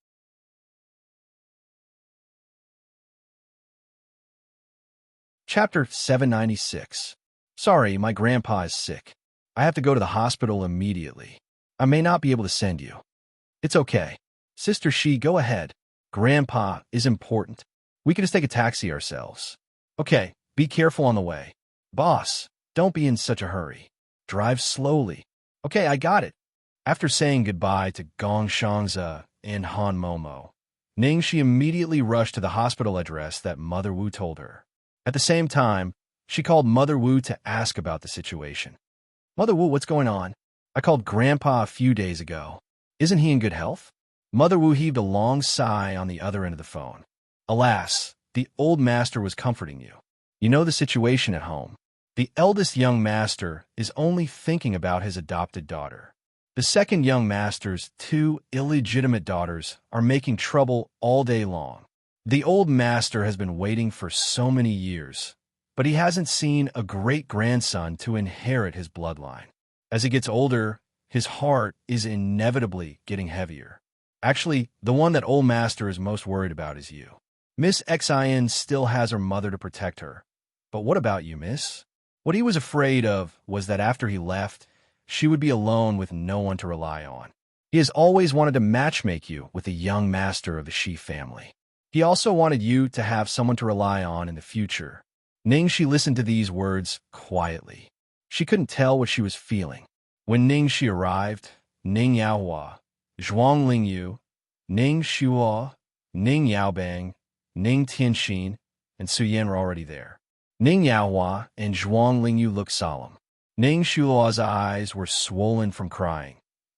Speaker 1: Chapter 796. Sorry, my grandpa is sick. I have to go to the hospital immediately. I may not be able to send you. It's okay. Sister Shi, go ahead. Grandpa is important. We can just take a taxi ourselves. Okay, be careful on the way. Boss, don't be in such a hurry. Drive slowly. Okay, I got it. After saying goodbye to Gong Xianxia and Han Momo, Ning, she immediately rushed to the hospital address that Mother Wu told her. At the same time, she called Mother Wu to ask about the situation. Mother Wu, what's going on? I called Grandpa a few days ago. Isn't he in good health? Mother Wu heaved a long sigh on the other end of the phone. Alas, the old master was comforting you. You know the situation at home. The eldest young master is only thinking about his adopted daughter. The second young master's two illegitimate daughters are making trouble all day long. The old master has been waiting for so many years, but he hasn't seen a great-grandson to inherit his bloodline. As he gets older, his heart is inevitably getting heavier. Actually, the one that old master is most worried about is you. Miss Xin still has her mother to protect her. But what about you, miss? What he was afraid of was that after he left, she would be alone with no one to rely on. He has always wanted to matchmake you with the young master of the Shi family. He also wanted you to have someone to rely on in the future. Ning, she listened to these words quietly. She couldn't tell what she was feeling. When Ning Shi arrived, Ning Yaohua, Zhuang Lingyu, Ning Shuo, Ning Yaobang, Ning Tianxin, and Su Yan were already there. Ning Yaohua and Zhuang Lingyu looked solemn. Ning Shuo's eyes were swollen from crying,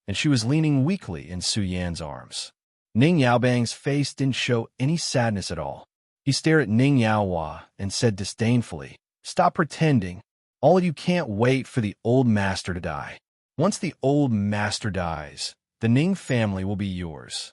Speaker 1: and she was leaning weakly in Su Yan's arms. Ning Yaobang's face didn't show any sadness at all. He stared at Ning Yaohua and said disdainfully, "Stop pretending. All of you can't wait for the old master to die. Once the old master dies, the Ning family will be yours."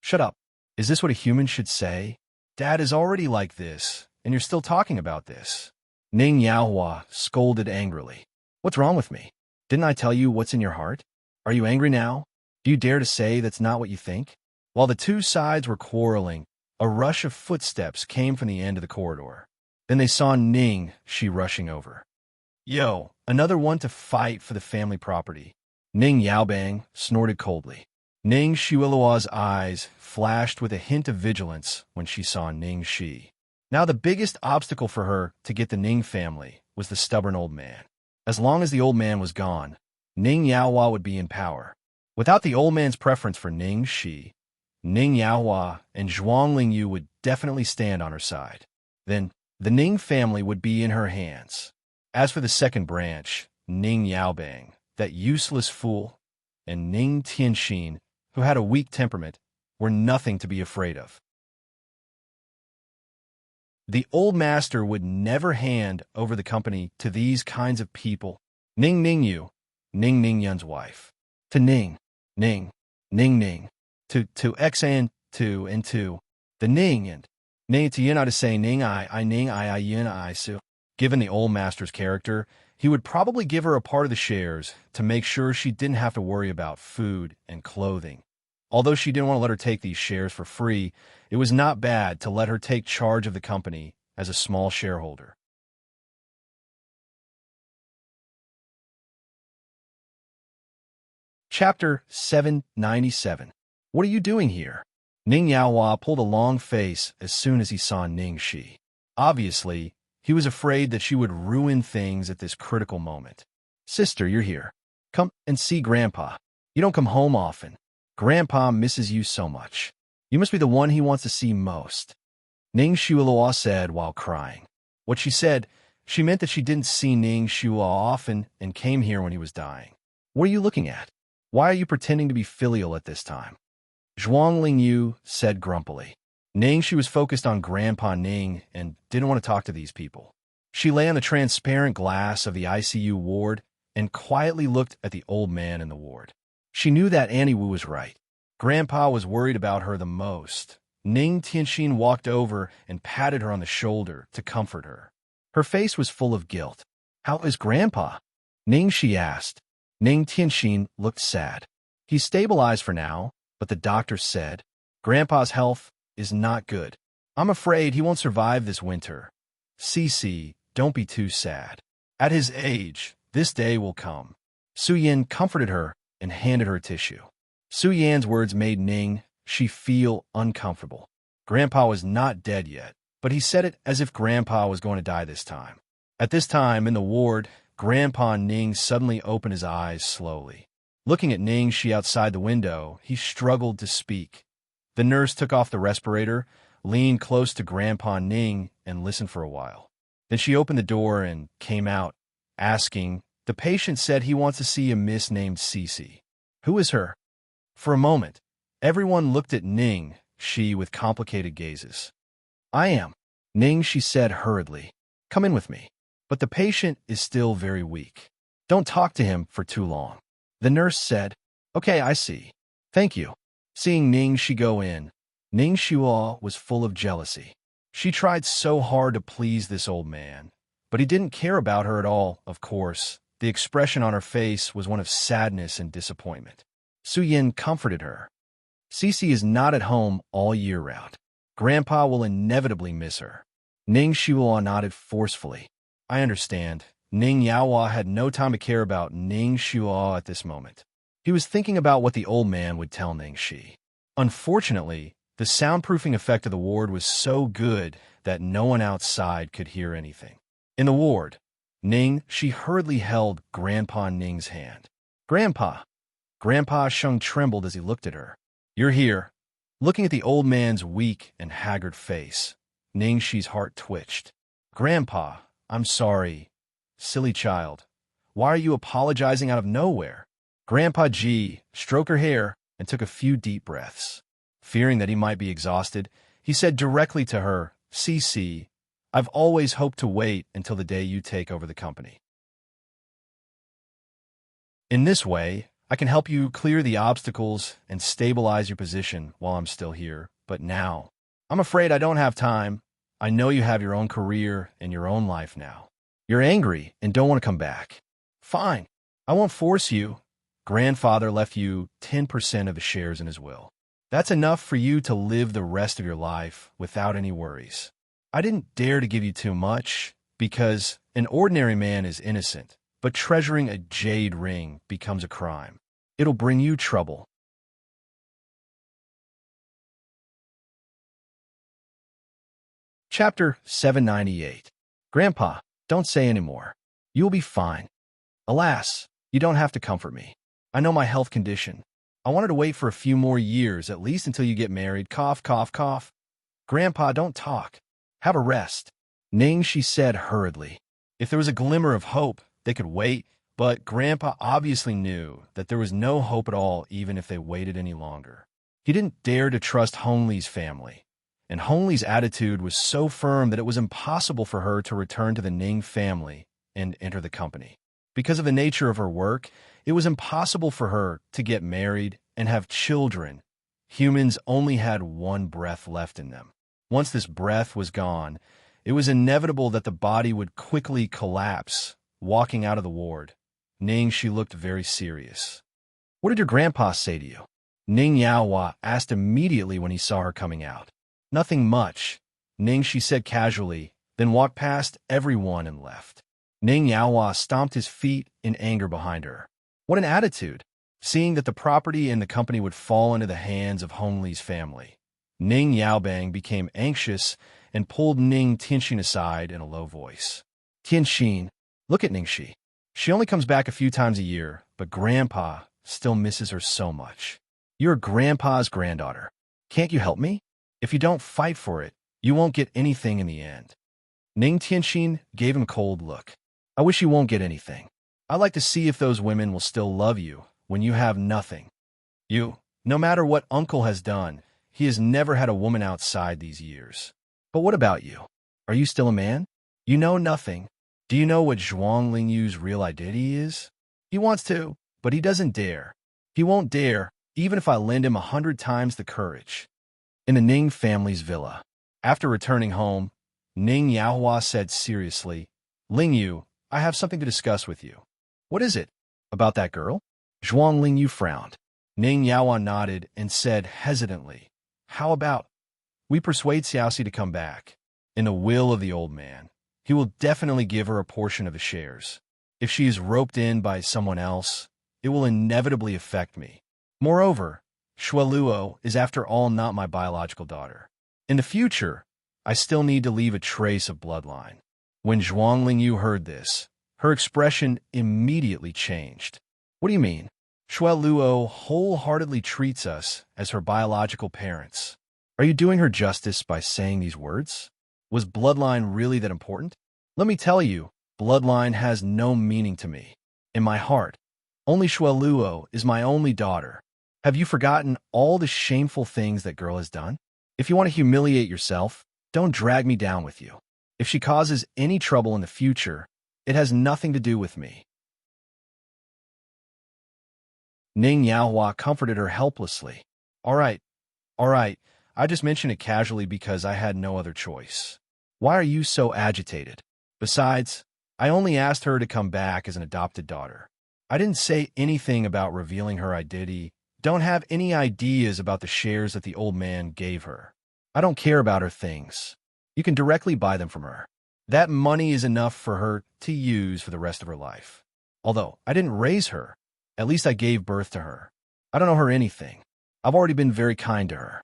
Speaker 1: "Shut up. Is this what a human should say? Dad is already like this, and you're still talking about this." Ning Yaohua scolded angrily. "What's wrong with me? Didn't I tell you what's in your heart? Are you angry now? Do you dare to say that's not what you think?" While the two sides were quarreling, a rush of footsteps came from the end of the corridor. Then they saw Ning Shi rushing over. "Yo, another one to fight for the family property." Ning Yaobang snorted coldly. Ning Shuilua's eyes flashed with a hint of vigilance when she saw Ning Shi. Now the biggest obstacle for her to get the Ning family was the stubborn old man. As long as the old man was gone, Ning Yaohua would be in power. Without the old man's preference for Ning Shi, Ning Yaohua and Zhuang Lingyu would definitely stand on her side. Then, the Ning family would be in her hands. As for the second branch, Ning Yaobang, that useless fool, and Ning Tianxin, who had a weak temperament, were nothing to be afraid of. The old master would never hand over the company to these kinds of people. Ning Ningyu, Ning Ningyun's wife. To Ning, Ning, Ning Ning. To X and to. The Ning and Ning to Yin to say Ning I Ning I Yin I Su. Given the old master's character, he would probably give her a part of the shares to make sure she didn't have to worry about food and clothing. Although she didn't want to let her take these shares for free, it was not bad to let her take charge of the company as a small shareholder. Chapter 797. What are you doing here? Ning Yaohua pulled a long face as soon as he saw Ning Shi. Obviously, he was afraid that she would ruin things at this critical moment. "Sister, you're here. Come and see Grandpa. You don't come home often. Grandpa misses you so much. You must be the one he wants to see most," Ning Shuilua said while crying. What she said, she meant that she didn't see Ning Shua often and came here when he was dying. "What are you looking at? Why are you pretending to be filial at this time?" Zhuang Lingyu said grumpily. Ning Shi was focused on Grandpa Ning and didn't want to talk to these people. She lay on the transparent glass of the ICU ward and quietly looked at the old man in the ward. She knew that Annie Wu was right. Grandpa was worried about her the most. Ning Tianxin walked over and patted her on the shoulder to comfort her. Her face was full of guilt. "How is Grandpa?" Ning Shi asked. Ning Tianxin looked sad. "He's stabilized for now, but the doctor said Grandpa's health is not good. I'm afraid he won't survive this winter. Cici, don't be too sad. At his age, this day will come." Su Yan comforted her and handed her a tissue. Su Yan's words made Ning Shi feel uncomfortable. Grandpa was not dead yet, but he said it as if Grandpa was going to die this time. At this time, in the ward, Grandpa Ning suddenly opened his eyes slowly. Looking at Ning Shi outside the window, he struggled to speak. The nurse took off the respirator, leaned close to Grandpa Ning, and listened for a while. Then she opened the door and came out, asking, "The patient said he wants to see a miss named Cici. Who is her?" For a moment, everyone looked at Ning Shi with complicated gazes. "I am," Ning Shi said hurriedly. "Come in with me. But the patient is still very weak. Don't talk to him for too long." The nurse said, "Okay, I see. Thank you." Seeing Ning Shi go in, Ning Shua was full of jealousy. She tried so hard to please this old man, but he didn't care about her at all, of course. The expression on her face was one of sadness and disappointment. Su Yin comforted her. "Cici is not at home all year round. Grandpa will inevitably miss her." Ning Shua nodded forcefully. "I understand." Ning Yaohua had no time to care about Ning Shua at this moment. He was thinking about what the old man would tell Ning Shi. Unfortunately, the soundproofing effect of the ward was so good that no one outside could hear anything. In the ward, Ning Shi hurriedly held Grandpa Ning's hand. "Grandpa!" Grandpa Sheng trembled as he looked at her. "You're here." Looking at the old man's weak and haggard face, Ningxi's heart twitched. Grandpa, I'm sorry. Silly child. Why are you apologizing out of nowhere? Grandpa G stroked her hair and took a few deep breaths. Fearing that he might be exhausted, he said directly to her, "Cece, I've always hoped to wait until the day you take over the company. In this way, I can help you clear the obstacles and stabilize your position while I'm still here. But now, I'm afraid I don't have time. I know you have your own career and your own life now. You're angry and don't want to come back. Fine, I won't force you. Grandfather left you 10% of the shares in his will. That's enough for you to live the rest of your life without any worries. I didn't dare to give you too much because an ordinary man is innocent, but treasuring a jade ring becomes a crime. It'll bring you trouble." Chapter 798. Grandpa, don't say any more. You'll be fine. Alas, you don't have to comfort me. I know my health condition. I wanted to wait for a few more years, at least until you get married. Cough, cough, cough. Grandpa, don't talk. Have a rest. Ningxi said hurriedly. If there was a glimmer of hope, they could wait, but Grandpa obviously knew that there was no hope at all even if they waited any longer. He didn't dare to trust Hongli's family, and Hongli's attitude was so firm that it was impossible for her to return to the Ning family and enter the company. Because of the nature of her work, it was impossible for her to get married and have children. Humans only had one breath left in them. Once this breath was gone, it was inevitable that the body would quickly collapse. Walking out of the ward, Ningxi looked very serious. "What did your grandpa say to you?" Ning Yaohua asked immediately when he saw her coming out. "Nothing much," Ningxi said casually, then walked past everyone and left. Ning Yaohua stomped his feet in anger behind her. What an attitude! Seeing that the property and the company would fall into the hands of Hongli's family, Ning Yaobang became anxious and pulled Ning Tianxin aside in a low voice. "Tianxin, look at Ningxi. She only comes back a few times a year, but Grandpa still misses her so much. You're Grandpa's granddaughter. Can't you help me? If you don't fight for it, you won't get anything in the end." Ning Tianxin gave him a cold look. "I wish you won't get anything. I'd like to see if those women will still love you when you have nothing. No matter what Uncle has done, he has never had a woman outside these years. But what about you? Are you still a man? You know nothing. Do you know what Zhuang Lingyu's real identity is? He wants to, but he doesn't dare. He won't dare, even if I lend him 100 times the courage." In the Ning family's villa, after returning home, Ning Yaohua said seriously, "Lingyu, I have something to discuss with you." "What is it? About that girl?" Zhuang Lingyu frowned. Ning Yaohua nodded and said hesitantly, "How about we persuade Xiaoxia to come back? In the will of the old man, he will definitely give her a portion of the shares. If she is roped in by someone else, it will inevitably affect me. Moreover, Shualuo is after all not my biological daughter. In the future, I still need to leave a trace of bloodline." When Zhuang Lingyu heard this, her expression immediately changed. "What do you mean? Shualuo wholeheartedly treats us as her biological parents. Are you doing her justice by saying these words? Was bloodline really that important? Let me tell you, bloodline has no meaning to me. In my heart, only Shualuo is my only daughter. Have you forgotten all the shameful things that girl has done? If you want to humiliate yourself, don't drag me down with you. If she causes any trouble in the future, it has nothing to do with me." Ning Yaohua comforted her helplessly. All right. I just mentioned it casually because I had no other choice. Why are you so agitated? Besides, I only asked her to come back as an adopted daughter. I didn't say anything about revealing her identity. Don't have any ideas about the shares that the old man gave her. I don't care about her things. You can directly buy them from her. That money is enough for her to use for the rest of her life. Although I didn't raise her, at least I gave birth to her. I don't know her anything. I've already been very kind to her."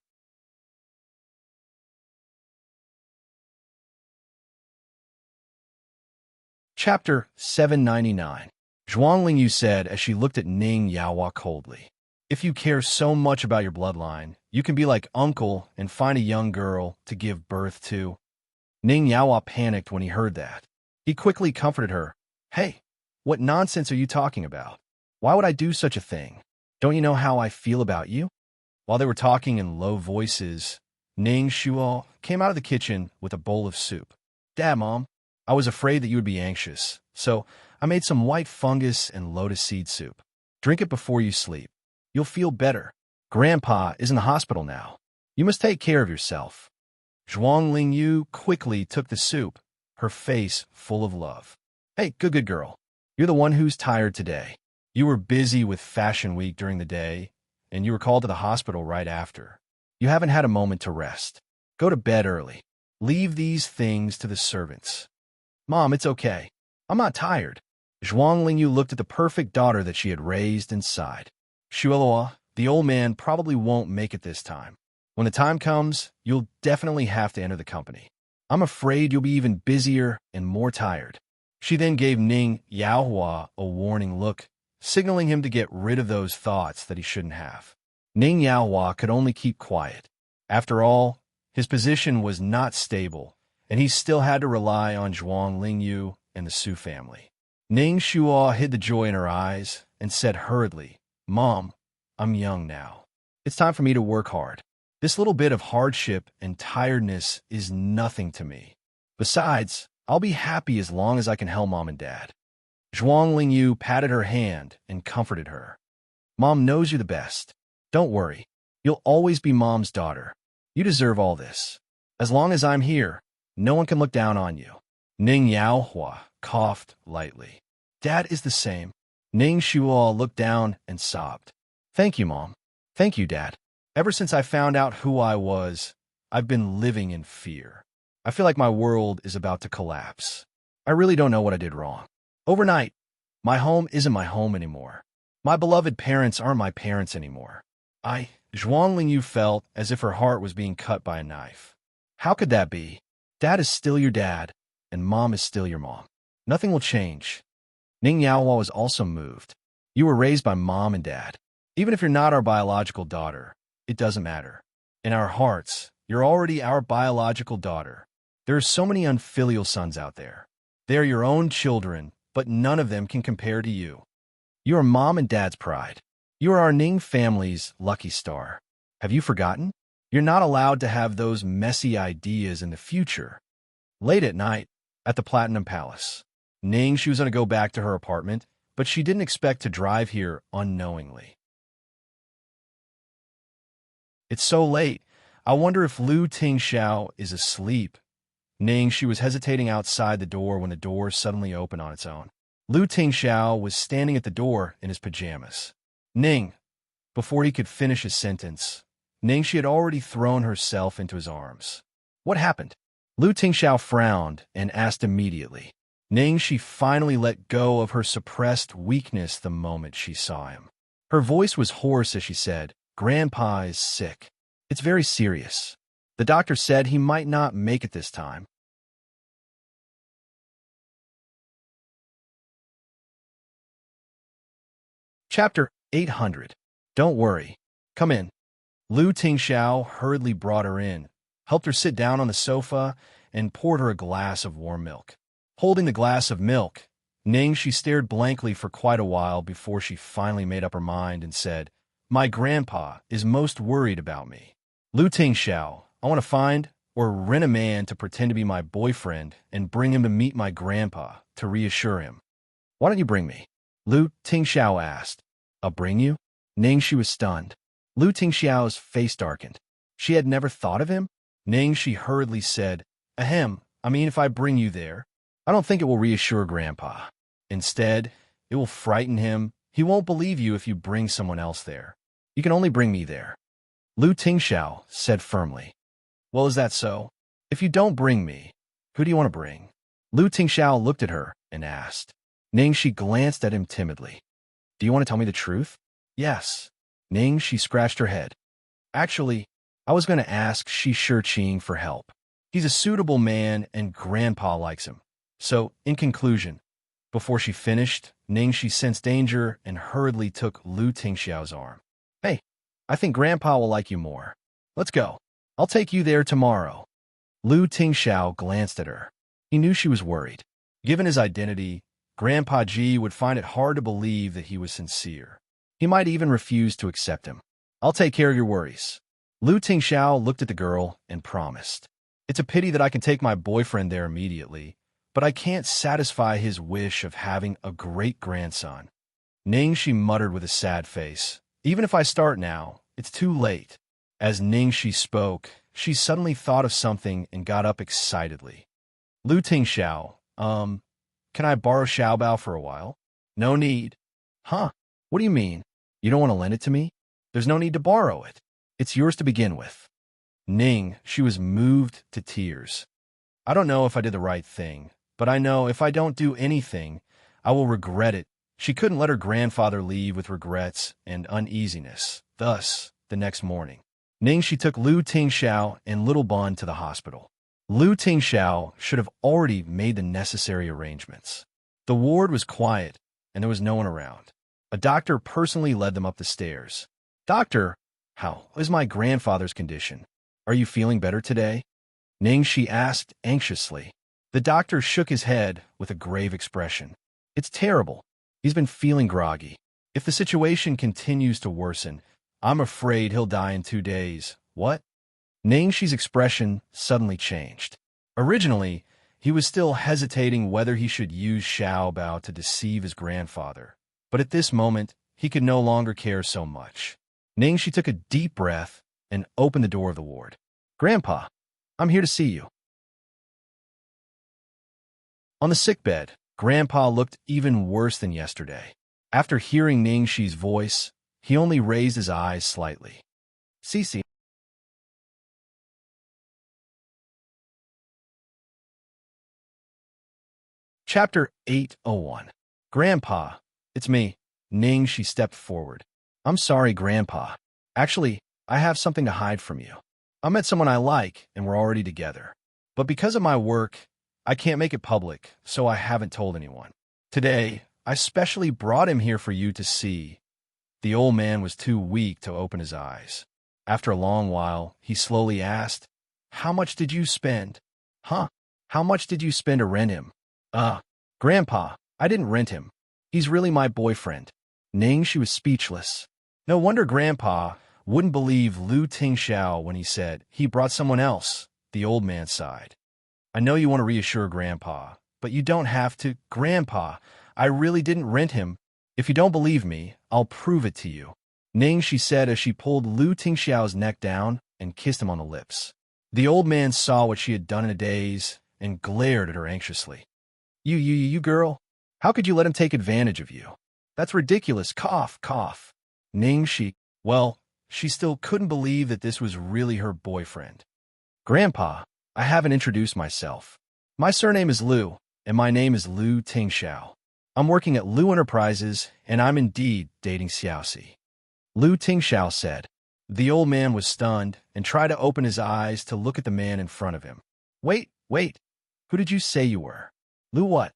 Speaker 1: Chapter 799. Zhuang Lingyu said as she looked at Ning Yaohua coldly, "If you care so much about your bloodline, you can be like Uncle and find a young girl to give birth to. Ning Yaohua panicked when he heard that. He quickly comforted her. Hey, what nonsense are you talking about? Why would I do such a thing? Don't you know how I feel about you? While they were talking in low voices, Ning Shuo came out of the kitchen with a bowl of soup. Dad, Mom, I was afraid that you would be anxious, so I made some white fungus and lotus seed soup. Drink it before you sleep. You'll feel better. Grandpa is in the hospital now. You must take care of yourself. Zhuang Lingyu quickly took the soup, her face full of love. Hey, good girl. You're the one who's tired today. You were busy with Fashion Week during the day, and you were called to the hospital right after. You haven't had a moment to rest. Go to bed early. Leave these things to the servants. Mom, it's okay. I'm not tired. Zhuang Lingyu looked at the perfect daughter that she had raised and sighed. Shuelua, the old man probably won't make it this time. When the time comes, you'll definitely have to enter the company. I'm afraid you'll be even busier and more tired. She then gave Ning Yaohua a warning look, signaling him to get rid of those thoughts that he shouldn't have. Ning Yaohua could only keep quiet. After all, his position was not stable, and he still had to rely on Zhuang Lingyu and the Su family. Ning Shuo hid the joy in her eyes and said hurriedly, Mom, I'm young now. It's time for me to work hard. This little bit of hardship and tiredness is nothing to me. Besides, I'll be happy as long as I can help Mom and Dad. Zhuang Lingyu patted her hand and comforted her. Mom knows you're the best. Don't worry. You'll always be Mom's daughter. You deserve all this. As long as I'm here, no one can look down on you. Ning Yaohua coughed lightly. Dad is the same. Ning Shuo looked down and sobbed. Thank you, Mom. Thank you, Dad. Ever since I found out who I was, I've been living in fear. I feel like my world is about to collapse. I really don't know what I did wrong. Overnight, my home isn't my home anymore. My beloved parents aren't my parents anymore. Zhuang Lingyu felt as if her heart was being cut by a knife. How could that be? Dad is still your dad, and Mom is still your mom. Nothing will change. Ning Yaohua was also moved. You were raised by Mom and Dad. Even if you're not our biological daughter, it doesn't matter. In our hearts, you're already our biological daughter. There are so many unfilial sons out there. They are your own children, but none of them can compare to you. You are Mom and Dad's pride. You are our Ning family's lucky star. Have you forgotten? You're not allowed to have those messy ideas in the future. Late at night, at the Platinum Palace, she was going to go back to her apartment, but she didn't expect to drive here unknowingly. It's so late. I wonder if Lu Tingxiao is asleep. She was hesitating outside the door when the door suddenly opened on its own. Lu Tingxiao was standing at the door in his pajamas. Before he could finish his sentence, she had already thrown herself into his arms. What happened? Lu Tingxiao frowned and asked immediately. She finally let go of her suppressed weakness the moment she saw him. Her voice was hoarse as she said, Grandpa is sick. It's very serious. The doctor said he might not make it this time. Chapter 800. Don't worry. Come in. Lu Tingxiao hurriedly brought her in, helped her sit down on the sofa, and poured her a glass of warm milk. Holding the glass of milk, she stared blankly for quite a while before she finally made up her mind and said, My grandpa is most worried about me. Lu Tingxiao, I want to find or rent a man to pretend to be my boyfriend and bring him to meet my grandpa to reassure him. Why don't you bring me? Lu Tingxiao asked. I'll bring you? She was stunned. Lu Tingxiao's face darkened. She had never thought of him? She hurriedly said, Ahem, I mean if I bring you there. I don't think it will reassure Grandpa. Instead, it will frighten him. He won't believe you if you bring someone else there. You can only bring me there. Lu Tingxiao said firmly. Well, is that so? If you don't bring me, who do you want to bring? Lu Tingxiao looked at her and asked. She glanced at him timidly. Do you want to tell me the truth? Yes. She scratched her head. Actually, I was going to ask Shi Shiqing for help. He's a suitable man and Grandpa likes him. So, in conclusion, before she finished, she sensed danger and hurriedly took Lu Tingxiao's arm. Hey, I think Grandpa will like you more. Let's go. I'll take you there tomorrow. Lu Tingxiao glanced at her. He knew she was worried. Given his identity, Grandpa Ji would find it hard to believe that he was sincere. He might even refuse to accept him. I'll take care of your worries. Lu Tingxiao looked at the girl and promised. It's a pity that I can take my boyfriend there immediately, but I can't satisfy his wish of having a great-grandson. Ningxi muttered with a sad face. Even if I start now, it's too late. As Ningxi spoke, she suddenly thought of something and got up excitedly. Lu Tingxiao, can I borrow Xiaobao for a while? No need. Huh? What do you mean? You don't want to lend it to me? There's no need to borrow it. It's yours to begin with. She was moved to tears. I don't know if I did the right thing, but I know if I don't do anything, I will regret it. She couldn't let her grandfather leave with regrets and uneasiness. Thus, the next morning, she took Lu Tingxiao and little Bun to the hospital. Lu Tingxiao should have already made the necessary arrangements. The ward was quiet, and there was no one around. A doctor personally led them up the stairs. Doctor, how is my grandfather's condition? Are you feeling better today? Ningxi asked anxiously. The doctor shook his head with a grave expression. It's terrible. He's been feeling groggy. If the situation continues to worsen, I'm afraid he'll die in 2 days. What? Ningxi's expression suddenly changed. Originally, he was still hesitating whether he should use Xiaobao to deceive his grandfather. But at this moment, he could no longer care so much. Ningxi took a deep breath and opened the door of the ward. Grandpa, I'm here to see you. On the sickbed, Grandpa looked even worse than yesterday. After hearing Ningxi's voice, he only raised his eyes slightly. Cici. Chapter 801. Grandpa, it's me. Ningxi stepped forward. I'm sorry, Grandpa. Actually, I have something to hide from you. I met someone I like, and we're already together. But because of my work, I can't make it public, so I haven't told anyone. Today, I specially brought him here for you to see. The old man was too weak to open his eyes. After a long while, he slowly asked, How much did you spend? Huh? How much did you spend to rent him? Grandpa, I didn't rent him. He's really my boyfriend. Ningxi was speechless. No wonder Grandpa wouldn't believe Lu Tingxiao when he said he brought someone else. The old man sighed. I know you want to reassure Grandpa, but you don't have to. Grandpa, I really didn't rent him. If you don't believe me, I'll prove it to you. Ningxi said as she pulled Lu Tingxiao's neck down and kissed him on the lips. The old man saw what she had done in a daze and glared at her anxiously. You girl, how could you let him take advantage of you? That's ridiculous. Cough, cough. Ningxi, well, she still couldn't believe that this was really her boyfriend. Grandpa, I haven't introduced myself. My surname is Lu, and my name is Lu Tingxiao. I'm working at Lu Enterprises, and I'm indeed dating Xiaoxi. Lu Tingxiao said. The old man was stunned and tried to open his eyes to look at the man in front of him. Wait. Who did you say you were? Lu what?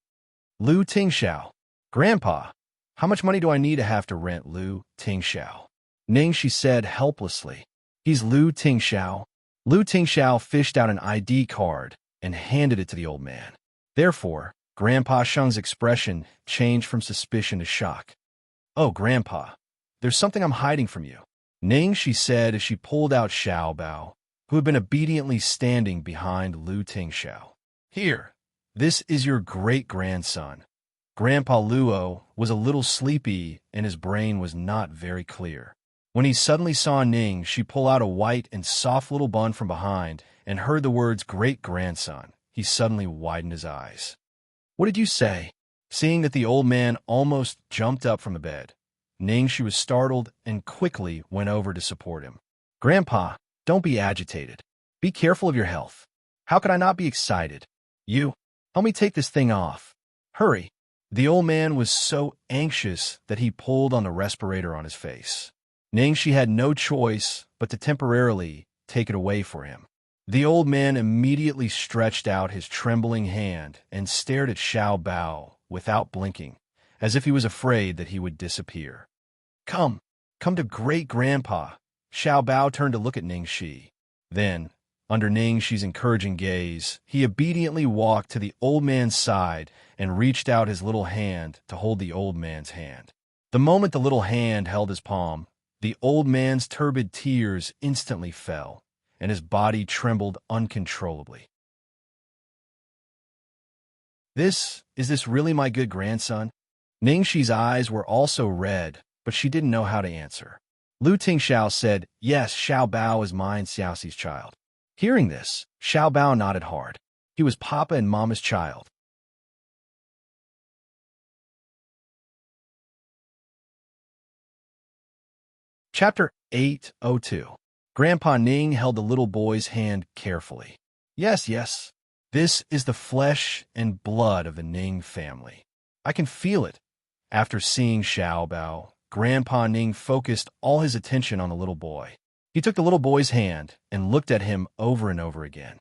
Speaker 1: Lu Tingxiao. Grandpa, how much money do I need to have to rent Lu Tingxiao? Ningxi said helplessly. He's Lu Tingxiao. Lu Tingxiao fished out an ID card and handed it to the old man. Therefore, Grandpa Sheng's expression changed from suspicion to shock. Oh, Grandpa, there's something I'm hiding from you. Ningxi said as she pulled out Xiaobao, who had been obediently standing behind Lu Tingxiao. Here, this is your great-grandson. Grandpa Luo was a little sleepy and his brain was not very clear. When he suddenly saw Ningxi pull out a white and soft little bun from behind and heard the words great-grandson, he suddenly widened his eyes. What did you say? Seeing that the old man almost jumped up from the bed, Ningxi was startled and quickly went over to support him. Grandpa, don't be agitated. Be careful of your health. How could I not be excited? You, help me take this thing off. Hurry. The old man was so anxious that he pulled on the respirator on his face. Ningxi had no choice but to temporarily take it away for him. The old man immediately stretched out his trembling hand and stared at Xiaobao without blinking, as if he was afraid that he would disappear. Come to great-grandpa. Xiaobao turned to look at Ningxi. Then, Under Ningxi's encouraging gaze, he obediently walked to the old man's side and reached out his little hand to hold the old man's hand. The moment the little hand held his palm, the old man's turbid tears instantly fell, and his body trembled uncontrollably. Is this really my good grandson? Ningxi's eyes were also red, but she didn't know how to answer. Lu Tingxiao said, "Yes, Xiao Bao is mine, Xiaoxi's child." Hearing this, Xiao Bao nodded hard. He was Papa and Mama's child. Chapter 802. Grandpa Ning held the little boy's hand carefully. Yes, yes. This is the flesh and blood of the Ning family. I can feel it. After seeing Xiao Bao, Grandpa Ning focused all his attention on the little boy. He took the little boy's hand and looked at him over and over again.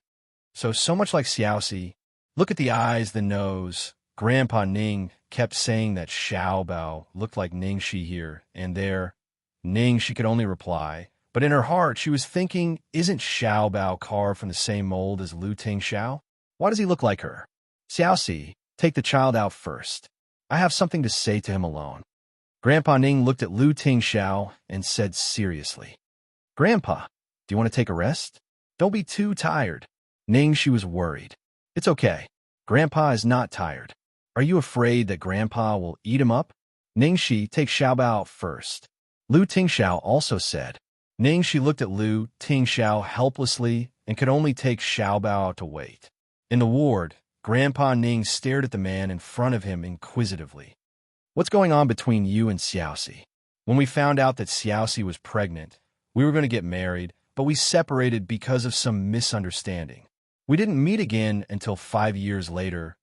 Speaker 1: So much like Xiaoxi. Look at the eyes, the nose. Grandpa Ning kept saying that Xiao Bao looked like Ningxi here and there. Ningxi could only reply, but in her heart she was thinking, isn't Xiao Bao carved from the same mold as Lu Tingxiao? Why does he look like her? Xiaoxi, take the child out first. I have something to say to him alone. Grandpa Ning looked at Lu Tingxiao and said seriously, Grandpa, do you want to take a rest? Don't be too tired. Ningxi was worried. It's okay. Grandpa is not tired. Are you afraid that Grandpa will eat him up? Ningxi, take Xiao Bao out first. Lu Tingxiao also said. Ningxi looked at Lu Tingxiao helplessly and could only take Xiao Bao out to wait. In the ward, Grandpa Ning stared at the man in front of him inquisitively. What's going on between you and Xiaoxi? When we found out that Xiaoxi was pregnant, we were going to get married, but we separated because of some misunderstanding. We didn't meet again until 5 years later.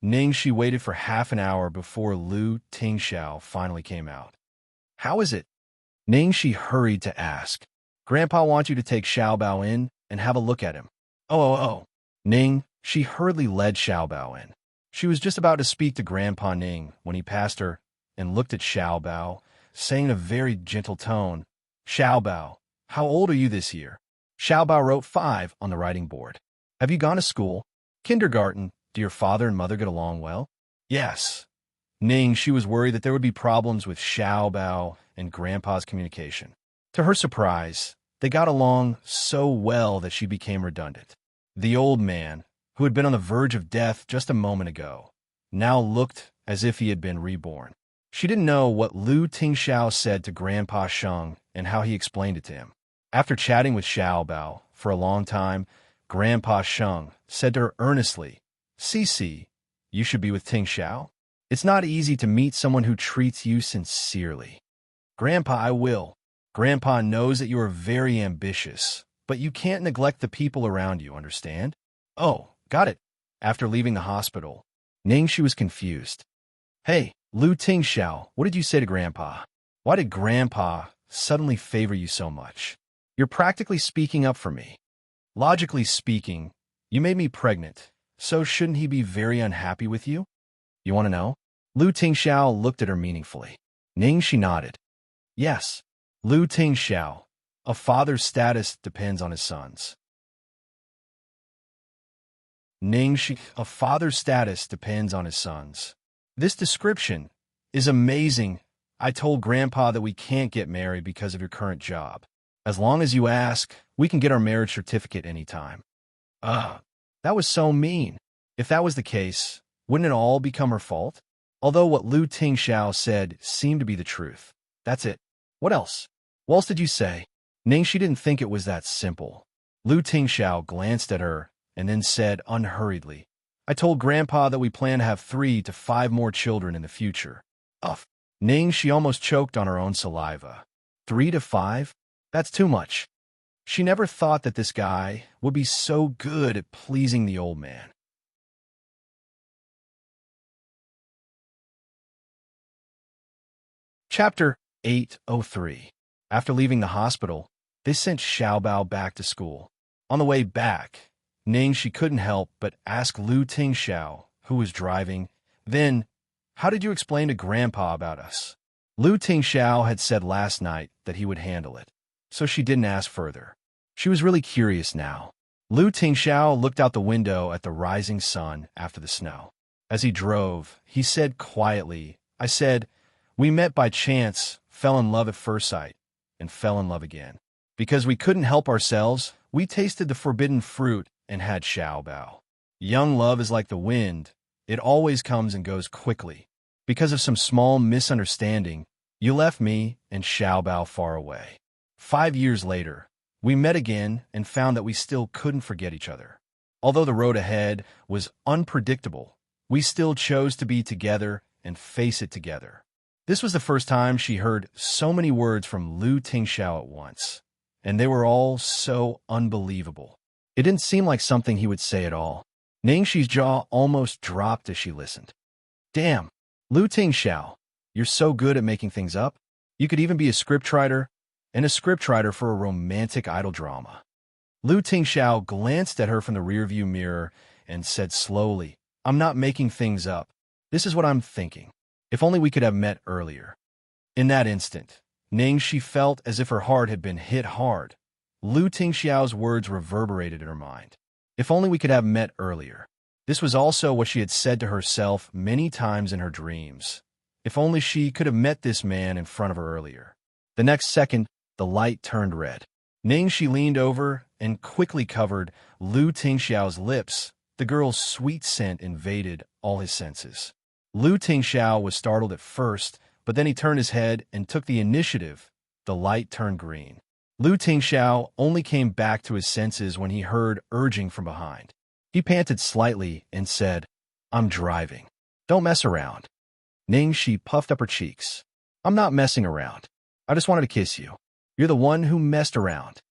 Speaker 1: Ningxi waited for half an hour before Lu Tingxiao finally came out. How is it? Ningxi hurried to ask. Grandpa wants you to take Xiao Bao in and have a look at him. Oh. Ning, she hurriedly led Xiao Bao in. She was just about to speak to Grandpa Ning when he passed her and looked at Xiao Bao, saying in a very gentle tone, Xiao Bao, how old are you this year? Xiao Bao wrote 5 on the writing board. Have you gone to school? Kindergarten. Do your father and mother get along well? Yes. Ning, she was worried that there would be problems with Xiao Bao and Grandpa's communication. To her surprise, they got along so well that she became redundant. The old man, who had been on the verge of death just a moment ago, now looked as if he had been reborn. She didn't know what Lu Tingxiao said to Grandpa Sheng and how he explained it to him. After chatting with Xiao Bao for a long time, Grandpa Sheng said to her earnestly, Cici, you should be with Tingxiao. It's not easy to meet someone who treats you sincerely. Grandpa, I will. Grandpa knows that you are very ambitious, but you can't neglect the people around you, understand? Oh, got it. After leaving the hospital, Ningxi was confused. Hey, Lu Tingxiao, what did you say to Grandpa? Why did Grandpa suddenly favor you so much? You're practically speaking up for me. Logically speaking, you made me pregnant, so shouldn't he be very unhappy with you? You want to know? Lu Tingxiao looked at her meaningfully. Ningxi nodded. Yes, Lu Tingxiao. A father's status depends on his sons. Ningxi, a father's status depends on his sons. This description is amazing. I told Grandpa that we can't get married because of your current job. As long as you ask, we can get our marriage certificate anytime. That was so mean. If that was the case, wouldn't it all become her fault? Although what Lu Tingxiao said seemed to be the truth. That's it. What else? What else did you say? Ningxi didn't think it was that simple. Lu Tingxiao glanced at her and then said unhurriedly, I told Grandpa that we plan to have 3 to 5 more children in the future. Ningxi almost choked on her own saliva. 3 to 5? That's too much. She never thought that this guy would be so good at pleasing the old man. Chapter 803. After leaving the hospital, they sent Xiao Bao back to school. On the way back, Ningxi couldn't help but ask Lu Tingxiao, who was driving, then, how did you explain to Grandpa about us? Lu Tingxiao had said last night that he would handle it, so she didn't ask further. She was really curious now. Lu Tingxiao looked out the window at the rising sun after the snow. As he drove, he said quietly, I said, we met by chance, fell in love at first sight, and fell in love again. Because we couldn't help ourselves, we tasted the forbidden fruit and had Xiaobao. Young love is like the wind. It always comes and goes quickly. Because of some small misunderstanding, you left me and Xiaobao far away. 5 years later, we met again and found that we still couldn't forget each other. Although the road ahead was unpredictable, we still chose to be together and face it together. This was the first time she heard so many words from Lu Tingxiao at once, and they were all so unbelievable. It didn't seem like something he would say at all. Ningxi's jaw almost dropped as she listened. Damn, Lu Tingxiao, you're so good at making things up. You could even be a scriptwriter, and a scriptwriter for a romantic idol drama. Lu Tingxiao glanced at her from the rearview mirror and said slowly, I'm not making things up. This is what I'm thinking. If only we could have met earlier. In that instant, Ningxi felt as if her heart had been hit hard. Lu Tingxiao's words reverberated in her mind. If only we could have met earlier. This was also what she had said to herself many times in her dreams. If only she could have met this man in front of her earlier. The next second, the light turned red. Ningxi leaned over and quickly covered Lu Tingxiao's lips. The girl's sweet scent invaded all his senses. Lu Tingxiao was startled at first, but then he turned his head and took the initiative. The light turned green. Lu Tingxiao only came back to his senses when he heard urging from behind. He panted slightly and said, I'm driving. Don't mess around. Ningxi puffed up her cheeks. I'm not messing around. I just wanted to kiss you. You're the one who messed around.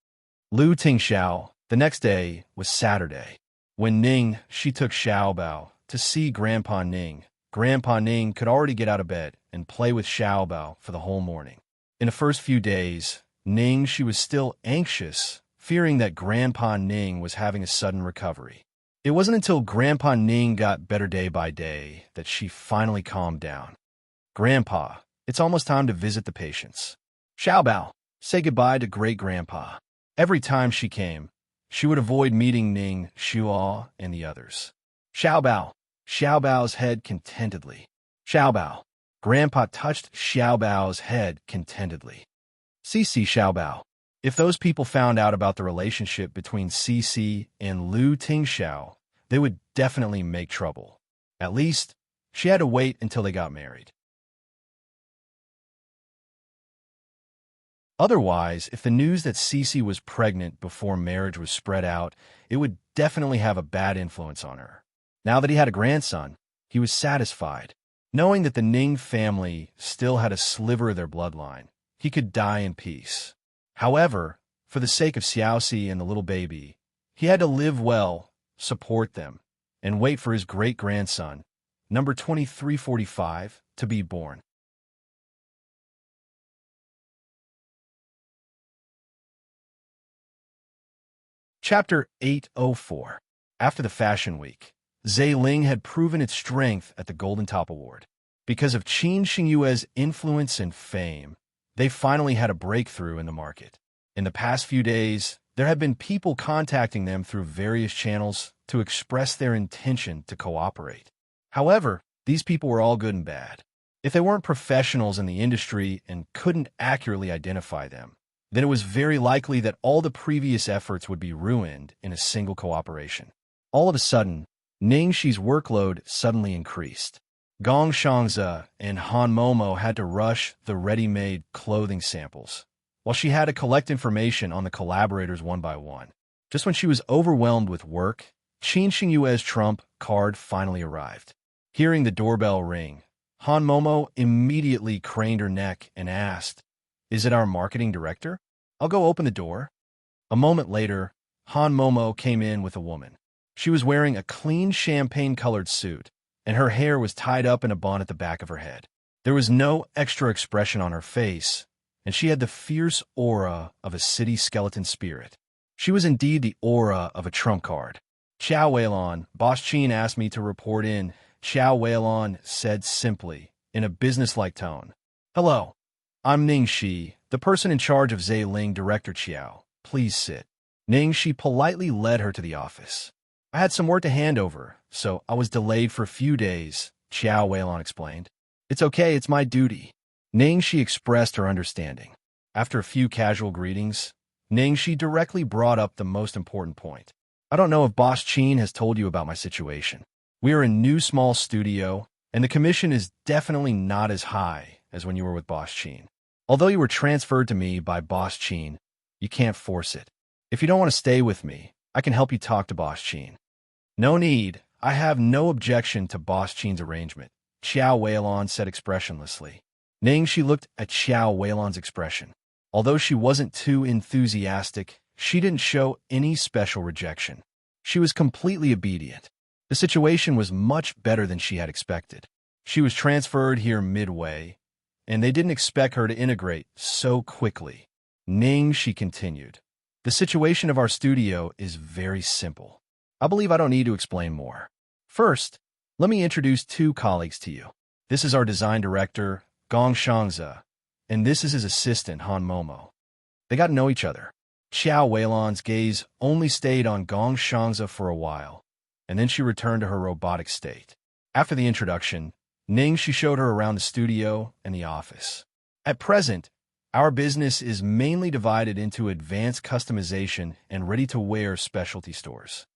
Speaker 1: Lu Tingxiao, the next day was Saturday. When Ningxi took Xiaobao to see Grandpa Ning, Grandpa Ning could already get out of bed and play with Xiaobao for the whole morning. In the first few days, Ningxi was still anxious, fearing that Grandpa Ning was having a sudden recovery. It wasn't until Grandpa Ning got better day by day that she finally calmed down. Grandpa, it's almost time to visit the patients. Xiaobao, say goodbye to Great-Grandpa. Every time she came, she would avoid meeting Ning, Shuo, and the others. Xiaobao, Xiaobao's head contentedly. Xiaobao. Grandpa touched Xiaobao's head contentedly. Cici Xiaobao. If those people found out about the relationship between Cici and Lu Tingxiao, they would definitely make trouble. At least, she had to wait until they got married. Otherwise, if the news that Cici was pregnant before marriage was spread out, it would definitely have a bad influence on her. Now that he had a grandson, he was satisfied. Knowing that the Ning family still had a sliver of their bloodline, he could die in peace. However, for the sake of Xiaoxi and the little baby, he had to live well, support them, and wait for his great-grandson, number 2345, to be born. Chapter 804. After the Fashion Week, Ling had proven its strength at the Golden Top Award. Because of Qin Xingyue's influence and fame, they finally had a breakthrough in the market. In the past few days, there had been people contacting them through various channels to express their intention to cooperate. However, these people were all good and bad. If they weren't professionals in the industry and couldn't accurately identify them, then it was very likely that all the previous efforts would be ruined in a single cooperation. All of a sudden, Ningxi's workload suddenly increased. Gong Xianxia and Han Momo had to rush the ready-made clothing samples, while she had to collect information on the collaborators one by one. Just when she was overwhelmed with work, Qin Xingyue's trump card finally arrived. Hearing the doorbell ring, Han Momo immediately craned her neck and asked, "Is it our marketing director? I'll go open the door." A moment later, Han Momo came in with a woman. She was wearing a clean champagne-colored suit, and her hair was tied up in a bun at the back of her head. There was no extra expression on her face, and she had the fierce aura of a city skeleton spirit. She was indeed the aura of a trump card. "Xiao Weilon, Boss Qin asked me to report in," Xiao Weilon said simply, in a businesslike tone. "Hello, I'm Ningxi, the person in charge of Ling Director Qiao. Please sit." Ningxi politely led her to the office. I had some work to hand over, so I was delayed for a few days, Xiao Weilon explained. It's okay, it's my duty. Ningxi expressed her understanding. After a few casual greetings, Ningxi directly brought up the most important point. I don't know if Boss Qin has told you about my situation. We are a new small studio, and the commission is definitely not as high as when you were with Boss Qin. Although you were transferred to me by Boss Qin, you can't force it. If you don't want to stay with me, I can help you talk to Boss Qin. No need. I have no objection to Boss Qin's arrangement, Xiao Weilon said expressionlessly. Ningxi looked at Xiao Weilon's expression. Although she wasn't too enthusiastic, she didn't show any special rejection. She was completely obedient. The situation was much better than she had expected. She was transferred here midway, and they didn't expect her to integrate so quickly. Ningxi continued. The situation of our studio is very simple. I believe I don't need to explain more. First, let me introduce two colleagues to you. This is our design director, Xianxia, and this is his assistant, Han Momo. They got to know each other. Xiao Weilon's gaze only stayed on Xianxia for a while, and then she returned to her robotic state. After the introduction, Ningxi showed her around the studio and the office. At present, our business is mainly divided into advanced customization and ready-to-wear specialty stores.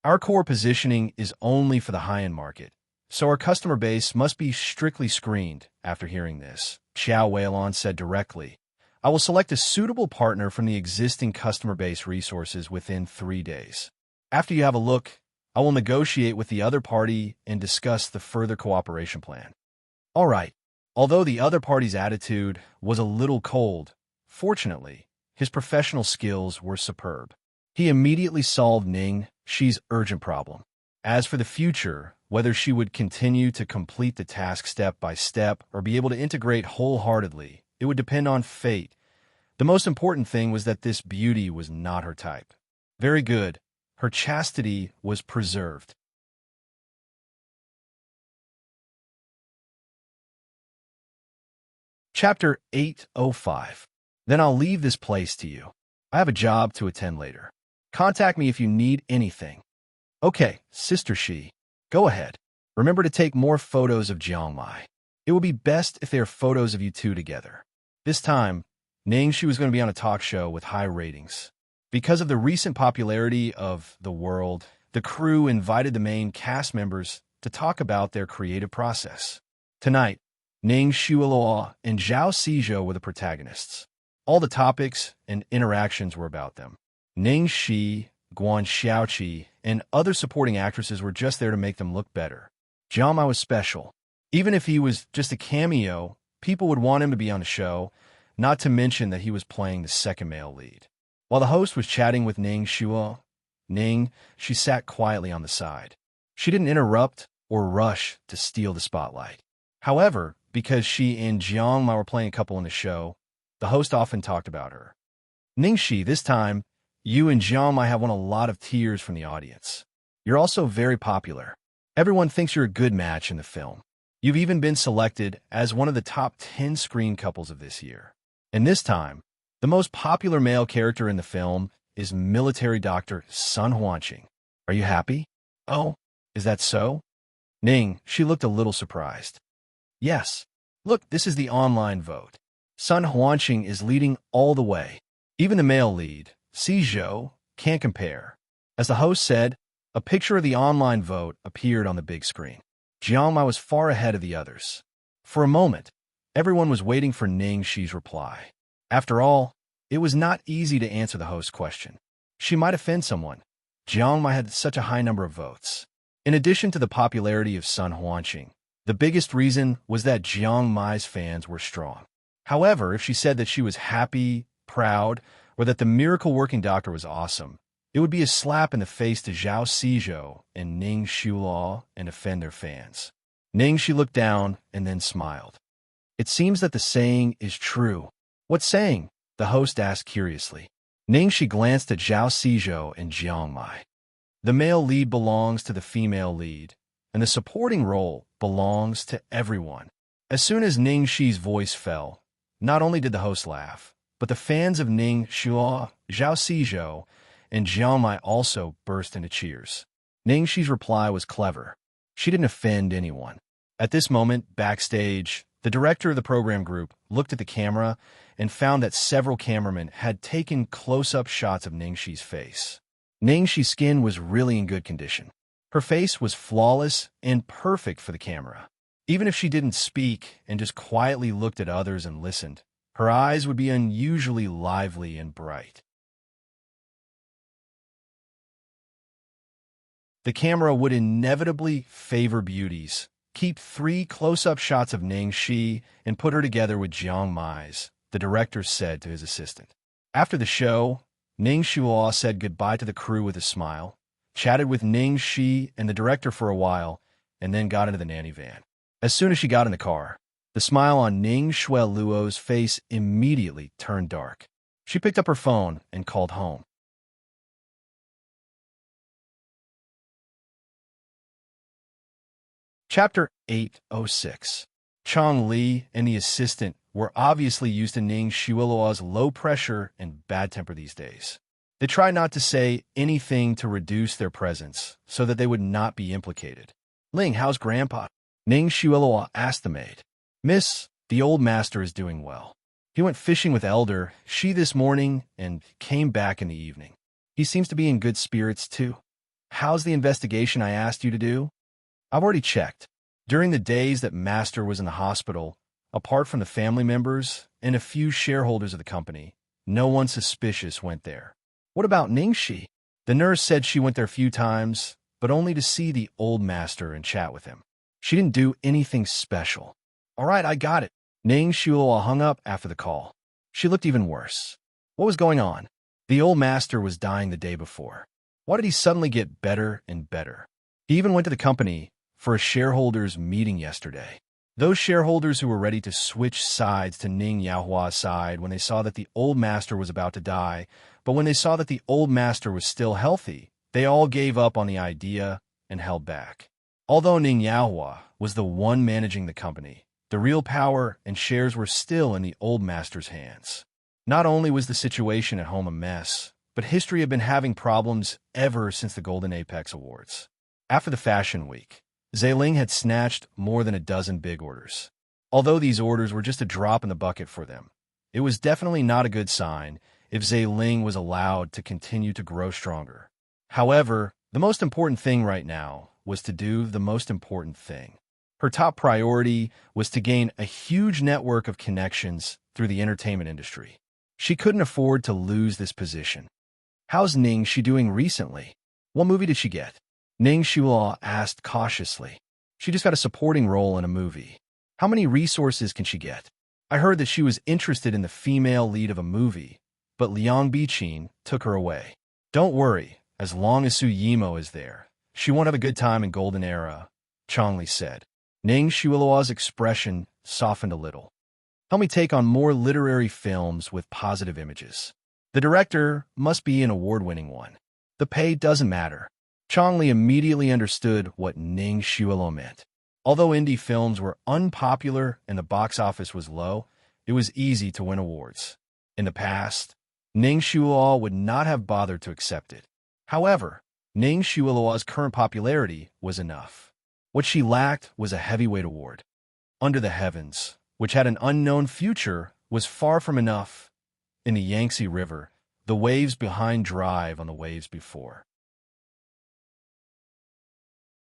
Speaker 1: Our core positioning is only for the high-end market, so our customer base must be strictly screened. After hearing this, Xiao Weilon said directly, I will select a suitable partner from the existing customer base resources within 3 days. After you have a look, I will negotiate with the other party and discuss the further cooperation plan. All right. Although the other party's attitude was a little cold, fortunately, his professional skills were superb. He immediately solved Ningxi's urgent problem. As for the future, whether she would continue to complete the task step by step or be able to integrate wholeheartedly, it would depend on fate. The most important thing was that this beauty was not her type. Very good. Her chastity was preserved. Chapter 805. Then I'll leave this place to you. I have a job to attend later. Contact me if you need anything. Okay, Sister Shi. Go ahead. Remember to take more photos of Jiangmai. It will be best if there are photos of you two together. This time, Ningxi was going to be on a talk show with high ratings. Because of the recent popularity of The World, the crew invited the main cast members to talk about their creative process. Tonight, Ning Shuiluo and Zhao Xizhou were the protagonists. All the topics and interactions were about them. Ning Shi, Guan Xiaoqi, and other supporting actresses were just there to make them look better. Jiangmai was special. Even if he was just a cameo, people would want him to be on the show, not to mention that he was playing the second male lead. While the host was chatting with Ning Shuo, she sat quietly on the side. She didn't interrupt or rush to steal the spotlight. However, because she and Jiangmai were playing a couple in the show, the host often talked about her. Ningxi, this time, you and Jiangmai have won a lot of tears from the audience. You're also very popular. Everyone thinks you're a good match in the film. You've even been selected as one of the top 10 screen couples of this year. And this time, the most popular male character in the film is military doctor Sun Huanqing. Are you happy? Oh, is that so? She looked a little surprised. Yes. Look, this is the online vote. Sun Huanqing is leading all the way. Even the male lead, Xizhou, can't compare. As the host said, a picture of the online vote appeared on the big screen. Jiangmai was far ahead of the others. For a moment, everyone was waiting for Ningxi's reply. After all, it was not easy to answer the host's question. She might offend someone. Jiangmai had such a high number of votes. In addition to the popularity of Sun Huanqing, the biggest reason was that Jiangmai's fans were strong. However, if she said that she was happy, proud, or that the miracle working doctor was awesome, it would be a slap in the face to Zhao Xizhou and Ning Shuiluo and offend their fans. She looked down and then smiled. It seems that the saying is true. What saying? The host asked curiously. She glanced at Zhao Xizhou and Jiangmai. The male lead belongs to the female lead, and the supporting role belongs to everyone. As soon as Ningxi's voice fell, not only did the host laugh, but the fans of Ning Xua, Zhao Xizhou, and Jiang Mai also burst into cheers. Ning Shi's reply was clever. She didn't offend anyone. At this moment, backstage, the director of the program group looked at the camera and found that several cameramen had taken close-up shots of Ning Shi's face. Ning Shi's skin was really in good condition. Her face was flawless and perfect for the camera. Even if she didn't speak and just quietly looked at others and listened, her eyes would be unusually lively and bright. The camera would inevitably favor beauties, keep 3 close-up shots of Ning Shi, and put her together with Jiang Mai's, the director said to his assistant. After the show, Ning Xua said goodbye to the crew with a smile, chatted with Ning Shi and the director for a while, and then got into the nanny van. As soon as she got in the car, the smile on Ning Xueluo's face immediately turned dark. She picked up her phone and called home. Chapter 806. Chang Li and the assistant were obviously used to Ning Xueluo's low pressure and bad temper these days. They tried not to say anything to reduce their presence so that they would not be implicated. "Ling, how's Grandpa?" Ning Xueluo asked the maid. "Miss, the old master is doing well. He went fishing with Elder Shi this morning and came back in the evening. He seems to be in good spirits too. How's the investigation I asked you to do?" "I've already checked. During the days that Master was in the hospital, apart from the family members and a few shareholders of the company, no one suspicious went there." "What about Ningxi?" "The nurse said she went there a few times, but only to see the old master and chat with him. She didn't do anything special." "All right, I got it." Ning Xuelua hung up after the call. She looked even worse. What was going on? The old master was dying the day before. Why did he suddenly get better and better? He even went to the company for a shareholders' meeting yesterday. Those shareholders who were ready to switch sides to Ning Yaohua's side when they saw that the old master was about to die, but when they saw that the old master was still healthy, they all gave up on the idea and held back. Although Ning Yaohua was the one managing the company, the real power and shares were still in the old master's hands. Not only was the situation at home a mess, but history had been having problems ever since the Golden Apex Awards. After the Fashion Week, Zailing had snatched more than a dozen big orders. Although these orders were just a drop in the bucket for them, it was definitely not a good sign if Zailing was allowed to continue to grow stronger. However, the most important thing right now was to do the most important thing. Her top priority was to gain a huge network of connections through the entertainment industry. She couldn't afford to lose this position. "How's Ning Shi doing recently? What movie did she get?" Ning Xulao asked cautiously. "She just got a supporting role in a movie." "How many resources can she get?" "I heard that she was interested in the female lead of a movie, but Liang Biqin took her away." "Don't worry, as long as Su Yimo is there, she won't have a good time in Golden Era," Chongli said. Ning Xuelua's expression softened a little. "Help me take on more literary films with positive images. The director must be an award-winning one. The pay doesn't matter." Chongli immediately understood what Ning Xueluo meant. Although indie films were unpopular and the box office was low, it was easy to win awards. In the past, Ning Xueluo would not have bothered to accept it. However, Ning Xueluo's current popularity was enough. What she lacked was a heavyweight award. Under the Heavens, which had an unknown future, was far from enough. In the Yangtze River, the waves behind drive on the waves before.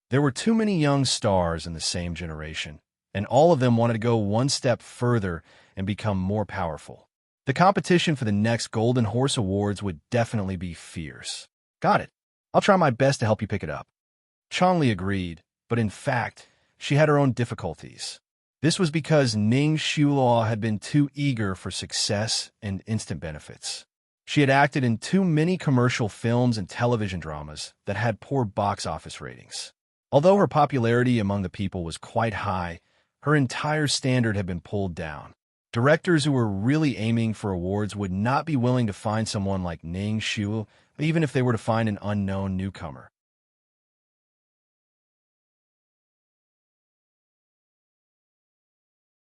Speaker 1: There were too many young stars in the same generation, and all of them wanted to go one step further and become more powerful. The competition for the next Golden Horse Awards would definitely be fierce. "Got it. I'll try my best to help you pick it up." Chongli agreed, but in fact, she had her own difficulties. This was because Ning Xuelao had been too eager for success and instant benefits. She had acted in too many commercial films and television dramas that had poor box office ratings. Although her popularity among the people was quite high, her entire standard had been pulled down. Directors who were really aiming for awards would not be willing to find someone like Ning Xu, even if they were to find an unknown newcomer.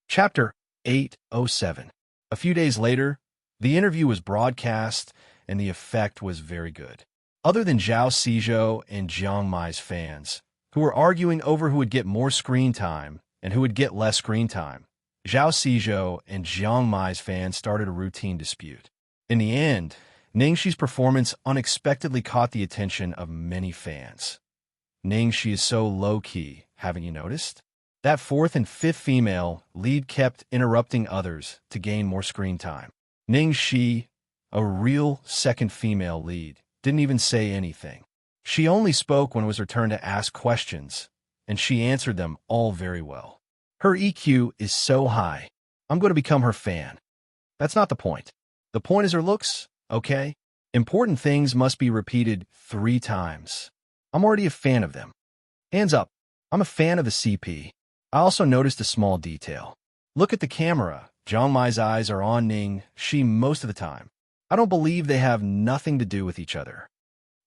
Speaker 1: Chapter 807. A few days later, The interview was broadcast, and the effect was very good. Other than Zhao Xizhou and Jiang Mai's fans, who were arguing over who would get more screen time and who would get less screen time, Zhao Xizhou and Jiang Mai's fans started a routine dispute. In the end, Ningxi's performance unexpectedly caught the attention of many fans. Ningxi is so low-key, haven't you noticed? That fourth and fifth female lead kept interrupting others to gain more screen time. Ningxi, a real second female lead, didn't even say anything. She only spoke when it was her turn to ask questions, and she answered them all very well. Her EQ is so high. I'm going to become her fan. That's not the point. The point is her looks, okay? Important things must be repeated 3 times. I'm already a fan of them. Hands up. I'm a fan of the CP. I also noticed a small detail. Look at the camera. Jiang Mai's eyes are on Ningxi most of the time. I don't believe they have nothing to do with each other.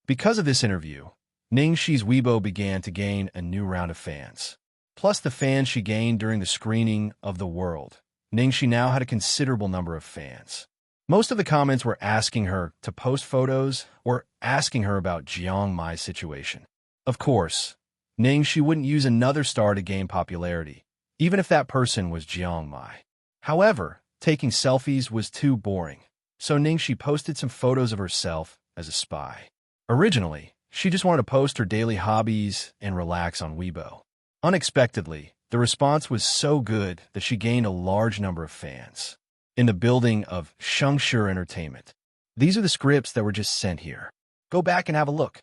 Speaker 1: Because of this interview, Ningxi's Weibo began to gain a new round of fans. Plus the fans she gained during the screening of The World, Ningxi now had a considerable number of fans. Most of the comments were asking her to post photos or asking her about Jiang Mai's situation. Of course, Ningxi wouldn't use another star to gain popularity, even if that person was Jiang Mai. However, taking selfies was too boring, so Ningxi posted some photos of herself as a spy. Originally, she just wanted to post her daily hobbies and relax on Weibo. Unexpectedly, the response was so good that she gained a large number of fans. In the building of Xianxia Entertainment. These are the scripts that were just sent here. Go back and have a look.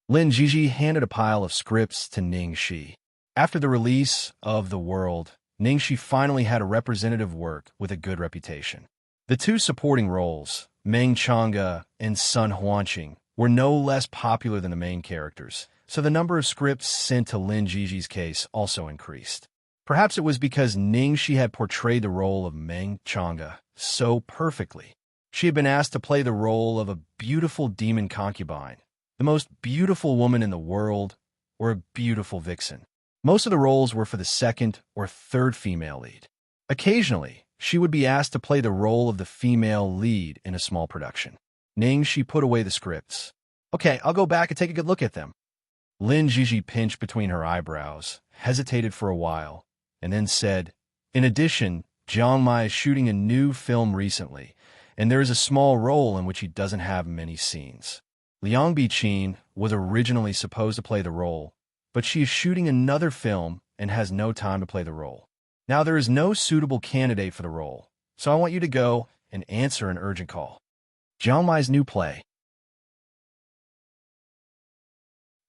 Speaker 1: Lin Jiji handed a pile of scripts to Ningxi. After the release of The World, Ningxi finally had a representative work with a good reputation. The 2 supporting roles, Meng Chang'e and Sun Huanqing, were no less popular than the main characters, so the number of scripts sent to Lin Jiji's case also increased. Perhaps it was because Ningxi had portrayed the role of Meng Chang'e so perfectly. She had been asked to play the role of a beautiful demon concubine, the most beautiful woman in the world, or a beautiful vixen. Most of the roles were for the second or third female lead. Occasionally, she would be asked to play the role of the female lead in a small production. Ningxi put away the scripts. Okay, I'll go back and take a good look at them. Lin Jiji pinched between her eyebrows, hesitated for a while, and then said, in addition, Jiang Mai is shooting a new film recently, and there is a small role in which he doesn't have many scenes. Liang Biqin was originally supposed to play the role, but she is shooting another film and has no time to play the role. Now there is no suitable candidate for the role, so I want you to go and answer an urgent call. Jiang Mai's new play.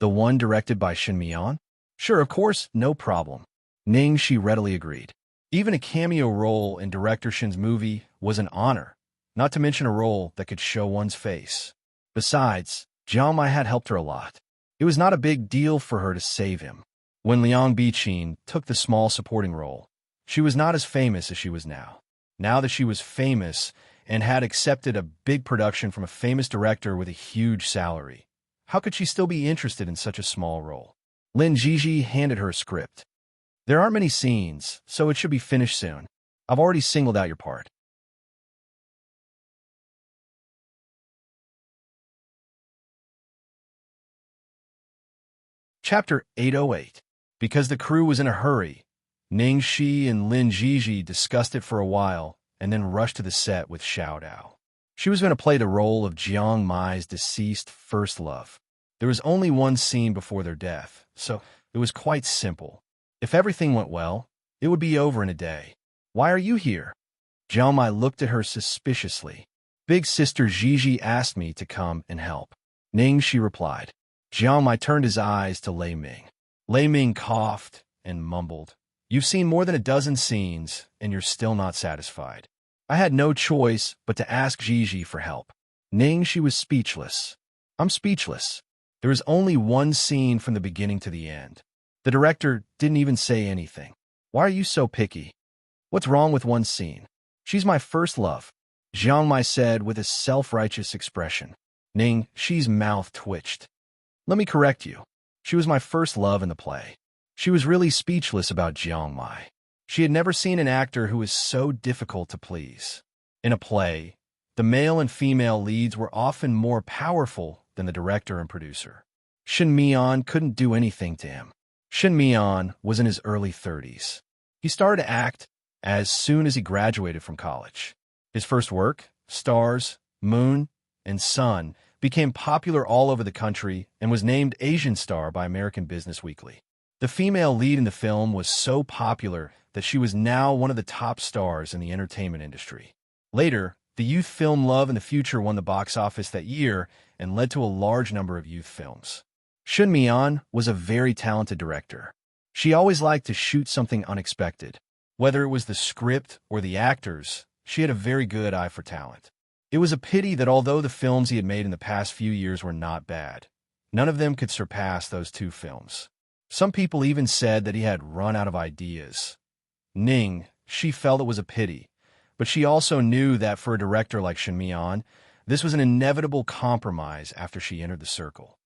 Speaker 1: The one directed by Shen Mian? Sure, of course, no problem. Ningxi readily agreed. Even a cameo role in Director Shen's movie was an honor, not to mention a role that could show one's face. Besides, Jiang Mai had helped her a lot. It was not a big deal for her to save him. When Liang Biqin took the small supporting role, she was not as famous as she was now. Now that she was famous and had accepted a big production from a famous director with a huge salary, how could she still be interested in such a small role? Lin Jiji handed her a script. There aren't many scenes, so it should be finished soon. I've already singled out your part. Chapter 808. Because the crew was in a hurry, Ningxi and Lin Jiji discussed it for a while and then rushed to the set with Xiao Dao. She was going to play the role of Jiang Mai's deceased first love. There was only one scene before their death, so it was quite simple. If everything went well, it would be over in a day. Why are you here? Jiang Mai looked at her suspiciously. Big sister Jiji asked me to come and help. Ningxi replied. Jiang Mai turned his eyes to Lei Ming. Lei Ming coughed and mumbled. You've seen more than a dozen scenes, and you're still not satisfied. I had no choice but to ask Jiji for help. Ningxi was speechless. I'm speechless. There is only one scene from the beginning to the end. The director didn't even say anything. Why are you so picky? What's wrong with one scene? She's my first love, Jiang Mai said with a self-righteous expression. Ningxi's mouth twitched. Let me correct you. She was my first love in the play. She was really speechless about Jiang Mai. She had never seen an actor who was so difficult to please. In a play, The male and female leads were often more powerful than the director and producer. Shin Mi-on couldn't do anything to him. Shin Mi-on was in his early 30s. He started to act as soon as he graduated from college. His first work, Stars, Moon, and Sun, became popular all over the country and was named Asian Star by American Business Weekly. The female lead in the film was so popular that she was now one of the top stars in the entertainment industry. Later, the youth film Love in the Future won the box office that year and led to a large number of youth films. Shin Mi-on was a very talented director. She always liked to shoot something unexpected. Whether it was the script or the actors, she had a very good eye for talent. It was a pity that although the films he had made in the past few years were not bad, none of them could surpass those two films. Some people even said that he had run out of ideas. Ning, she felt it was a pity, but she also knew that for a director like Shin Mi-on, this was an inevitable compromise after she entered the circle.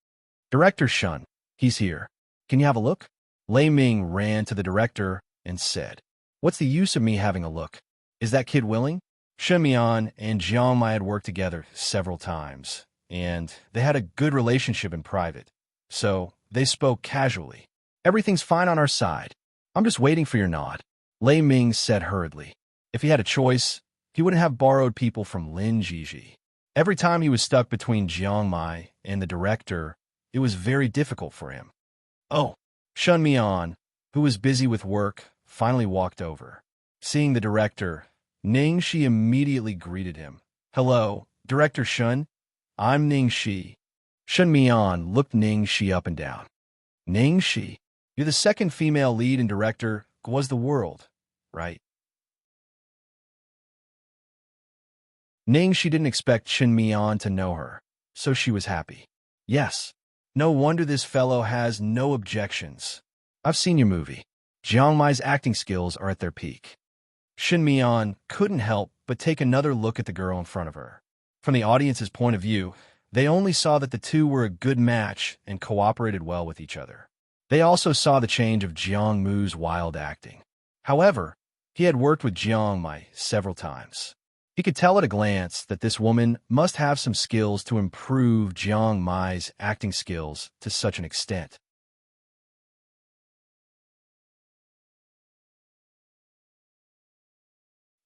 Speaker 1: Director Shun, he's here. Can you have a look? Lei Ming ran to the director and said, "What's the use of me having a look? Is that kid willing?" Shin Mi-on and Jiang Mai had worked together several times, and they had a good relationship in private, so they spoke casually. "Everything's fine on our side. I'm just waiting for your nod," Lei Ming said hurriedly. If he had a choice, he wouldn't have borrowed people from Lin Jiji. Every time he was stuck between Jiang Mai and the director, it was very difficult for him. "Oh." Shin Mi-on, who was busy with work, finally walked over. Seeing the director, Ning Shi immediately greeted him. "Hello, Director Shun. I'm Ning Shi." Shin Mi-on looked Ning Shi up and down. "Ning Shi, you're the second female lead and director was the world, right?" Ning Shi didn't expect Shin Mi-on to know her, so she was happy. "Yes. No wonder this fellow has no objections. I've seen your movie. Jiang Mai's acting skills are at their peak." Shin Mi-on couldn't help but take another look at the girl in front of her. From the audience's point of view, they only saw that the two were a good match and cooperated well with each other. They also saw the change of Jiang Mu's wild acting. However, he had worked with Jiang Mai several times. He could tell at a glance that this woman must have some skills to improve Jiang Mai's acting skills to such an extent.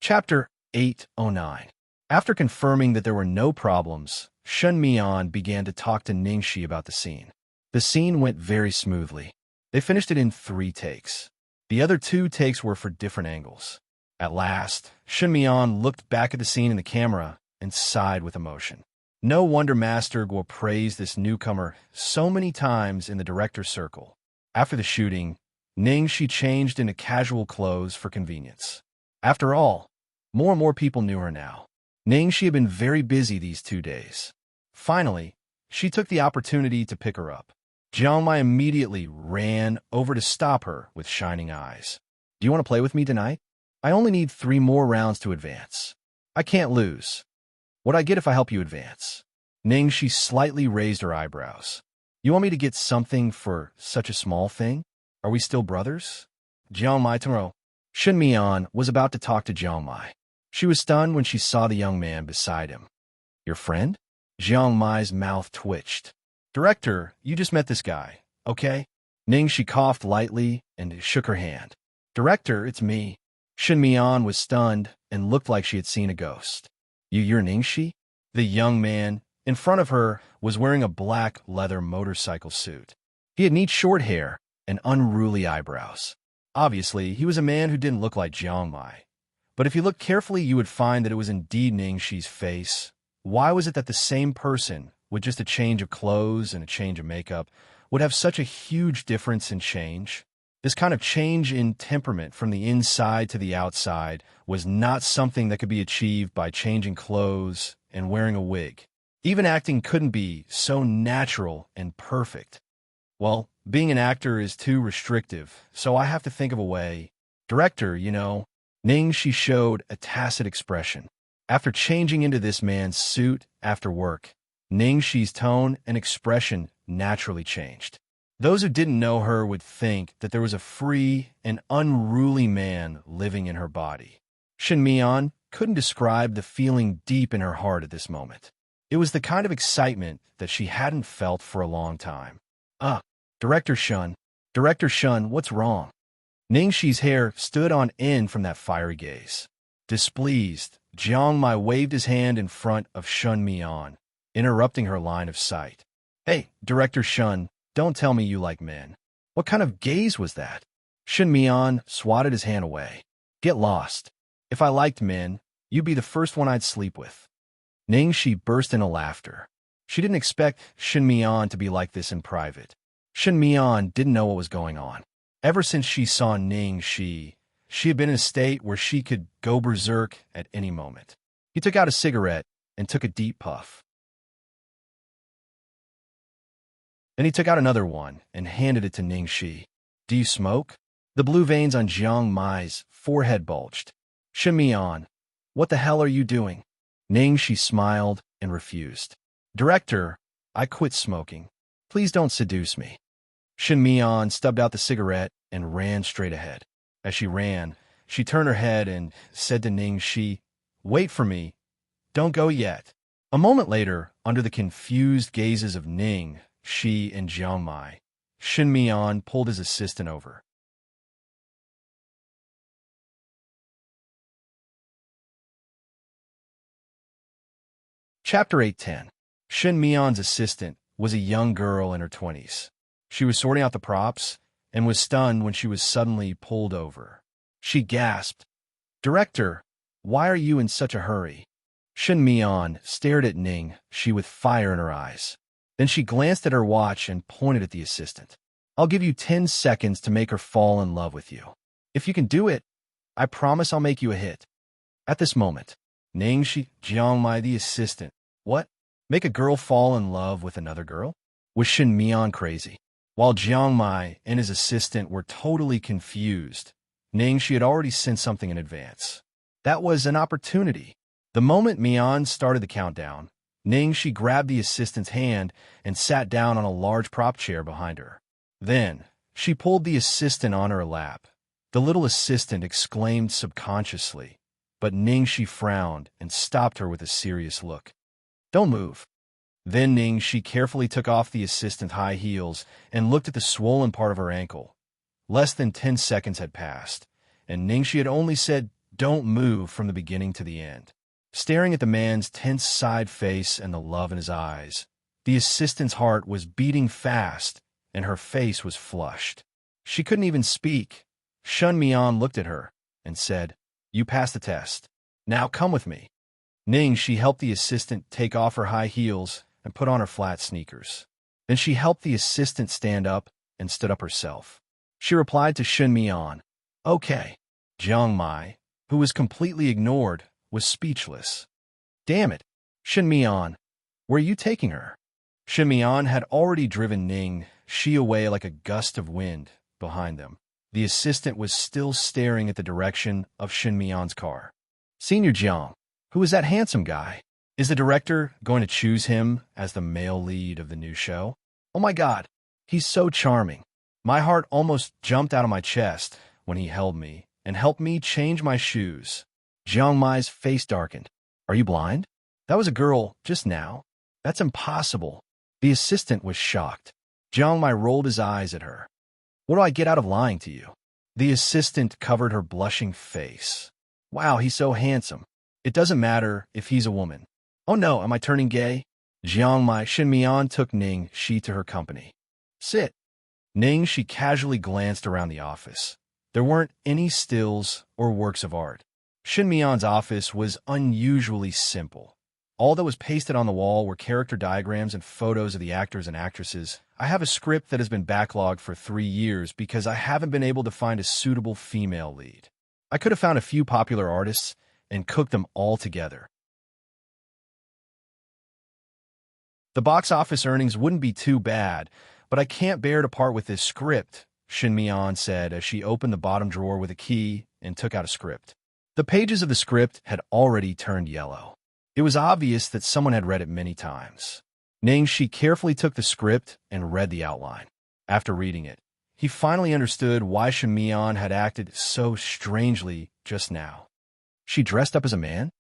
Speaker 1: Chapter 809. After confirming that there were no problems, Shin Mi-on began to talk to Ning Shi about the scene. The scene went very smoothly. They finished it in 3 takes. The other 2 takes were for different angles. At last, Shin Mi-on looked back at the scene in the camera and sighed with emotion. No wonder Master Guo praised this newcomer so many times in the director's circle. After the shooting, Ning Shi changed into casual clothes for convenience. After all, more and more people knew her now. Ning Shi had been very busy these 2 days. Finally, she took the opportunity to pick her up. Jiang Mai immediately ran over to stop her with shining eyes. "Do you want to play with me tonight? I only need 3 more rounds to advance. I can't lose. What I get if I help you advance?" Ning Shi slightly raised her eyebrows. "You want me to get something for such a small thing? Are we still brothers?" Jiang Mai tomorrow. Shin Mi-on was about to talk to Jiang Mai. She was stunned when she saw the young man beside him. "Your friend?" Jiang Mai's mouth twitched. "Director, you just met this guy, okay?" Ning Shi coughed lightly and shook her hand. "Director, it's me." Shin Mi-on was stunned and looked like she had seen a ghost. You're Ning Shi?" The young man in front of her was wearing a black leather motorcycle suit. He had neat short hair and unruly eyebrows. Obviously, he was a man who didn't look like Jiang Mai. But if you looked carefully, you would find that it was indeed Ning Shi's face. Why was it that the same person, with just a change of clothes and a change of makeup, would have such a huge difference in change? This kind of change in temperament from the inside to the outside was not something that could be achieved by changing clothes and wearing a wig. Even acting couldn't be so natural and perfect. Well, being an actor is too restrictive, so I have to think of a way. Director, Ning Shi showed a tacit expression. After changing into this man's suit after work, Ning Shi's tone and expression naturally changed. Those who didn't know her would think that there was a free and unruly man living in her body. Shin Mi-on, couldn't describe the feeling deep in her heart at this moment. It was the kind of excitement that she hadn't felt for a long time. Director Shun. Director Shun, what's wrong? Ningxi's hair stood on end from that fiery gaze. Displeased, Jiang Mai waved his hand in front of Shun Mian, interrupting her line of sight. Hey, Director Shun, don't tell me you like men. What kind of gaze was that? Shun Mian swatted his hand away. Get lost. If I liked men, you'd be the first one I'd sleep with. Ningxi burst into laughter. She didn't expect Shun Mian to be like this in private. Shun Mian didn't know what was going on. Ever since she saw Ningxi, she had been in a state where she could go berserk at any moment. He took out a cigarette and took a deep puff. Then he took out another one and handed it to Ningxi. Do you smoke? The blue veins on Jiang Mai's forehead bulged. Shun Mian, what the hell are you doing? Ningxi smiled and refused. Director, I quit smoking. Please don't seduce me. Shun Mian stubbed out the cigarette and ran straight ahead. As she ran, she turned her head and said to Ningxi, Wait for me. Don't go yet. A moment later, under the confused gazes of Ning, Shi, and Jiang Mai, Shun Mian pulled his assistant over. Chapter 810. Shun Mian's assistant was a young girl in her 20s. She was sorting out the props and was stunned when she was suddenly pulled over. She gasped, Director, why are you in such a hurry? Shun Mian stared at Ning, she with fire in her eyes. Then she glanced at her watch and pointed at the assistant. I'll give you 10 seconds to make her fall in love with you. If you can do it, I promise I'll make you a hit. At this moment, Ningxi, Jiang Mai, the assistant, what? Make a girl fall in love with another girl? Was Shun Mian crazy? While Jiang Mai and his assistant were totally confused, Ningxi had already sent something in advance. That was an opportunity. The moment Mian started the countdown, Ningxi grabbed the assistant's hand and sat down on a large prop chair behind her. Then, she pulled the assistant on her lap. The little assistant exclaimed subconsciously, but Ningxi frowned and stopped her with a serious look. Don't move. Then Ningxi carefully took off the assistant's high heels and looked at the swollen part of her ankle. Less than 10 seconds had passed, and Ningxi had only said, don't move from the beginning to the end. Staring at the man's tense side face and the love in his eyes, the assistant's heart was beating fast and her face was flushed. She couldn't even speak. Shun Mian looked at her and said, You passed the test. Now come with me. Ningxi helped the assistant take off her high heels and put on her flat sneakers. Then she helped the assistant stand up and stood up herself. She replied to Shun Mian, Okay. Jiang Mai, who was completely ignored, was speechless. Damn it, Shun Mian, where are you taking her? Shun Mian had already driven Ning Shi away like a gust of wind behind them. The assistant was still staring at the direction of Shun Mian's car. Senior Jiang, who is that handsome guy? Is the director going to choose him as the male lead of the new show? Oh my God, he's so charming. My heart almost jumped out of my chest when he held me and helped me change my shoes. Jiang Mai's face darkened. Are you blind? That was a girl just now. That's impossible. The assistant was shocked. Jiang Mai rolled his eyes at her. What do I get out of lying to you? The assistant covered her blushing face. Wow, he's so handsome. It doesn't matter if he's a woman. Oh no, am I turning gay? Jiang Mai Shun Mian took Ning Shi to her company. Sit. Ning Shi casually glanced around the office. There weren't any stills or works of art. Shun Mian's office was unusually simple. All that was pasted on the wall were character diagrams and photos of the actors and actresses. I have a script that has been backlogged for 3 years because I haven't been able to find a suitable female lead. I could have found a few popular artists and cooked them all together. The box office earnings wouldn't be too bad, but I can't bear to part with this script, Shun Mian said as she opened the bottom drawer with a key and took out a script. The pages of the script had already turned yellow. It was obvious that someone had read it many times. Ningxi carefully took the script and read the outline. After reading it, he finally understood why Shun Mian had acted so strangely just now. She dressed up as a man?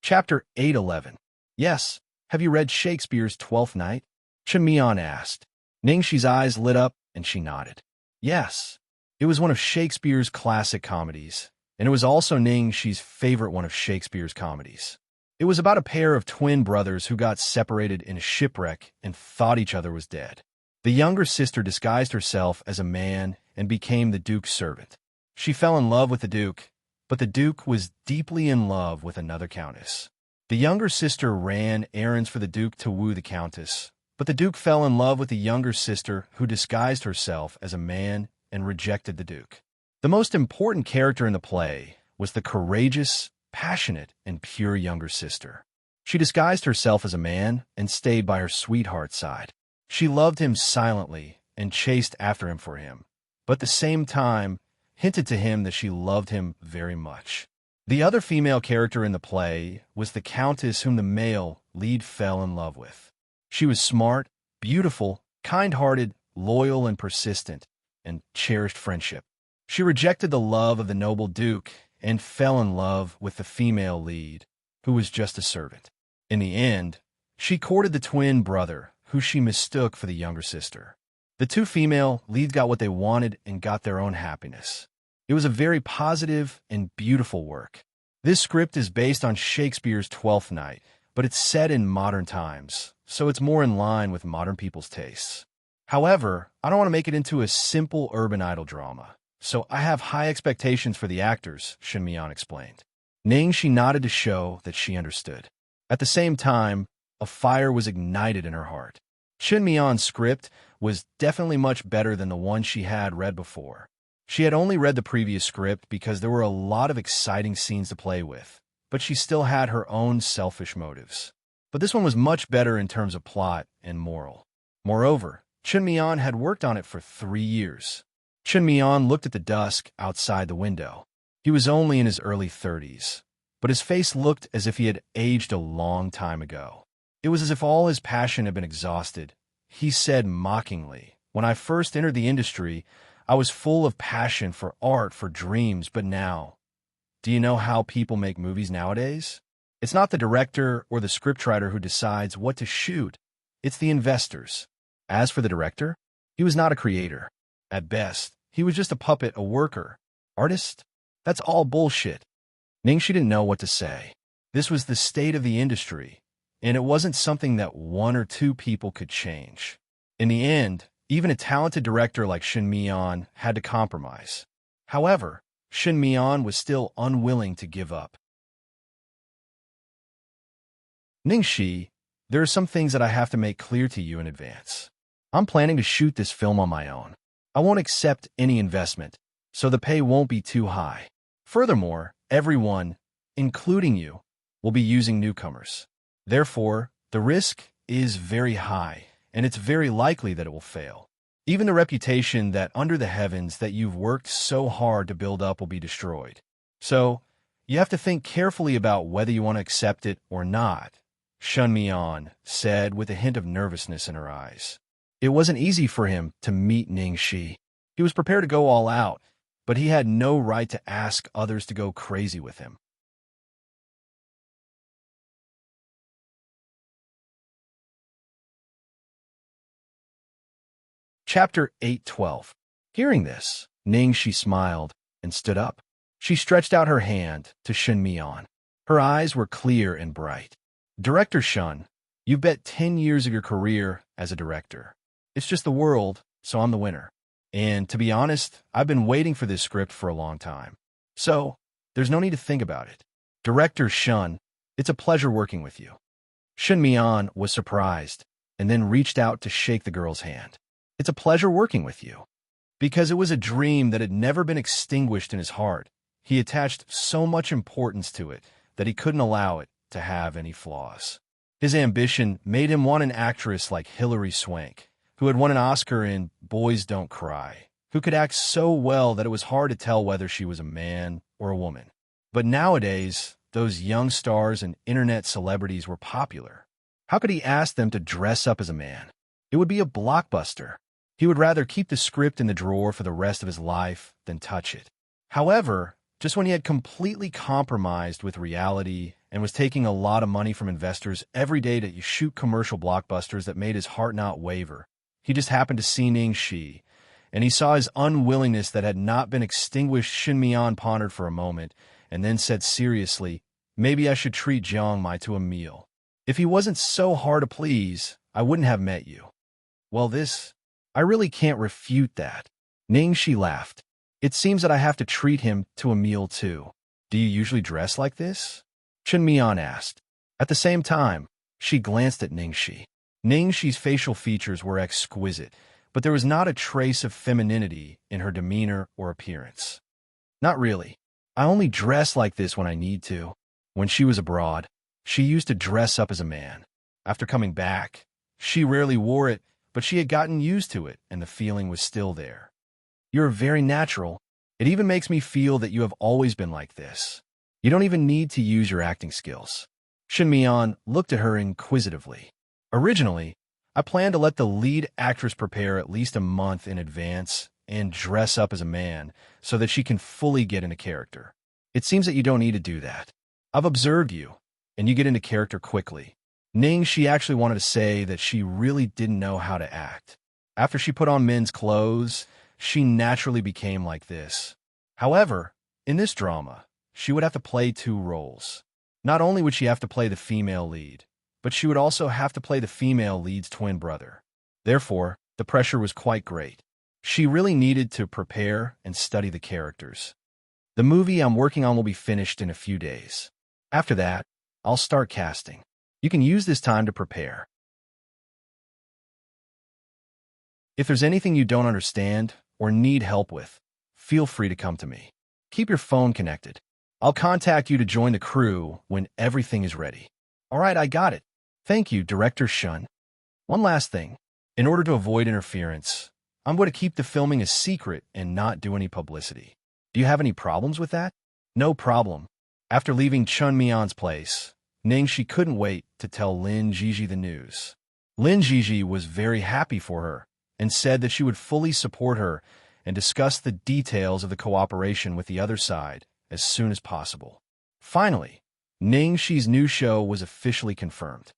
Speaker 1: Chapter 811. Yes. Have you read Shakespeare's Twelfth Night? Chen Mian asked. Ningxi's eyes lit up, and she nodded. Yes. It was one of Shakespeare's classic comedies, and it was also Ningxi's favorite one of Shakespeare's comedies. It was about a pair of twin brothers who got separated in a shipwreck and thought each other was dead. The younger sister disguised herself as a man and became the Duke's servant. She fell in love with the Duke, but the Duke was deeply in love with another countess. The younger sister ran errands for the Duke to woo the countess, but the Duke fell in love with the younger sister who disguised herself as a man and rejected the Duke. The most important character in the play was the courageous, passionate, and pure younger sister. She disguised herself as a man and stayed by her sweetheart's side. She loved him silently and chased after him for him, but at the same time hinted to him that she loved him very much. The other female character in the play was the countess whom the male lead fell in love with. She was smart, beautiful, kind-hearted, loyal, and persistent, and cherished friendship. She rejected the love of the noble Duke and fell in love with the female lead, who was just a servant. In the end, she courted the twin brother, who she mistook for the younger sister. The two female leads got what they wanted and got their own happiness. It was a very positive and beautiful work. This script is based on Shakespeare's Twelfth Night, but it's set in modern times, so it's more in line with modern people's tastes. However, I don't want to make it into a simple urban idol drama, so I have high expectations for the actors, Shen Mian explained. Ningxi nodded to show that she understood. At the same time, a fire was ignited in her heart. Shen Mian's script was definitely much better than the one she had read before. She had only read the previous script because there were a lot of exciting scenes to play with, but she still had her own selfish motives. But this one was much better in terms of plot and moral. Moreover, Chen Mian had worked on it for 3 years. Chen Mian looked at the dusk outside the window. He was only in his early 30s, but his face looked as if he had aged a long time ago. It was as if all his passion had been exhausted. He said mockingly, "When I first entered the industry, I was full of passion for art, for dreams, but now, do you know how people make movies nowadays? It's not the director or the scriptwriter who decides what to shoot. It's the investors." As for the director, he was not a creator. At best, he was just a puppet, a worker. Artist? That's all bullshit. Ningxi didn't know what to say. This was the state of the industry, and it wasn't something that 1 or 2 people could change. In the end, even a talented director like Shen Mian had to compromise. However, Shen Mian was still unwilling to give up. Ningxi, there are some things that I have to make clear to you in advance. I'm planning to shoot this film on my own. I won't accept any investment, so the pay won't be too high. Furthermore, everyone, including you, will be using newcomers. Therefore, the risk is very high, and it's very likely that it will fail. Even the reputation that under the heavens that you've worked so hard to build up will be destroyed. So, you have to think carefully about whether you want to accept it or not, Shen Mian said with a hint of nervousness in her eyes. It wasn't easy for him to meet Ningxi. He was prepared to go all out, but he had no right to ask others to go crazy with him. Chapter 812. Hearing this, Ningxi smiled and stood up. She stretched out her hand to Shen Mian. Her eyes were clear and bright. Director Shen, you bet 10 years of your career as a director. It's just the world, so I'm the winner. And to be honest, I've been waiting for this script for a long time. So, there's no need to think about it. Director Shen, it's a pleasure working with you. Shen Mian was surprised and then reached out to shake the girl's hand. It's a pleasure working with you. Because it was a dream that had never been extinguished in his heart, he attached so much importance to it that he couldn't allow it to have any flaws. His ambition made him want an actress like Hilary Swank, who had won an Oscar in Boys Don't Cry, who could act so well that it was hard to tell whether she was a man or a woman. But nowadays, those young stars and internet celebrities were popular. How could he ask them to dress up as a man? It would be a blockbuster. He would rather keep the script in the drawer for the rest of his life than touch it. However, just when he had completely compromised with reality and was taking a lot of money from investors every day to shoot commercial blockbusters that made his heart not waver, he just happened to see Ningxi, and he saw his unwillingness that had not been extinguished. Shinmian pondered for a moment, and then said seriously, "Maybe I should treat Jiang Mai to a meal. If he wasn't so hard to please, I wouldn't have met you." Well, I really can't refute that. Ningxi laughed. "It seems that I have to treat him to a meal too. Do you usually dress like this?" Shinmian asked. At the same time, she glanced at Ningxi. Ningxi's facial features were exquisite, but there was not a trace of femininity in her demeanor or appearance. "Not really. I only dress like this when I need to." When she was abroad, she used to dress up as a man. After coming back, she rarely wore it, but she had gotten used to it, and the feeling was still there. "You're very natural. It even makes me feel that you have always been like this. You don't even need to use your acting skills." Shinmian looked at her inquisitively. "Originally, I planned to let the lead actress prepare at least a month in advance and dress up as a man so that she can fully get into character. It seems that you don't need to do that. I've observed you, and you get into character quickly." She actually wanted to say that she really didn't know how to act. After she put on men's clothes, she naturally became like this. However, in this drama, she would have to play two roles. Not only would she have to play the female lead, but she would also have to play the female lead's twin brother. Therefore, the pressure was quite great. She really needed to prepare and study the characters. "The movie I'm working on will be finished in a few days. After that, I'll start casting. You can use this time to prepare. If there's anything you don't understand or need help with, feel free to come to me. Keep your phone connected. I'll contact you to join the crew when everything is ready." "All right, I got it. Thank you, Director Shun. One last thing. In order to avoid interference, I'm going to keep the filming a secret and not do any publicity. Do you have any problems with that?" "No problem." After leaving Chun Mian's place, Ningxi couldn't wait to tell Lin Jiji the news. Lin Jiji was very happy for her and said that she would fully support her and discuss the details of the cooperation with the other side as soon as possible. Finally, Ningxi's new show was officially confirmed.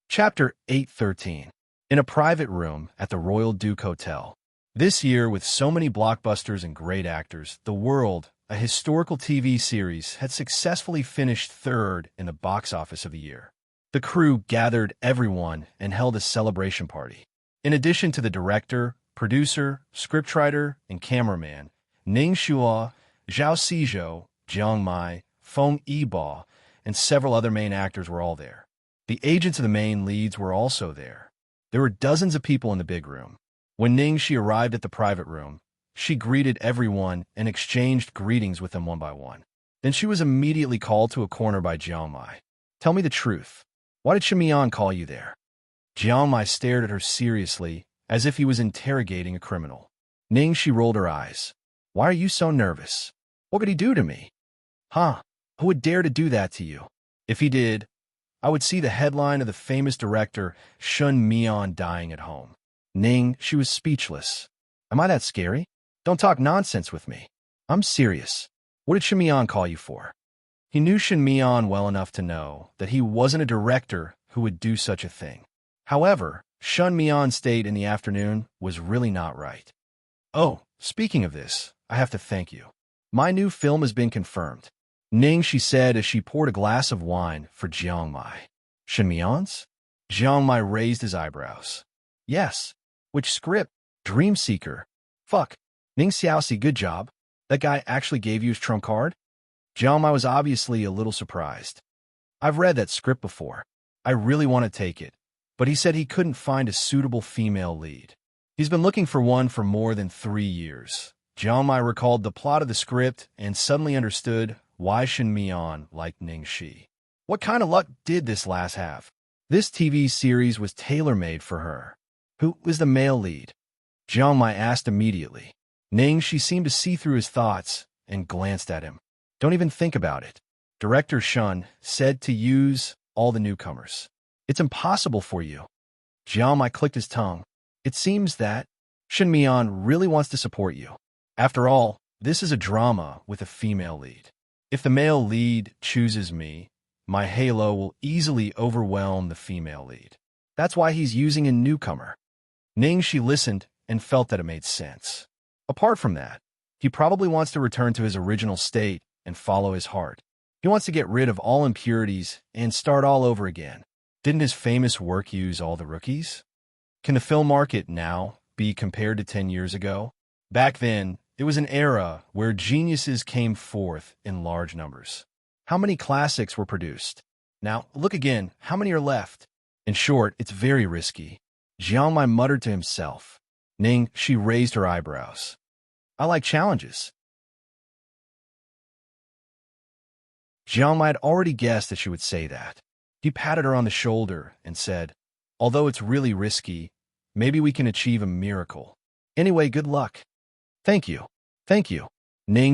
Speaker 1: Chapter 813. In a private room at the Royal Duke Hotel. This year, with so many blockbusters and great actors, The World, a historical TV series, had successfully finished third in the box office of the year. The crew gathered everyone and held a celebration party. In addition to the director, producer, scriptwriter, and cameraman, Ning Shua, Zhao Xizhou, Jiang Mai, Feng Yibo, and several other main actors were all there. The agents of the main leads were also there. There were dozens of people in the big room. When Ningxi arrived at the private room, she greeted everyone and exchanged greetings with them one by one. Then she was immediately called to a corner by Jiang Mai. "Tell me the truth. Why did Shimian call you there?" Jiang Mai stared at her seriously, as if he was interrogating a criminal. Ningxi rolled her eyes. "Why are you so nervous? What could he do to me?" "Huh? Who would dare to do that to you? If he did, I would see the headline of the famous director Shun Mian dying at home." She was speechless. "Am I that scary? Don't talk nonsense with me. I'm serious. What did Shimian call you for?" He knew Shin Mian well enough to know that he wasn't a director who would do such a thing. However, Shun Mian's state in the afternoon was really not right. "Oh, speaking of this, I have to thank you. My new film has been confirmed," she said as she poured a glass of wine for Jiang Mai. "Shin Mian's?" Jiang Mai raised his eyebrows. "Yes. Which script? Dream Seeker. Fuck. Ning Xiaoxi, good job. That guy actually gave you his trump card?" Jiang Mai was obviously a little surprised. "I've read that script before. I really want to take it, but he said he couldn't find a suitable female lead. He's been looking for one for more than 3 years." Jiang Mai recalled the plot of the script and suddenly understood why Shin Mian liked Ningxi. What kind of luck did this lass have? This TV series was tailor-made for her. Who was the male lead? Jiang Mai asked immediately. Ningxi seemed to see through his thoughts and glanced at him. "Don't even think about it. Director Shun said to use all the newcomers. It's impossible for you. Xiaomai clicked his tongue. It seems that Shen Mian really wants to support you. After all, this is a drama with a female lead. If the male lead chooses me, my halo will easily overwhelm the female lead. That's why he's using a newcomer. Ningxi listened and felt that it made sense. Apart from that, he probably wants to return to his original state and follow his heart. He wants to get rid of all impurities and start all over again. Didn't his famous work use all the rookies? Can the film market now be compared to 10 years ago? Back then, it was an era where geniuses came forth in large numbers. How many classics were produced? Now, look again, how many are left? In short, it's very risky. Xiaomai muttered to himself. She raised her eyebrows. I like challenges. Xiaomai had already guessed that she would say that. He patted her on the shoulder and said, although it's really risky, maybe we can achieve a miracle. Anyway, good luck. Thank you. Thank you.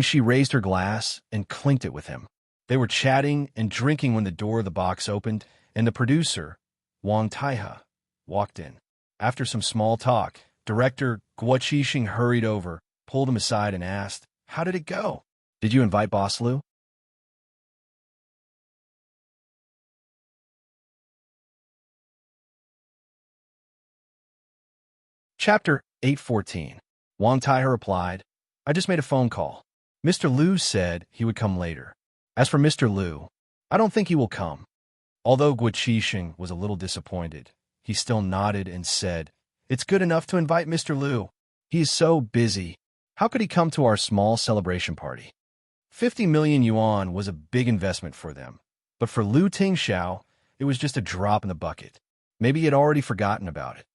Speaker 1: She raised her glass and clinked it with him. They were chatting and drinking when the door of the box opened, and the producer, Wang Taihe, walked in. After some small talk, director Guo Qixing hurried over, pulled him aside, and asked, how did it go? Did you invite Boss Lu? Chapter 814. Wang Taihe replied, I just made a phone call. Mr. Lu said he would come later. As for Mr. Lu, I don't think he will come. Although Guo Qixing was a little disappointed, he still nodded and said, it's good enough to invite Mr. Lu. He is so busy. How could he come to our small celebration party? 50 million yuan was a big investment for them, but for Lu Tingxiao, it was just a drop in the bucket. Maybe he had already forgotten about it.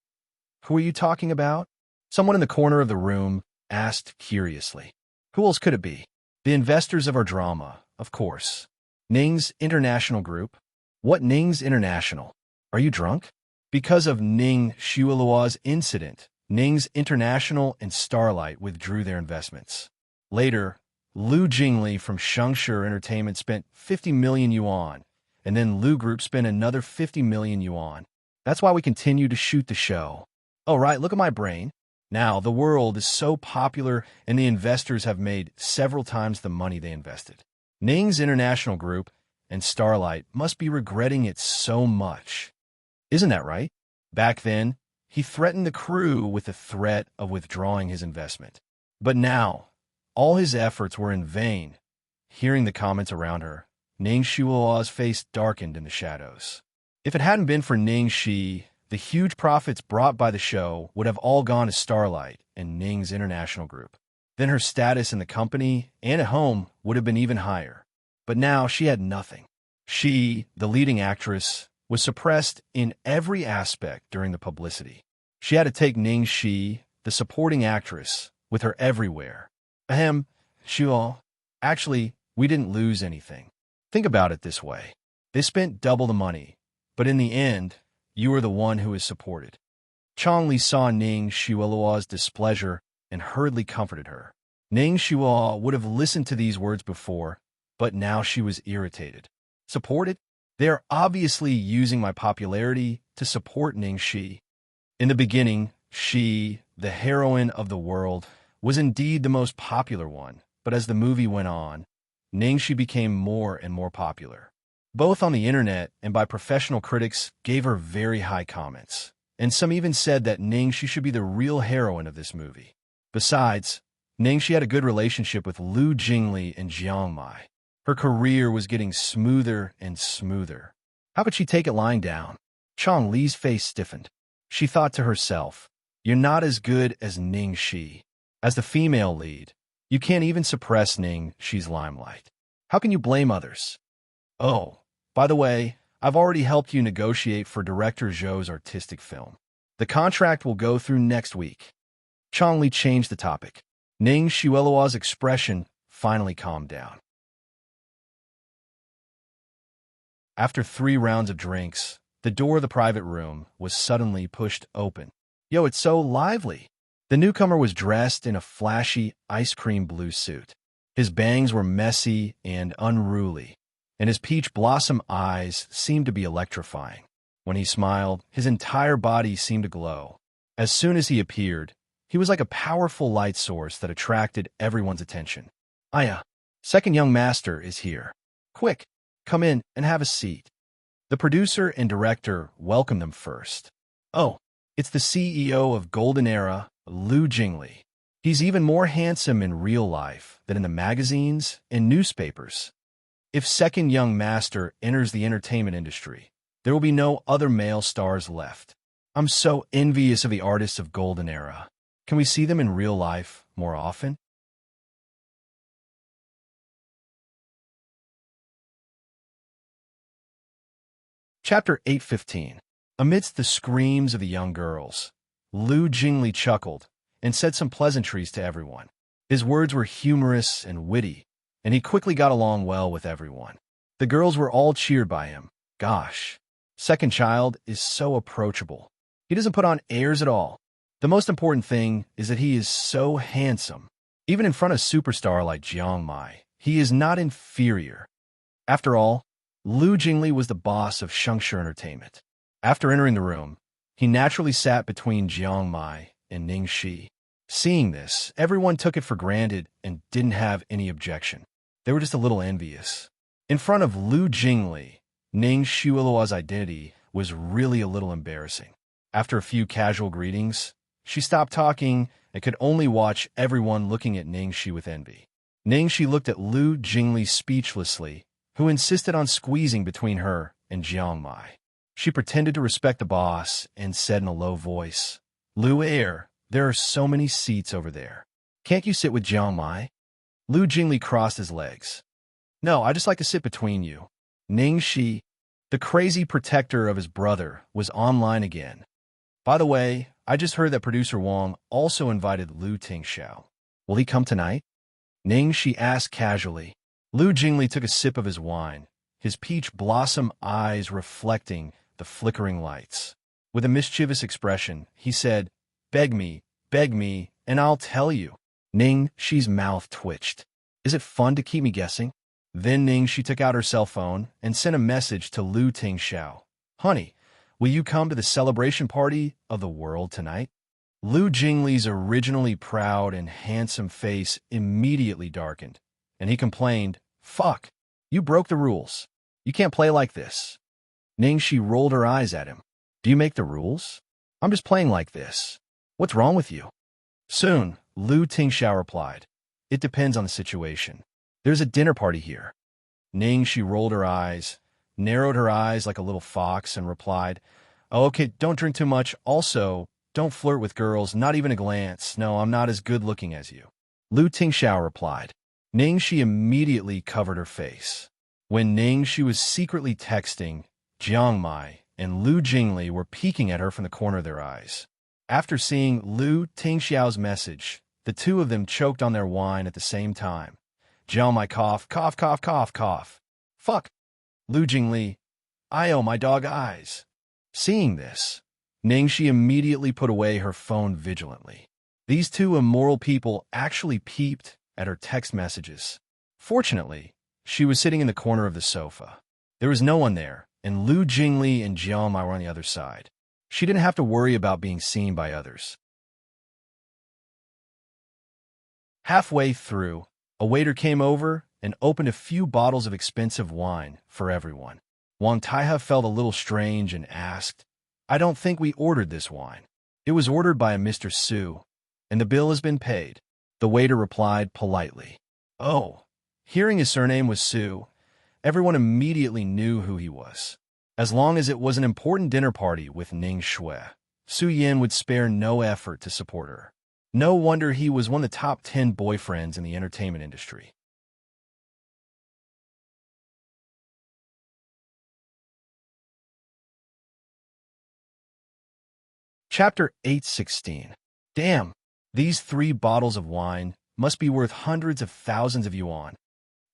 Speaker 1: Who are you talking about? Someone in the corner of the room asked curiously. Who else could it be? The investors of our drama, of course. Ning's International Group. What Ning's International? Are you drunk? Because of Ning Xueluo's incident, Ning's International and Starlight withdrew their investments. Later, Lu Jingli from Xianxia Entertainment spent 50 million yuan, and then Lu Group spent another 50 million yuan. That's why we continue to shoot the show. Oh, right, look at my brain. Now, the world is so popular and the investors have made several times the money they invested. Ning's International Group and Starlight must be regretting it so much. Isn't that right? Back then, he threatened the crew with the threat of withdrawing his investment. But now, all his efforts were in vain. Hearing the comments around her, Ning Xueluo's face darkened in the shadows. If it hadn't been for Ning Shi, the huge profits brought by the show would have all gone to Starlight and Ning's International Group. Then her status in the company and at home would have been even higher. But now she had nothing. She, the leading actress, was suppressed in every aspect during the publicity. She had to take Ning Shi, the supporting actress, with her everywhere. Ahem, Shuo. Actually, we didn't lose anything. Think about it this way. They spent double the money, but in the end, you are the one who is supported. Chongli saw Ning Xueluo's displeasure and hurriedly comforted her. Ning Xueluo would have listened to these words before, but now she was irritated. Supported? They are obviously using my popularity to support Ning Shi. In the beginning, she, the heroine of the world, was indeed the most popular one, but as the movie went on, Ning Shi became more and more popular. Both on the internet and by professional critics gave her very high comments, and some even said that Ning Shi should be the real heroine of this movie. Besides, Ning Shi had a good relationship with Lu Jingli and Jiang Mai. Her career was getting smoother and smoother. How could she take it lying down? Chong Li's face stiffened. She thought to herself, you're not as good as Ning Shi. As the female lead, you can't even suppress Ning Shi's limelight. How can you blame others? Oh, by the way, I've already helped you negotiate for director Zhou's artistic film. The contract will go through next week. Chong Li changed the topic. Ning Xueluo's expression finally calmed down. After 3 rounds of drinks, the door of the private room was suddenly pushed open. Yo, it's so lively. The newcomer was dressed in a flashy ice cream blue suit. His bangs were messy and unruly. and his peach blossom eyes seemed to be electrifying. When he smiled, his entire body seemed to glow. As soon as he appeared, he was like a powerful light source that attracted everyone's attention. Aya, second young master is here. Quick, come in and have a seat. The producer and director welcomed them first. Oh, it's the CEO of Golden Era, Lu Jingli. He's even more handsome in real life than in the magazines and newspapers. If second young master enters the entertainment industry, there will be no other male stars left. I'm so envious of the artists of Golden Era. Can we see them in real life more often? Chapter 8:15. Amidst the screams of the young girls, Lu Jingli chuckled and said some pleasantries to everyone. His words were humorous and witty, and he quickly got along well with everyone. The girls were all cheered by him. Gosh, second child is so approachable. He doesn't put on airs at all. The most important thing is that he is so handsome. Even in front of a superstar like Jiang Mai, he is not inferior. After all, Lu Jingli was the boss of Xianxia Entertainment. After entering the room, he naturally sat between Jiang Mai and Ning Shi. Seeing this, everyone took it for granted and didn't have any objection. They were just a little envious. In front of Lu Jingli, Ning Shuiluo's identity was really a little embarrassing. After a few casual greetings, she stopped talking and could only watch everyone looking at Ning Shi with envy. Ning Shi looked at Lu Jingli speechlessly, who insisted on squeezing between her and Jiang Mai. She pretended to respect the boss and said in a low voice, Lu Air, there are so many seats over there. Can't you sit with Jiang Mai? Lu Jingli crossed his legs. No, I just like to sit between you. Ning Shi, the crazy protector of his brother, was online again. By the way, I just heard that producer Wang also invited Lu Tingxiao. Will he come tonight? Ning Shi asked casually. Lu Jingli took a sip of his wine, his peach blossom eyes reflecting the flickering lights. With a mischievous expression, he said, beg me, and I'll tell you. Ning Shi's mouth twitched. Is it fun to keep me guessing? Then Ning Shi took out her cell phone and sent a message to Lu Tingxiao. Honey, will you come to the celebration party of the world tonight? Lu Jingli's originally proud and handsome face immediately darkened, and he complained, fuck, you broke the rules. You can't play like this. Ning Shi rolled her eyes at him. Do you make the rules? I'm just playing like this. What's wrong with you? Soon, Lu Tingxiao replied. It depends on the situation. There's a dinner party here. Ning Shi rolled her eyes, narrowed her eyes like a little fox, and replied, oh, okay, don't drink too much. Also, don't flirt with girls, not even a glance. No, I'm not as good looking as you. Lu Tingxiao replied. Ning Shi immediately covered her face. When Ning Shi was secretly texting, Jiang Mai and Lu Jingli were peeking at her from the corner of their eyes. After seeing Lu Tingxiao's message, the two of them choked on their wine at the same time. Jiang Mai coughed, cough, cough, cough, cough. Fuck. Lu Jingli, I my dog eyes. Seeing this, Ning Shi immediately put away her phone vigilantly. These two immoral people actually peeped at her text messages. Fortunately, she was sitting in the corner of the sofa. There was no one there, and Lu Jingli and Jiang Mai were on the other side. She didn't have to worry about being seen by others. Halfway through, a waiter came over and opened a few bottles of expensive wine for everyone. Wang Taihe felt a little strange and asked, I don't think we ordered this wine. It was ordered by a Mr. Su, and the bill has been paid. The waiter replied politely. Oh, hearing his surname was Su, everyone immediately knew who he was. As long as it was an important dinner party with Ning Shui, Su Yin would spare no effort to support her. No wonder he was one of the top 10 boyfriends in the entertainment industry. Chapter 8:16. Damn, these 3 bottles of wine must be worth hundreds of thousands of yuan.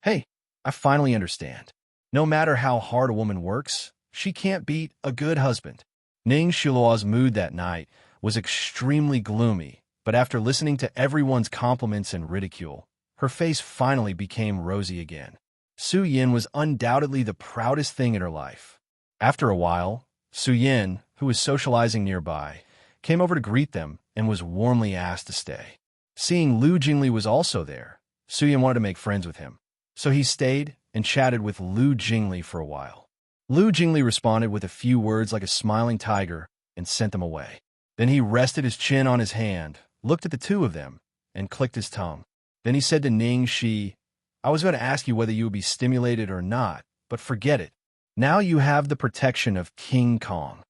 Speaker 1: Hey, I finally understand. No matter how hard a woman works, she can't beat a good husband. Ning Shuiluo's mood that night was extremely gloomy, but after listening to everyone's compliments and ridicule, her face finally became rosy again. Su Yin was undoubtedly the proudest thing in her life. After a while, Su Yin, who was socializing nearby, came over to greet them and was warmly asked to stay. Seeing Lu Jingli was also there, Su Yin wanted to make friends with him. So he stayed and chatted with Lu Jingli for a while. Lu Jingli responded with a few words like a smiling tiger and sent them away. Then he rested his chin on his hand, looked at the two of them, and clicked his tongue. Then he said to Ning Shi, "I was going to ask you whether you would be stimulated or not, but forget it. Now you have the protection of King Kong."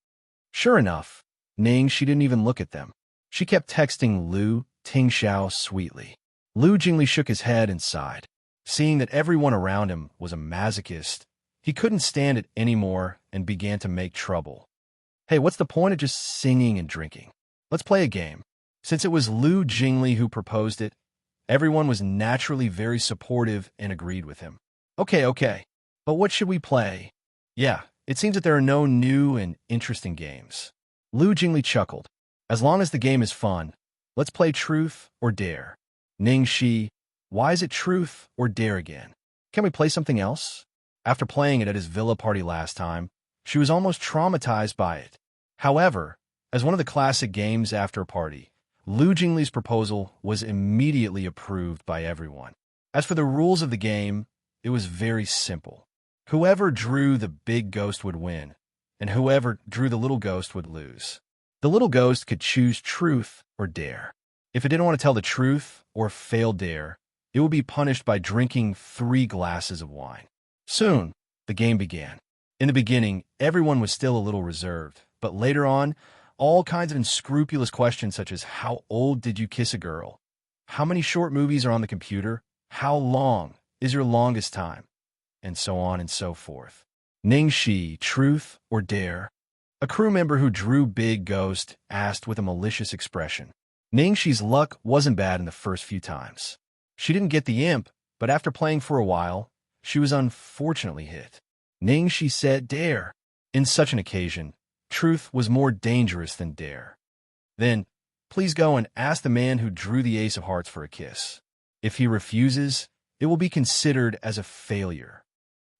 Speaker 1: Sure enough, Ning Shi didn't even look at them. She kept texting Lu Tingxiao sweetly. Lu Jingli shook his head and sighed. Seeing that everyone around him was a masochist, he couldn't stand it anymore and began to make trouble. "Hey, what's the point of just singing and drinking? Let's play a game." Since it was Lu Jingli who proposed it, everyone was naturally very supportive and agreed with him. Okay, but what should we play? Yeah, it seems that there are no new and interesting games. Lu Jingli chuckled. As long as the game is fun, let's play truth or dare. Ning Shi, why is it truth or dare again? Can we play something else? After playing it at his villa party last time, she was almost traumatized by it. However, as one of the classic games after a party, Lu Jingli's proposal was immediately approved by everyone. As for the rules of the game, it was very simple. Whoever drew the big ghost would win, and whoever drew the little ghost would lose. The little ghost could choose truth or dare. If it didn't want to tell the truth or fail dare, it would be punished by drinking 3 glasses of wine. Soon, the game began. In the beginning, everyone was still a little reserved, but later on, all kinds of unscrupulous questions such as how old did you kiss a girl? How many short movies are on the computer? How long is your longest time? And so on and so forth. Ning Shi, truth or dare? A crew member who drew Big Ghost asked with a malicious expression. Ning Shi's luck wasn't bad in the first few times. She didn't get the imp, but after playing for a while, she was unfortunately hit. Ning Shi said dare. In such an occasion, truth was more dangerous than dare. Then, please go and ask the man who drew the ace of hearts for a kiss. If he refuses, it will be considered as a failure.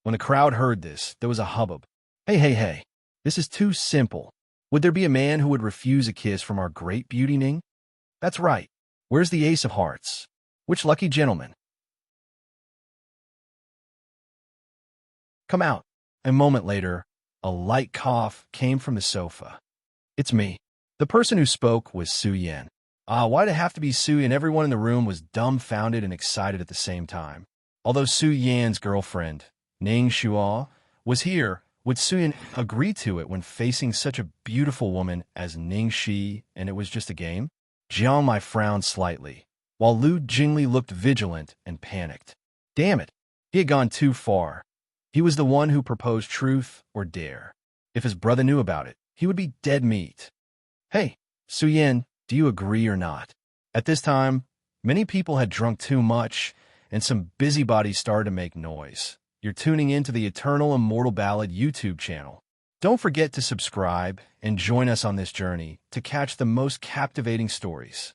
Speaker 1: When the crowd heard this, there was a hubbub. Hey, this is too simple. Would there be a man who would refuse a kiss from our great beauty Ning? That's right. Where's the ace of hearts? Which lucky gentleman? Come out. A moment later, a light cough came from the sofa. It's me. The person who spoke was Su Yan. Why'd it have to be Su Yan? Everyone in the room was dumbfounded and excited at the same time. Although Su Yan's girlfriend, Ning Shuo, was here, would Su Yan agree to it when facing such a beautiful woman as Ning Shi and it was just a game? Jiang Mai frowned slightly, while Lu Jingli looked vigilant and panicked. Damn it, he had gone too far. He was the one who proposed truth or dare. If his brother knew about it, he would be dead meat. Hey, Su Yan, do you agree or not? At this time, many people had drunk too much, and some busybodies started to make noise. You're tuning in to the Eternal Immortal Ballad YouTube channel. Don't forget to subscribe and join us on this journey to catch the most captivating stories.